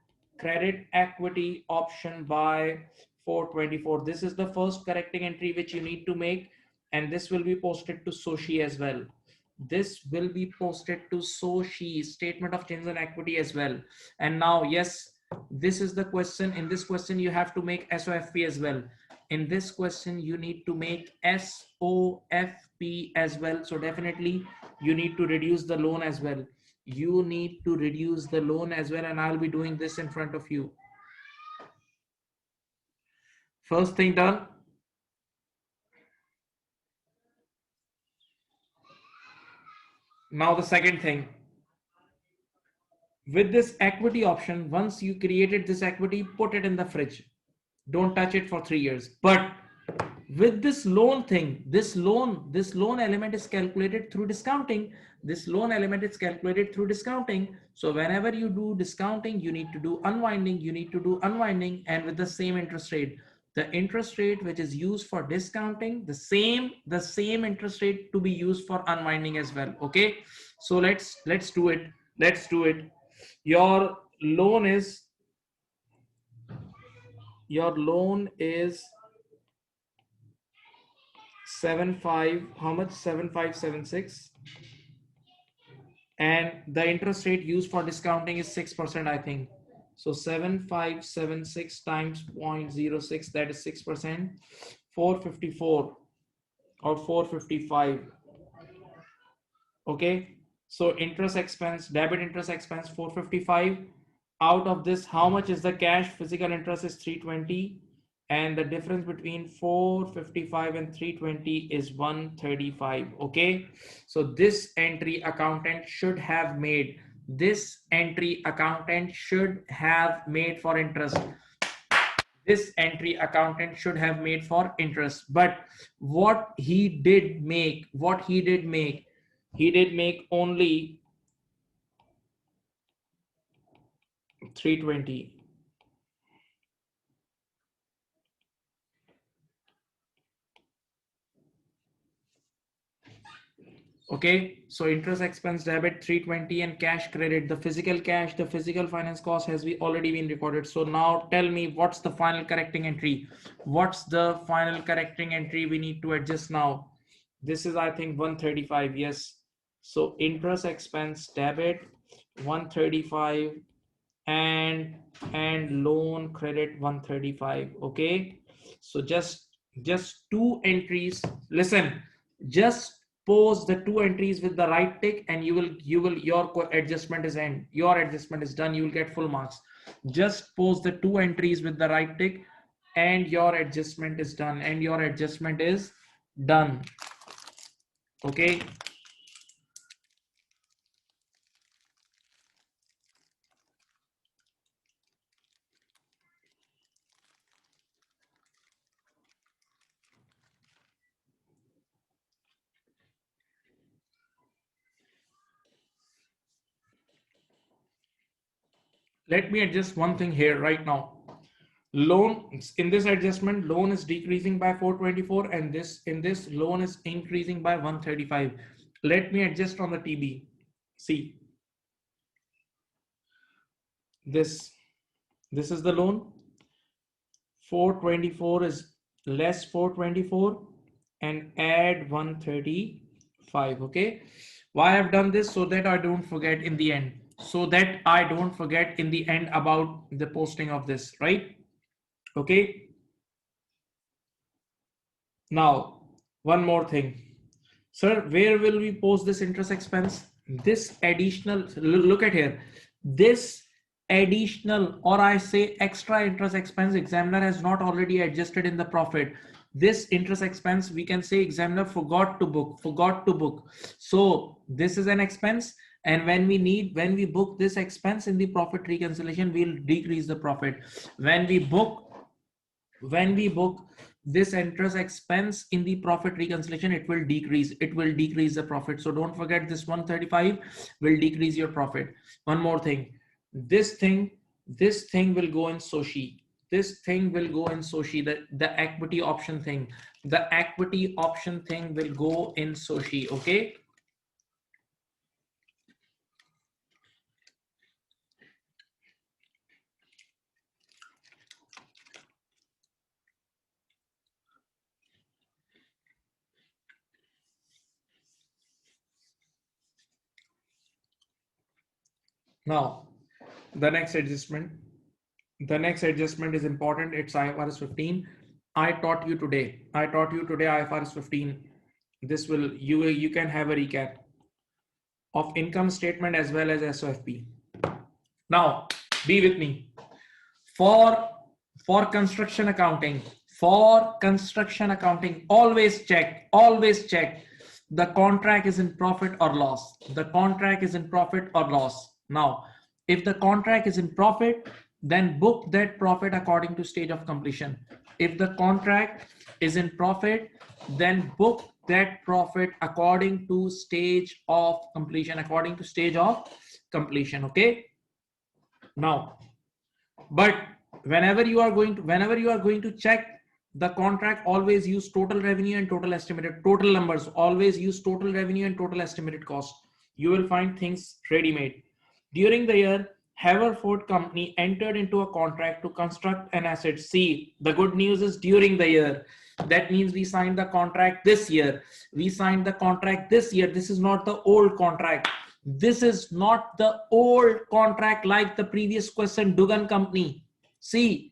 by 424. This is the first correcting entry which you need to make, and this will be posted to Sushi as well. This will be posted to Sushi, statement of change in equity as well. And now, yes, this is the question. In this question you have to make SOFP as well. In this question you need to make SOFP as well. So definitely you need to reduce the loan as well. You need to reduce the loan as well, and I'll be doing this in front of you. First thing done. Now the second thing. With this equity option, once you created this equity, put it in the fridge. Don't touch it for 3 years. But with this loan thing, this loan element is calculated through discounting. So whenever you do discounting, you need to do unwinding, and with the same interest rate. The interest rate which is used for discounting, the same interest rate to be used for unwinding as well. Okay, so let's do it. Your loan is 7576, and the interest rate used for discounting is 6%, I think. So 7576 times 0.06, that is 6%. 454 or 455. Okay, so interest expense, debit interest expense 455, Out of this, how much is the cash? Physical interest is 320, and the difference between 455 and 320 is 135. Okay, so this entry accountant should have made, this entry accountant should have made for interest, this entry accountant should have made for interest. But what he did make, he did make only 320. Okay, so interest expense debit 320 and cash credit, the physical cash, the physical finance cost has already been recorded. So now tell me, what's the final correcting entry? What's the final correcting entry we need to adjust now? This is, I think, 135. Yes. So interest expense debit 135 and loan credit 135. Okay, so just two entries. Listen, just pose the two entries with the right tick, and your adjustment is end, your adjustment is done, you will get full marks. Just pose the two entries with the right tick and your adjustment is done, and your adjustment is done. Okay, let me adjust one thing here right now. Loan, in this adjustment, loan is decreasing by 424, and this, in this, loan is increasing by 135. Let me adjust on the TB. See, this is the loan. 424 is less 424 and add 135. Okay, why I've done this? So that I don't forget in the end, about the posting of this, right? Okay, now one more thing. Sir, where will we post this interest expense? This additional, look at here, this additional, or I say extra interest expense, examiner has not already adjusted in the profit. This interest expense, we can say examiner forgot to book. So this is an expense, and when we book this expense in the profit reconciliation, we'll decrease the profit. When we book this interest expense in the profit reconciliation, it will decrease the profit. So don't forget, this 135 will decrease your profit. One more thing, this thing will go in Sushi. The equity option thing will go in Sushi. Okay, now the next adjustment is important. It's IFRS 15. I taught you today IFRS 15. This will, you can have a recap of income statement as well as SOFP. Now be with me. For construction accounting, always check the contract is in profit or loss. Now, if the contract is in profit, then book that profit according to stage of completion. If the contract is in profit, then book that profit according to stage of completion. Okay, now, but whenever you are going to check the contract, always use total revenue and total numbers. Always use total revenue and total estimated cost. You will find things ready made. During the year, Haverford Company entered into a contract to construct an asset. See, the good news is during the year. That means we signed the contract this year. This is not the old contract. Like the previous question, Dugan Company. See,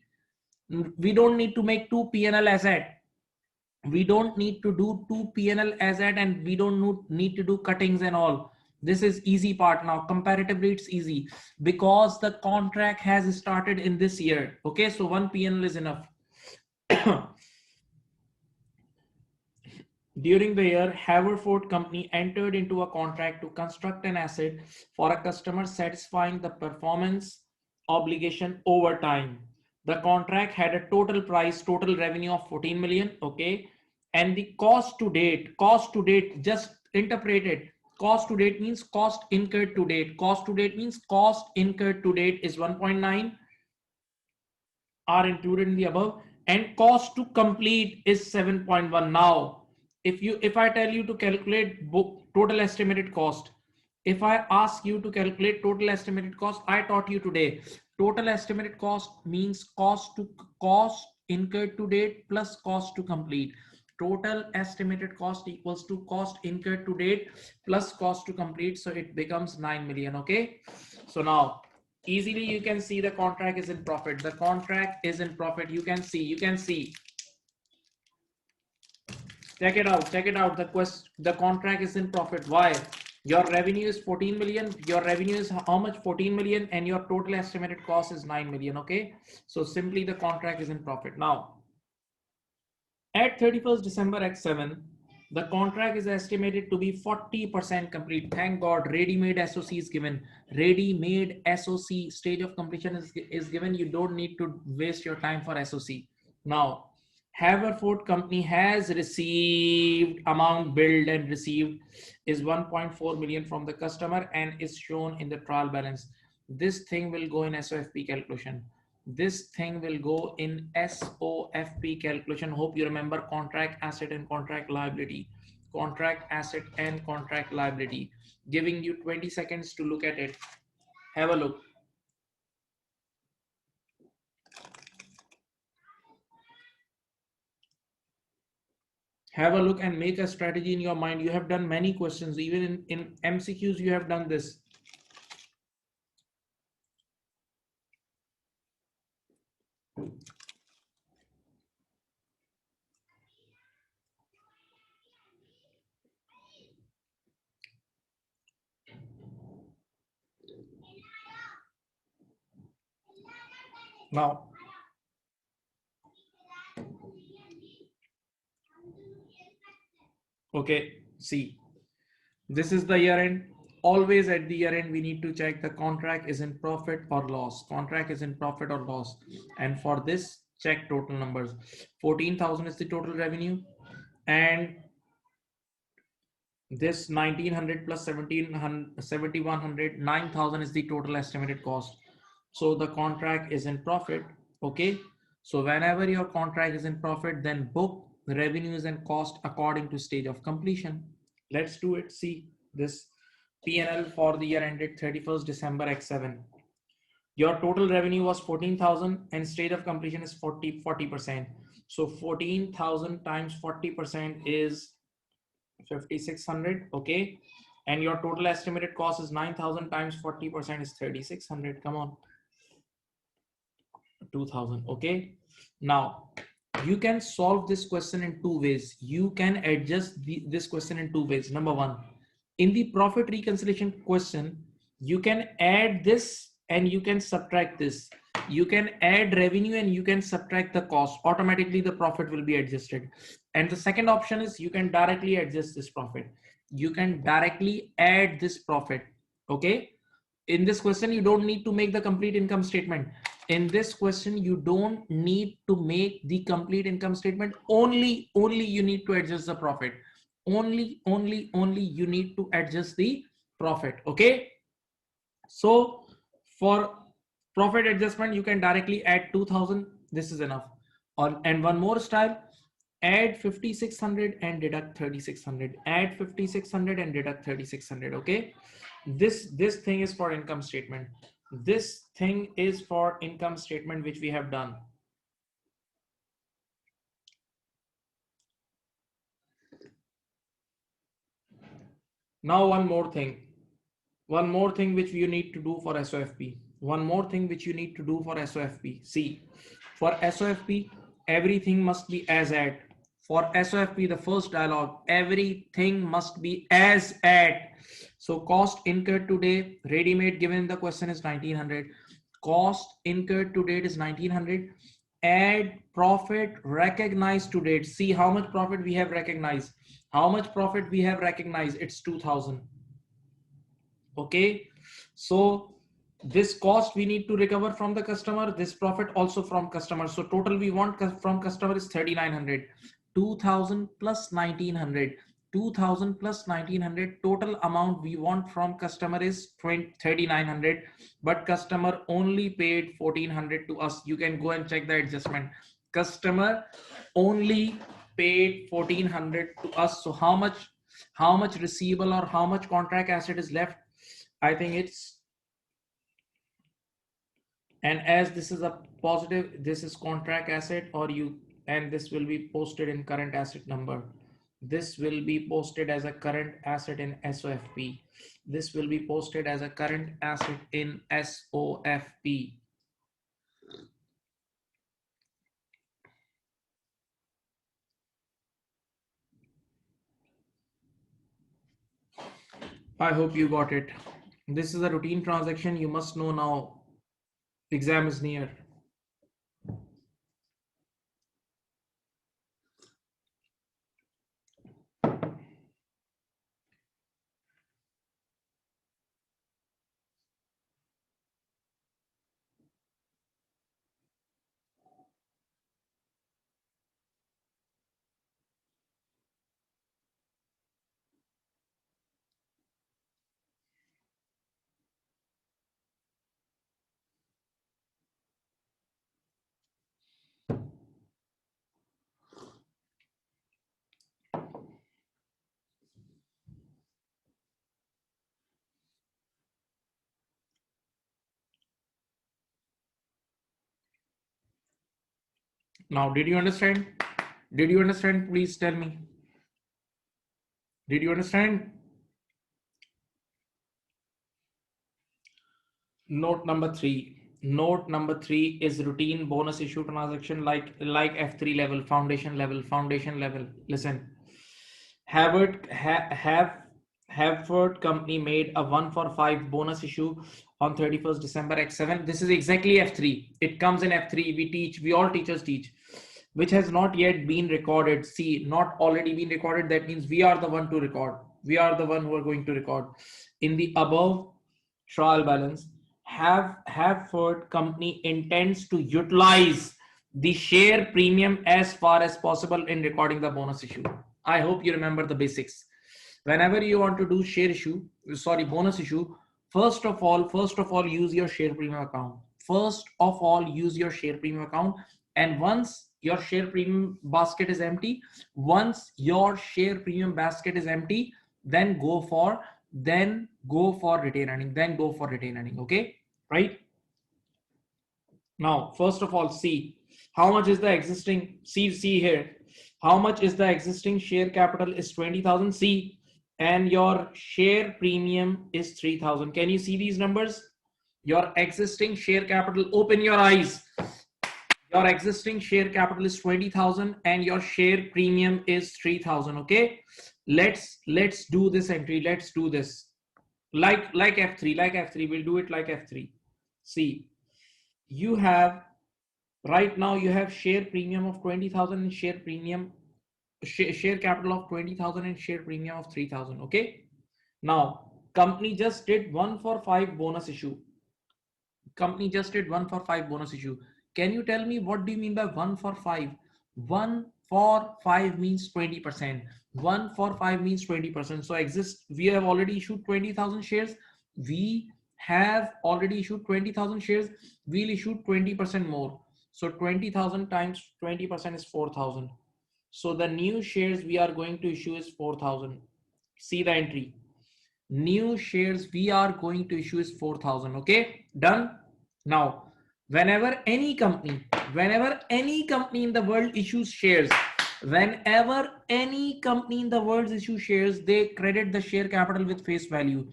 we don't need to make two P&L asset. We don't need to do two P&L asset, and we don't need to do cuttings and all. This is easy part now. Comparatively, it's easy because the contract has started in this year. Okay, so one P&L is enough. During the year, Haverford Company entered into a contract to construct an asset for a customer, satisfying the performance obligation over time. The contract had a total revenue of 14 million. Okay, and the cost to date, just interpret it. Cost to date means cost incurred to date. Cost to date means cost incurred to date is 1.9 are included in the above, and cost to complete is 7.1. Now if I tell you to calculate total estimated cost, if I ask you to calculate total estimated cost, I taught you today total estimated cost means cost incurred to date plus cost to complete. Total estimated cost equals to cost incurred to date plus cost to complete, so it becomes 9 million. Okay, so now easily you can see the contract is in profit. The contract is in profit. You can see. Check it out. The contract is in profit. Why? Your revenue is 14 million. Your revenue is how much? 14 million, and your total estimated cost is 9 million. Okay, so simply the contract is in profit. Now at 31st December X7, the contract is estimated to be 40% complete. Thank God, ready-made SOC is given. Ready-made SOC, stage of completion is given. You don't need to waste your time for SOC. Now, Haverford Company has received amount billed and received is 1.4 million from the customer and is shown in the trial balance. This thing will go in SOFP calculation. This thing will go in SOFP calculation. Hope you remember contract asset and contract liability. Contract asset and contract liability. Giving you 20 seconds to look at it. Have a look. Have a look and make a strategy in your mind. You have done many questions. Even in MCQs, you have done this. Now, okay, see, this is the year end. Always at the year end, we need to check the contract is in profit or loss. Contract is in profit or loss. And for this, check total numbers. 14,000 is the total revenue. And this 1900 plus 7100, 9,000 is the total estimated cost. So the contract is in profit. Okay. So whenever your contract is in profit, then book the revenues and cost according to stage of completion. Let's do it. See this P&L for the year ended 31st December X7. Your total revenue was 14,000 and stage of completion is 40%. So 14,000 times 40% is 5,600. Okay. And your total estimated cost is 9,000 times 40% is 3,600. Come on. 2,000. Okay. Now you can solve this question in two ways. You can adjust this question in two ways. Number one, in the profit reconciliation question, you can add this and you can subtract this. You can add revenue and you can subtract the cost. Automatically the profit will be adjusted. And the second option is you can directly adjust this profit. You can directly add this profit. Okay. In this question, you don't need to make the complete income statement. In this question, you don't need to make the complete income statement. Only you need to adjust the profit. Only you need to adjust the profit. Okay. So for profit adjustment, you can directly add 2,000. This is enough. And one more style, add 5,600 and deduct 3,600. Add 5,600 and deduct 3,600. Okay. This thing is for income statement. This thing is for income statement, which we have done. Now one more thing which you need to do for SOFP. See, for SOFP, everything must be as at. For SOFP, the first dialogue, everything must be as at. So cost incurred today, ready-made given in the question is 1900. Cost incurred to date is 1900. Add profit recognized to date. See how much profit we have recognized. How much profit we have recognized? It's 2000. Okay. So this cost we need to recover from the customer, this profit also from customer. So total we want from customer is 3900. 2000 plus 1900. 2000 plus 1900, total amount we want from customer is 3900, but customer only paid 1400 to us. You can go and check the adjustment. Customer only paid 1400 to us. So how much receivable or how much contract asset is left? I think it's, and as this is a positive, this is contract asset, or you, and this will be posted in current asset number. This will be posted as a current asset in SOFP. This will be posted as a current asset in SOFP. I hope you got it. This is a routine transaction. You must know now. Exam is near. Now, did you understand? Did you understand? Please tell me. Did you understand? Note number 3. Note number 3 is routine bonus issue transaction like F3 level, foundation level. Listen, Havard company made a 1 for 5 bonus issue on 31st December X7. This is exactly F3. It comes in F3. We all teachers teach, which has not yet been recorded. See, not already been recorded. That means we are the one to record. We are the one who are going to record. In the above trial balance, Havard company intends to utilize the share premium as far as possible in recording the bonus issue. I hope you remember the basics. Whenever you want to do bonus issue, first of all, use your share premium account. And once your share premium basket is empty, then go for retained earning. Okay, right? Now, first of all, see how much is the existing. See here, how much is the existing share capital is 20,000. See, and your share premium is 3,000. Can you see these numbers? Your existing share capital. Open your eyes. Your existing share capital is 20,000 and your share premium is 3,000. Okay, let's do this entry. Let's do this like F3. We'll do it like F3. See, you have right now you have share premium of 20,000 and share capital of 20,000 and share premium of 3,000. Okay, now company just did 1 for 5 bonus issue. Can you tell me what do you mean by 1 for 5? 1 for 5 means 20%. 1 for 5 means 20%. So we have already issued 20,000 shares. We'll issue 20% more. So 20,000 times 20% is 4,000. So the new shares we are going to issue is 4,000. See the entry. New shares we are going to issue is 4,000. Okay, done. Now, whenever any company in the world issues shares, they credit the share capital with face value.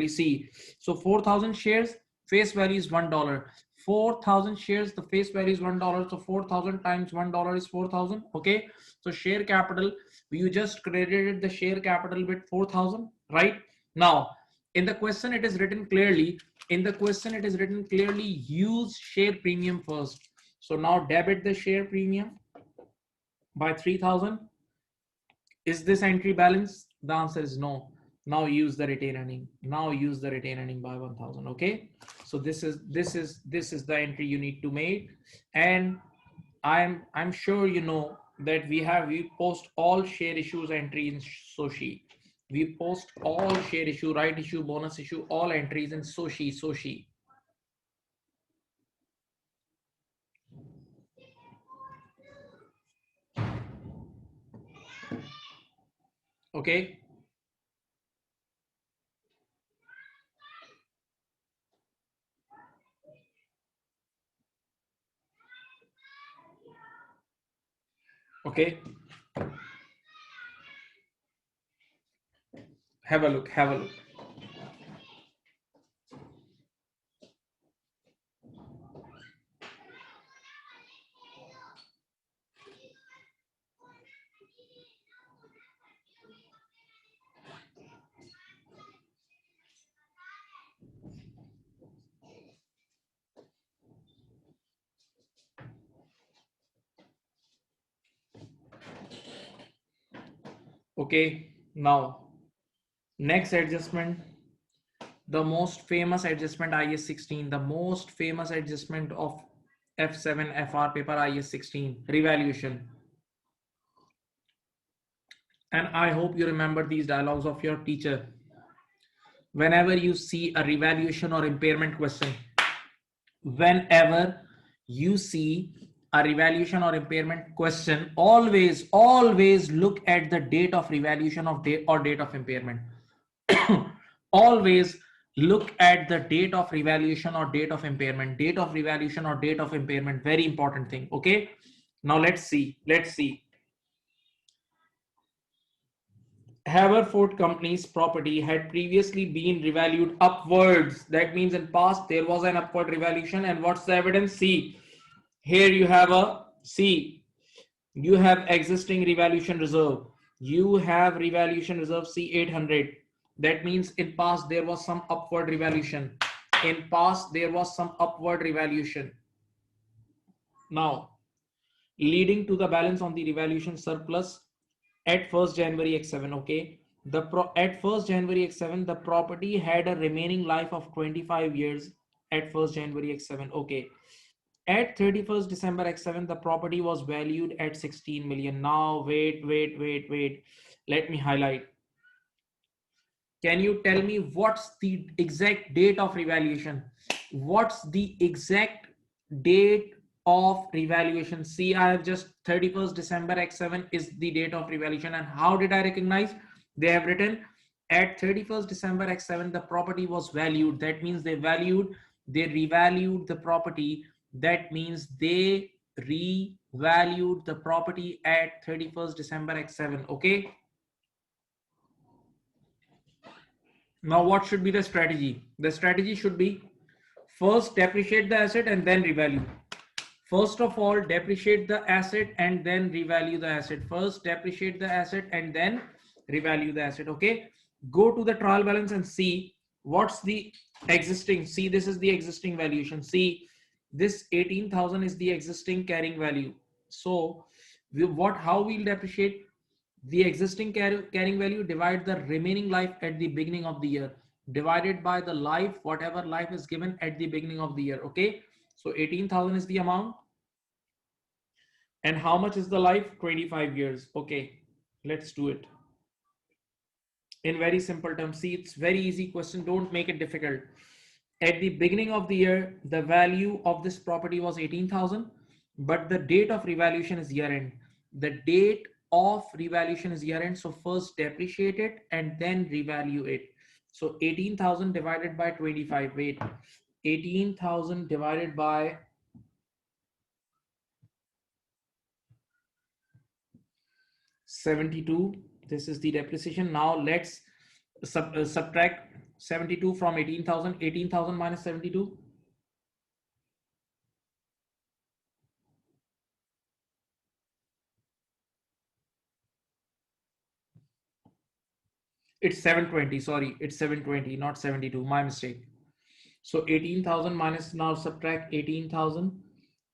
See, so 4,000 shares, face value is $1. 4,000 shares, the face value is $1, so 4,000 times $1 is 4,000. Okay, so share capital, you just credited the share capital with 4,000, right? Now in the question it is written clearly, use share premium first. So now debit the share premium by 3,000. Is this entry balance? The answer is no. Now use the retained earning. By 1,000. Okay. So this is the entry you need to make. And I'm sure you know that we post all share issues entry in Sushi. We post all share issue, right issue, bonus issue, all entries in Sushi. Okay. Okay. Have a look. Okay. Now next adjustment, the most famous adjustment IS 16, the most famous adjustment of F7 FR paper IS 16, revaluation. And I hope you remember these dialogues of your teacher. Whenever you see a revaluation or impairment question, whenever you see a revaluation or impairment question, always look at the date of revaluation of date or date of impairment. Always look at the date of revaluation or date of impairment. Very important thing. Okay, now let's see. Haverford Company's property had previously been revalued upwards. That means in past there was an upward revaluation. And what's the evidence? See, here you have you have existing revaluation reserve. You have revaluation reserve C 800. That means in past there was some upward revaluation. Now, leading to the balance on the revaluation surplus at 1st January X7. Okay, at 1st January X7 the property had a remaining life of 25 years at 1st January X7. Okay, at 31st December X7 the property was valued at 16 million. Now wait, let me highlight. Can you tell me what's the exact date of revaluation? See, I have just 31st December X7 is the date of revaluation. And how did I recognize? They have written at 31st December X7 the property was valued. That means they revalued the property. That means they revalued the property at 31st December X7. Okay. Now what should be the strategy? The strategy should be first depreciate the asset and then revalue. First of all, depreciate the asset and then revalue the asset. First depreciate the asset and then revalue the asset. Okay. Go to the trial balance and see what's the existing. See, this is the existing valuation. See, this 18,000 is the existing carrying value. So how we'll depreciate? The existing carrying value, divide the remaining life at the beginning of the year, divided by the life, whatever life is given at the beginning of the year. Okay, so 18,000 is the amount. And how much is the life? 25 years. Okay, let's do it in very simple terms. See, it's very easy question. Don't make it difficult. At the beginning of the year, the value of this property was 18,000, but the date of revaluation is year end. The date of revaluation is year end. So first depreciate it and then revalue it. So 18,000 divided by 25. Wait, 18,000 divided by 72. This is the depreciation. Now let's subtract 72 from 18,000. 18,000 minus 72. It's 720. Sorry, it's 720, not 72. My mistake. So 18,000 minus, now subtract 18,000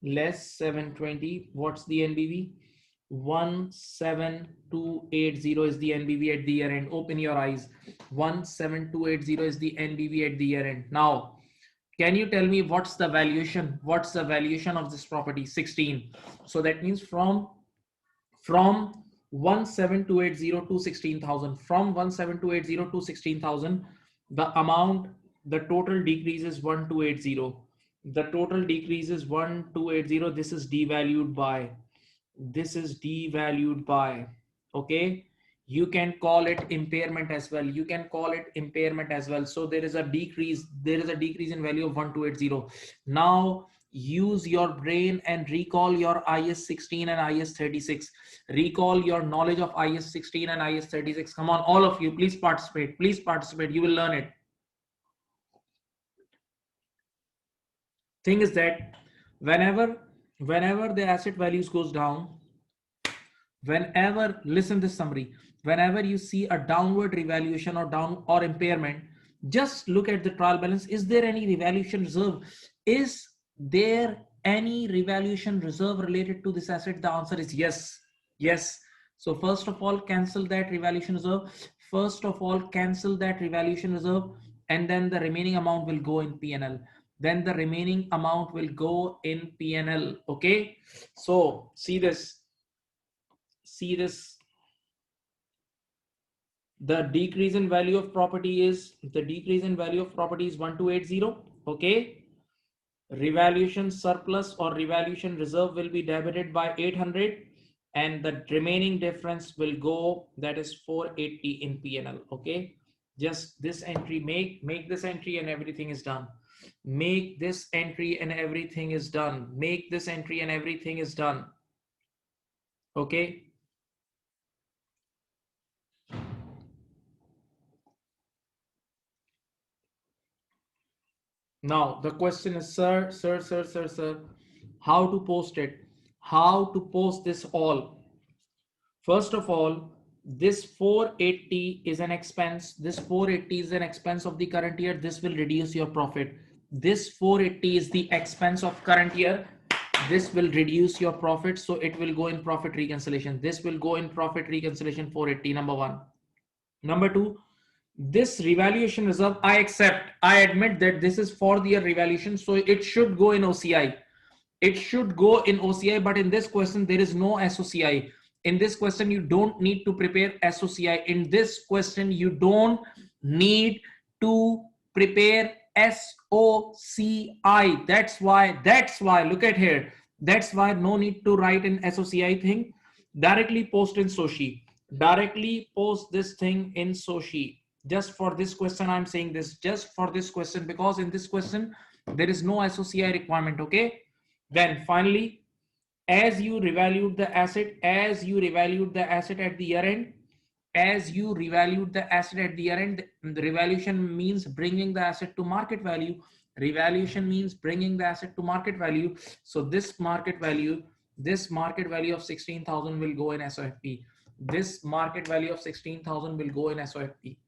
less 720. What's the NBV? 17280 is the NBV at the year end. Open your eyes. 17280 is the NBV at the year end. Now, can you tell me what's the valuation? What's the valuation of this property? 16. So that means from 17280 to 16,000. From 17280 to 16,000, the amount, the total decrease is 1280. The total decrease is 1280. This is devalued by, this is devalued by, okay, you can call it impairment as well, you can call it impairment as well. So there is a decrease, there is a decrease in value of 1280. Now use your brain and recall your IS 16 and IS 36, recall your knowledge of IS 16 and IS 36. Come on, all of you, please participate, please participate, you will learn it. Thing is that whenever the asset values goes down, whenever, listen this summary, whenever you see a downward revaluation or down or impairment, just look at the trial balance. Is there any revaluation reserve? Is there any revaluation reserve related to this asset? The answer is yes. Yes. So first of all, cancel that revaluation reserve. First of all, cancel that revaluation reserve, and then the remaining amount will go in PNL. Then the remaining amount will go in PNL. Okay. So see this. See this. The decrease in value of property is, the decrease in value of property is 1280. Okay. Revaluation surplus or revaluation reserve will be debited by 800, and the remaining difference will go, that is 480 in PNL. Okay. Just this entry, make this entry and everything is done. Make this entry and everything is done. Make this entry and everything is done. Okay. Now the question is, sir, how to post it? How to post this all? First of all, this 480 is an expense. This 480 is an expense of the current year. This will reduce your profit. This 480 is the expense of current year. This will reduce your profit. So it will go in profit reconciliation. This will go in profit reconciliation 480, number one. Number two, this revaluation reserve, I accept, I admit that this is for the year revaluation, so it should go in OCI. It should go in OCI, but in this question there is no SOCI. In this question you don't need to prepare SOCI. In this question you don't need to prepare SOCI. That's why look at here, that's why no need to write an SOCI thing. Directly post in Sushi, directly post this thing in Sushi. Just for this question I'm saying this, just for this question, because in this question there is no SOCI requirement. Okay. Then finally, as you revalued the asset, as you revalued the asset at the year end, as you revalued the asset at the year end, the revaluation means bringing the asset to market value. Revaluation means bringing the asset to market value. So this market value of 16,000 will go in SOFP. This market value of 16,000 will go in SOFP.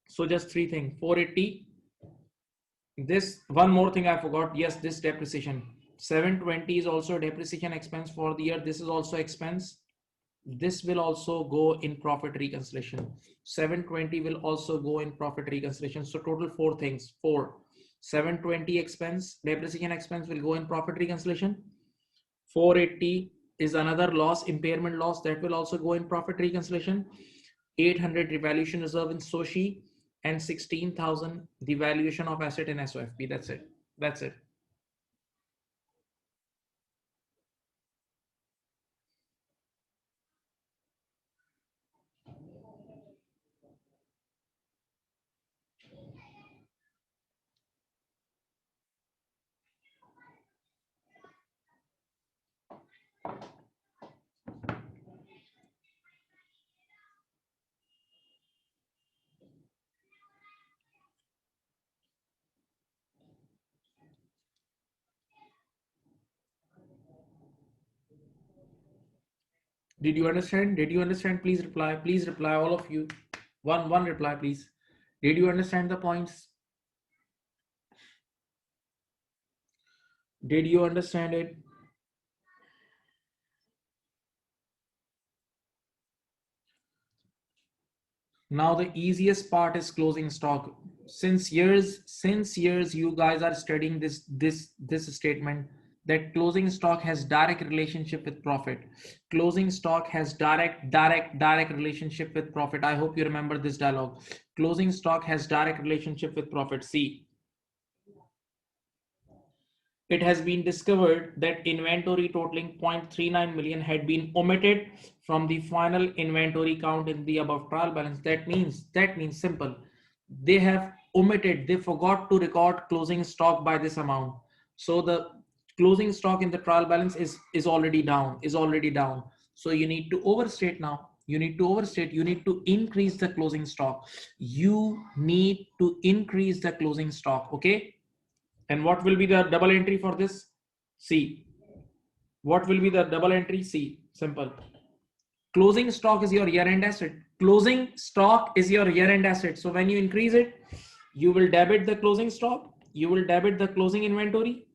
So just three things, 480. This one more thing I forgot. Yes, this depreciation. 720 is also a depreciation expense for the year. This is also expense. This will also go in profit reconciliation. 720 will also go in profit reconciliation. So total four things. 720 expense, depreciation expense will go in profit reconciliation. 480 is another loss, impairment loss, that will also go in profit reconciliation. 800 revaluation reserve in Sushi, and 16,000 the valuation of asset in SOFP. That's it. That's it. Did you understand? Did you understand? Please reply. Please reply, all of you. One reply, please. Did you understand the points? Did you understand it? Now the easiest part is closing stock. Since years you guys are studying this statement that closing stock has direct relationship with profit. Closing stock has direct relationship with profit. I hope you remember this dialogue. Closing stock has direct relationship with profit. See, it has been discovered that inventory totaling 0.39 million had been omitted from the final inventory count in the above trial balance. That means simple. They have omitted, they forgot to record closing stock by this amount. So the closing stock in the trial balance is already down. So you need to overstate now. You need to increase the closing stock. You need to increase the closing stock. Okay. And what will be the double entry for this? C. What will be the double entry? C. Simple. Closing stock is your year-end asset. Closing stock is your year-end asset. So when you increase it, you will debit the closing stock. You will debit the closing inventory.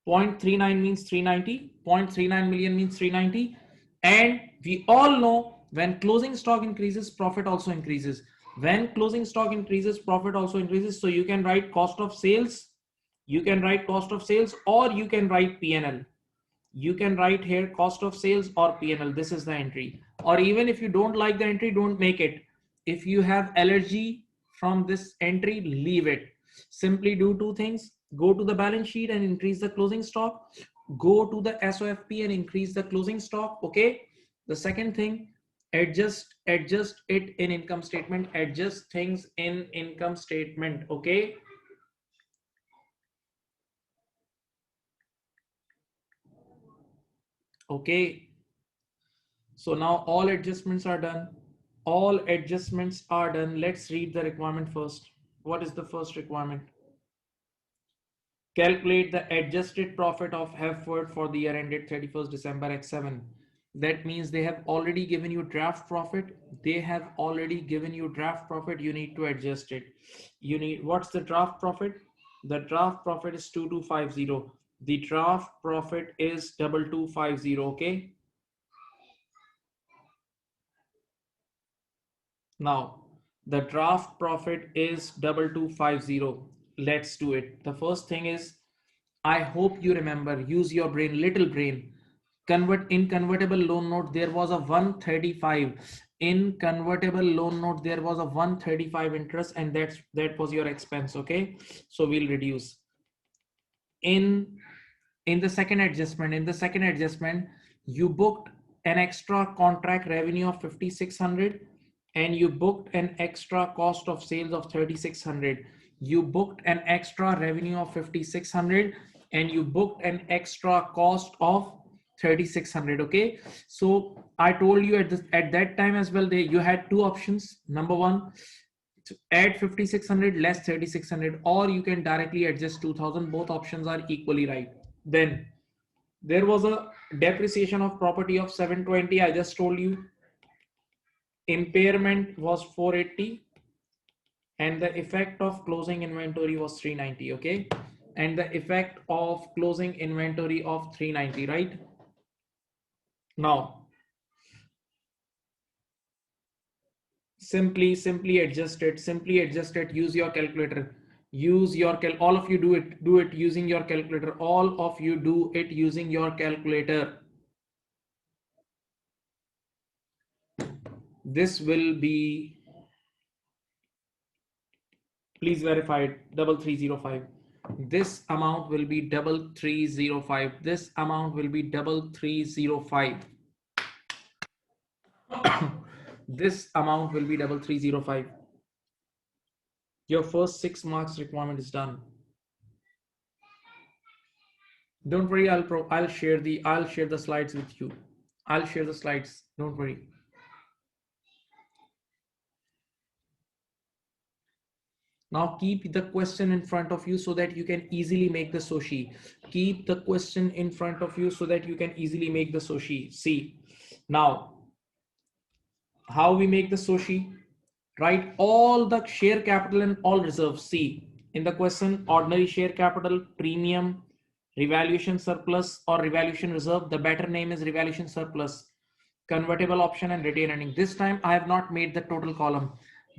0.39 means 390. 0.39 million means 390. And we all know when closing stock increases, profit also increases. When closing stock increases, profit also increases. So you can write cost of sales. You can write cost of sales, or you can write P&L. You can write here cost of sales or P&L. This is the entry. Or even if you don't like the entry, don't make it. If you have allergy from this entry, leave it. Simply do two things. Go to the balance sheet and increase the closing stock. Go to the SOFP and increase the closing stock. Okay. The second thing, adjust it in income statement. Adjust things in income statement. Okay. Okay. So now all adjustments are done. All adjustments are done. Let's read the requirement first. What is the first requirement? Calculate the adjusted profit of Heford for the year ended 31st December X7. That means they have already given you draft profit. They have already given you draft profit. You need to adjust it. What's the draft profit? The draft profit is 2250. The draft profit is 2250. Okay. Now, the draft profit is 2250. Let's do it. The first thing is, I hope you remember, use your brain, little brain. Convertible loan note, there was a 135. In convertible loan note, there was a 135 interest, and that was your expense. Okay. So we'll reduce. In the second adjustment, you booked an extra contract revenue of 5600, and you booked an extra cost of sales of 3600. You booked an extra revenue of 5600, and you booked an extra cost of 3600. Okay. So I told you at that time as well, you had two options. Number one, to add 5600 less 3600, or you can directly adjust 2000. Both options are equally right. Then there was a depreciation of property of 720. I just told you. Impairment was 480, and the effect of closing inventory was 390. Okay. And the effect of closing inventory of 390, right? Now simply adjust it. Use your calculator. All of you do it using your calculator. All of you do it using your calculator. This will be, please verify it, 3305. This amount will be 3305. This amount will be 3305. This amount will be 3305. Your first 6 marks requirement is done. Don't worry, I'll share the slides with you. I'll share the slides. Don't worry. Now keep the question in front of you so that you can easily make the Sushi. Keep the question in front of you so that you can easily make the Sushi. See, now how we make the Sushi? Write all the share capital and all reserves. See, in the question, ordinary share capital, premium, revaluation surplus or revaluation reserve. The better name is revaluation surplus, convertible option and retained earning. This time I have not made the total column.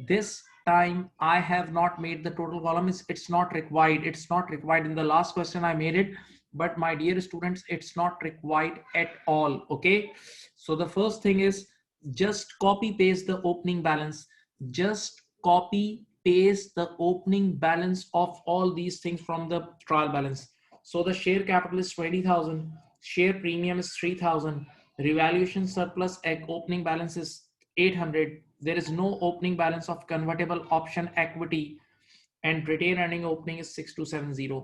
This time I have not made the total column. It's not required. It's not required. In the last question I made it, but my dear students, it's not required at all. Okay. So the first thing is just copy paste the opening balance. Just copy paste the opening balance of all these things from the trial balance. So the share capital is 20,000, share premium is 3,000, revaluation surplus at opening balance is 800. There is no opening balance of convertible option equity, and retained earning opening is 6270.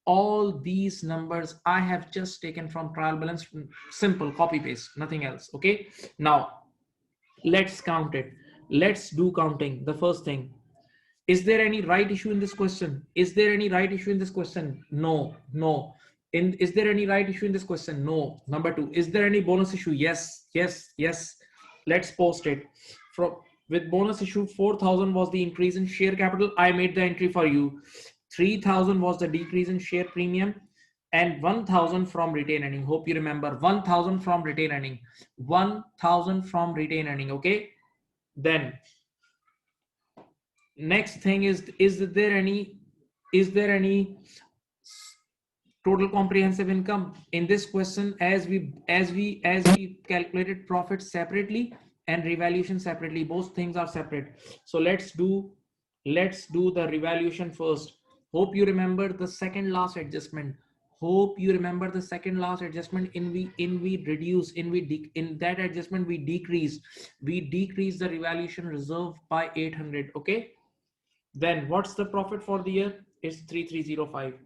All these numbers I have just taken from trial balance. Simple copy paste, nothing else. Okay, now let's count it. Let's do counting. The first thing, is there any right issue in this question? Is there any right issue in this question? No, no. Is there any right issue in this question? No. Number two, is there any bonus issue? Yes, yes, yes. Let's post it. From with bonus issue, 4,000 was the increase in share capital. I made the entry for you. 3,000 was the decrease in share premium, and 1,000 from retained earning. Hope you remember 1,000 from retained earning. 1,000 from retained earning. Okay. Then next thing is there any total comprehensive income in this question? As we calculated profit separately and revaluation separately, both things are separate. So let's do the revaluation first. Hope you remember the second last adjustment. Hope you remember the second last adjustment. In that adjustment we decreased the revaluation reserve by 800. Okay. Then what's the profit for the year? It's 3305.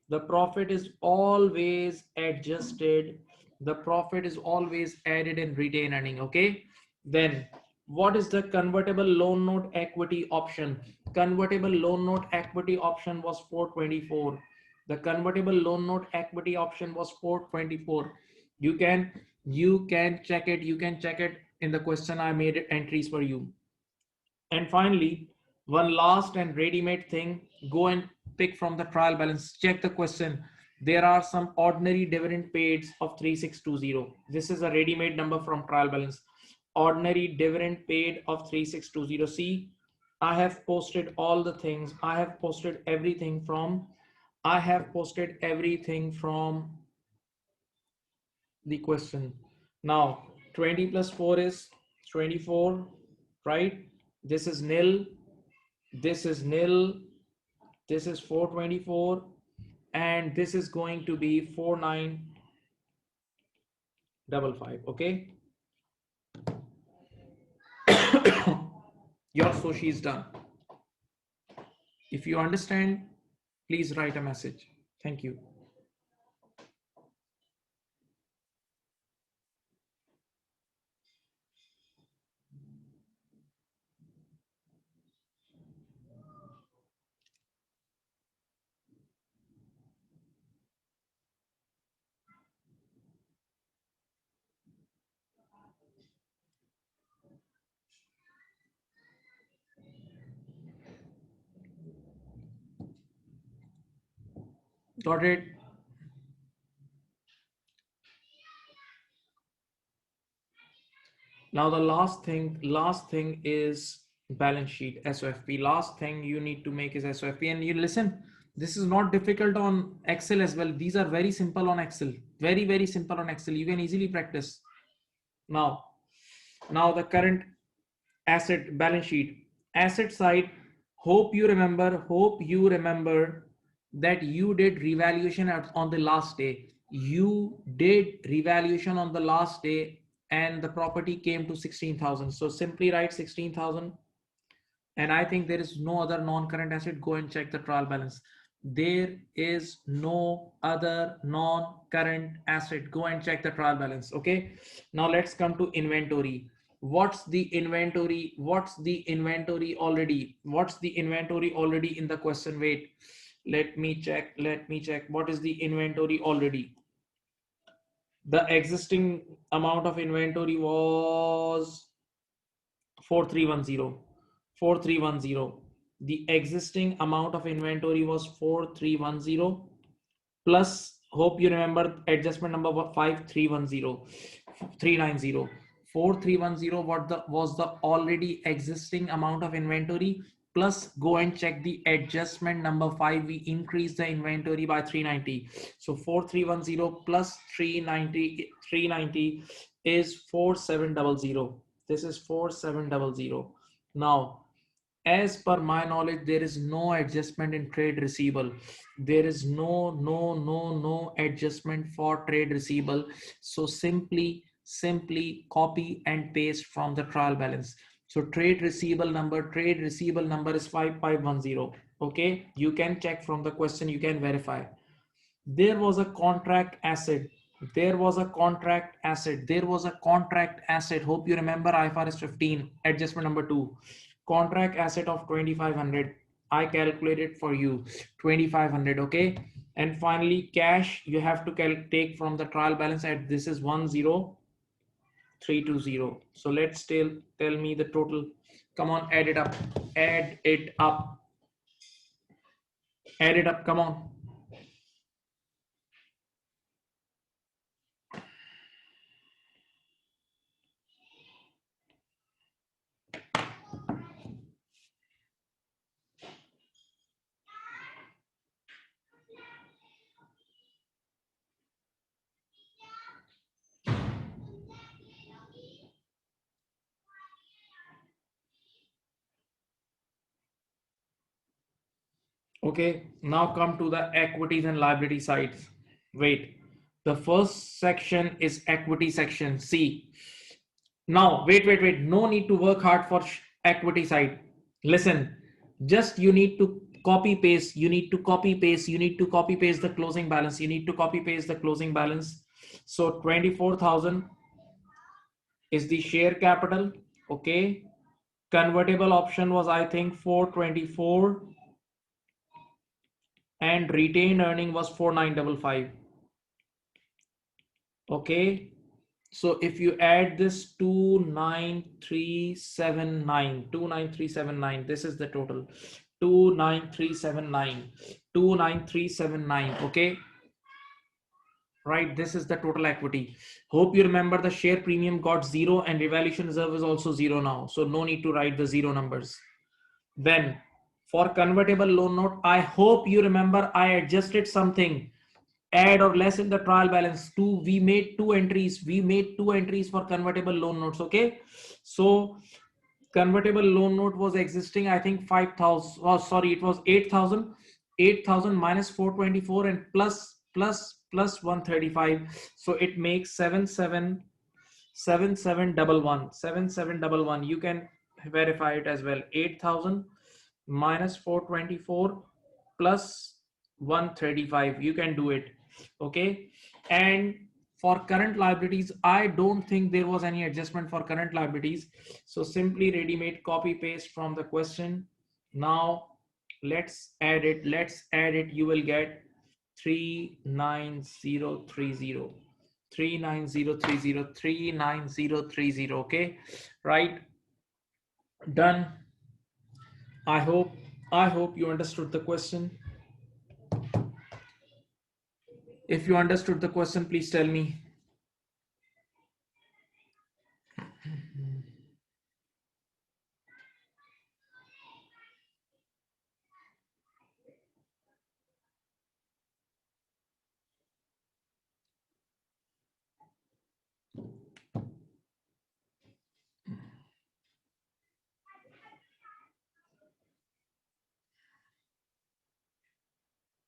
The profit is always adjusted. The profit is always added in retained earning. Okay. Then what is the convertible loan note equity option? Convertible loan note equity option was 424. The convertible loan note equity option was 424. You can check it. You can check it in the question. I made entries for you. And finally, one last and ready-made thing, go and pick from the trial balance. Check the question. There are some ordinary dividend paid of 3620. This is a ready-made number from trial balance. Ordinary dividend paid of 3620. See, I have posted all the things. I have posted everything from the question. Now 20 plus 4 is 24, right? This is nil, this is nil, this is 424, and this is going to be 4955. Okay. Your Sushi is done. If you understand, please write a message. Thank you. Got it? Now the last thing is balance sheet, SOFP. Last thing you need to make is SOFP. And you listen, this is not difficult on Excel as well. These are very simple on Excel. Very, very simple on Excel. You can easily practice. Now the current asset balance sheet. Asset side, hope you remember that you did revaluation on the last day. You did revaluation on the last day and the property came to 16,000. So simply write 16,000. And I think there is no other non-current asset. Go and check the trial balance. There is no other non-current asset. Go and check the trial balance. Okay. Now let's come to inventory. what's the inventory already, what's the inventory already in the question. Wait, let me check what is the inventory already. The existing amount of inventory was 4310. 4310. The existing amount of inventory was 4310 plus, hope you remember adjustment number 5310 390. 4310 what the was the already existing amount of inventory, plus go and check the adjustment number 5, we increased the inventory by 390. So 4310 plus 390 is 4700. This is 4700. Now, as per my knowledge, there is no adjustment in trade receivable. There is no adjustment for trade receivable. So simply copy and paste from the trial balance. So trade receivable number is 5510. Okay, you can check from the question, you can verify. There was a contract asset. There was a contract asset. There was a contract asset. Hope you remember IFRS 15, adjustment number 2. Contract asset of 2500. I calculated for you 2500. Okay. And finally, cash you have to take from the trial balance at this is 10320. So let's tell me the total. Come on, add it up. Add it up. Add it up. Come on. Okay, now come to the equities and liability sides. Wait, the first section is equity section. See, now wait. No need to work hard for equity side. Listen, just you need to copy paste. You need to copy paste. You need to copy paste the closing balance. You need to copy paste the closing balance. So 24,000 is the share capital. Okay, convertible option was I think 424. And retained earning was 4955. Okay, so if you add this 29379, this is the total 29379. Okay, right, this is the total equity. Hope you remember the share premium got 0 and revaluation reserve is also 0 now, so no need to write the 0 numbers. Then for convertible loan note, I hope you remember I adjusted something, add or less in the trial balance. We made two entries for convertible loan notes. Okay, so convertible loan note was existing I think 5,000, oh sorry, it was 8,000 minus 424 and plus 135, so it makes 7711. You can verify it as well. 8,000 minus 424 plus 135. You can do it. Okay. And for current liabilities, I don't think there was any adjustment for current liabilities. So simply ready-made copy paste from the question. Now let's add it. You will get 39030. 39030. Okay, right, done. I hope you understood the question. If you understood the question, please tell me.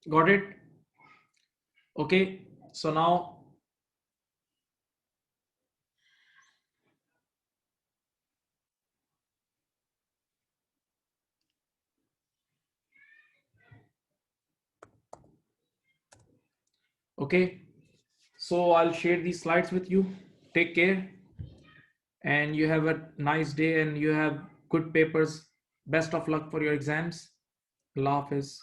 Got it? Okay, so now okay, so I'll share these slides with you. Take care and you have a nice day and you have good papers. Best of luck for your exams. Allah Hafiz.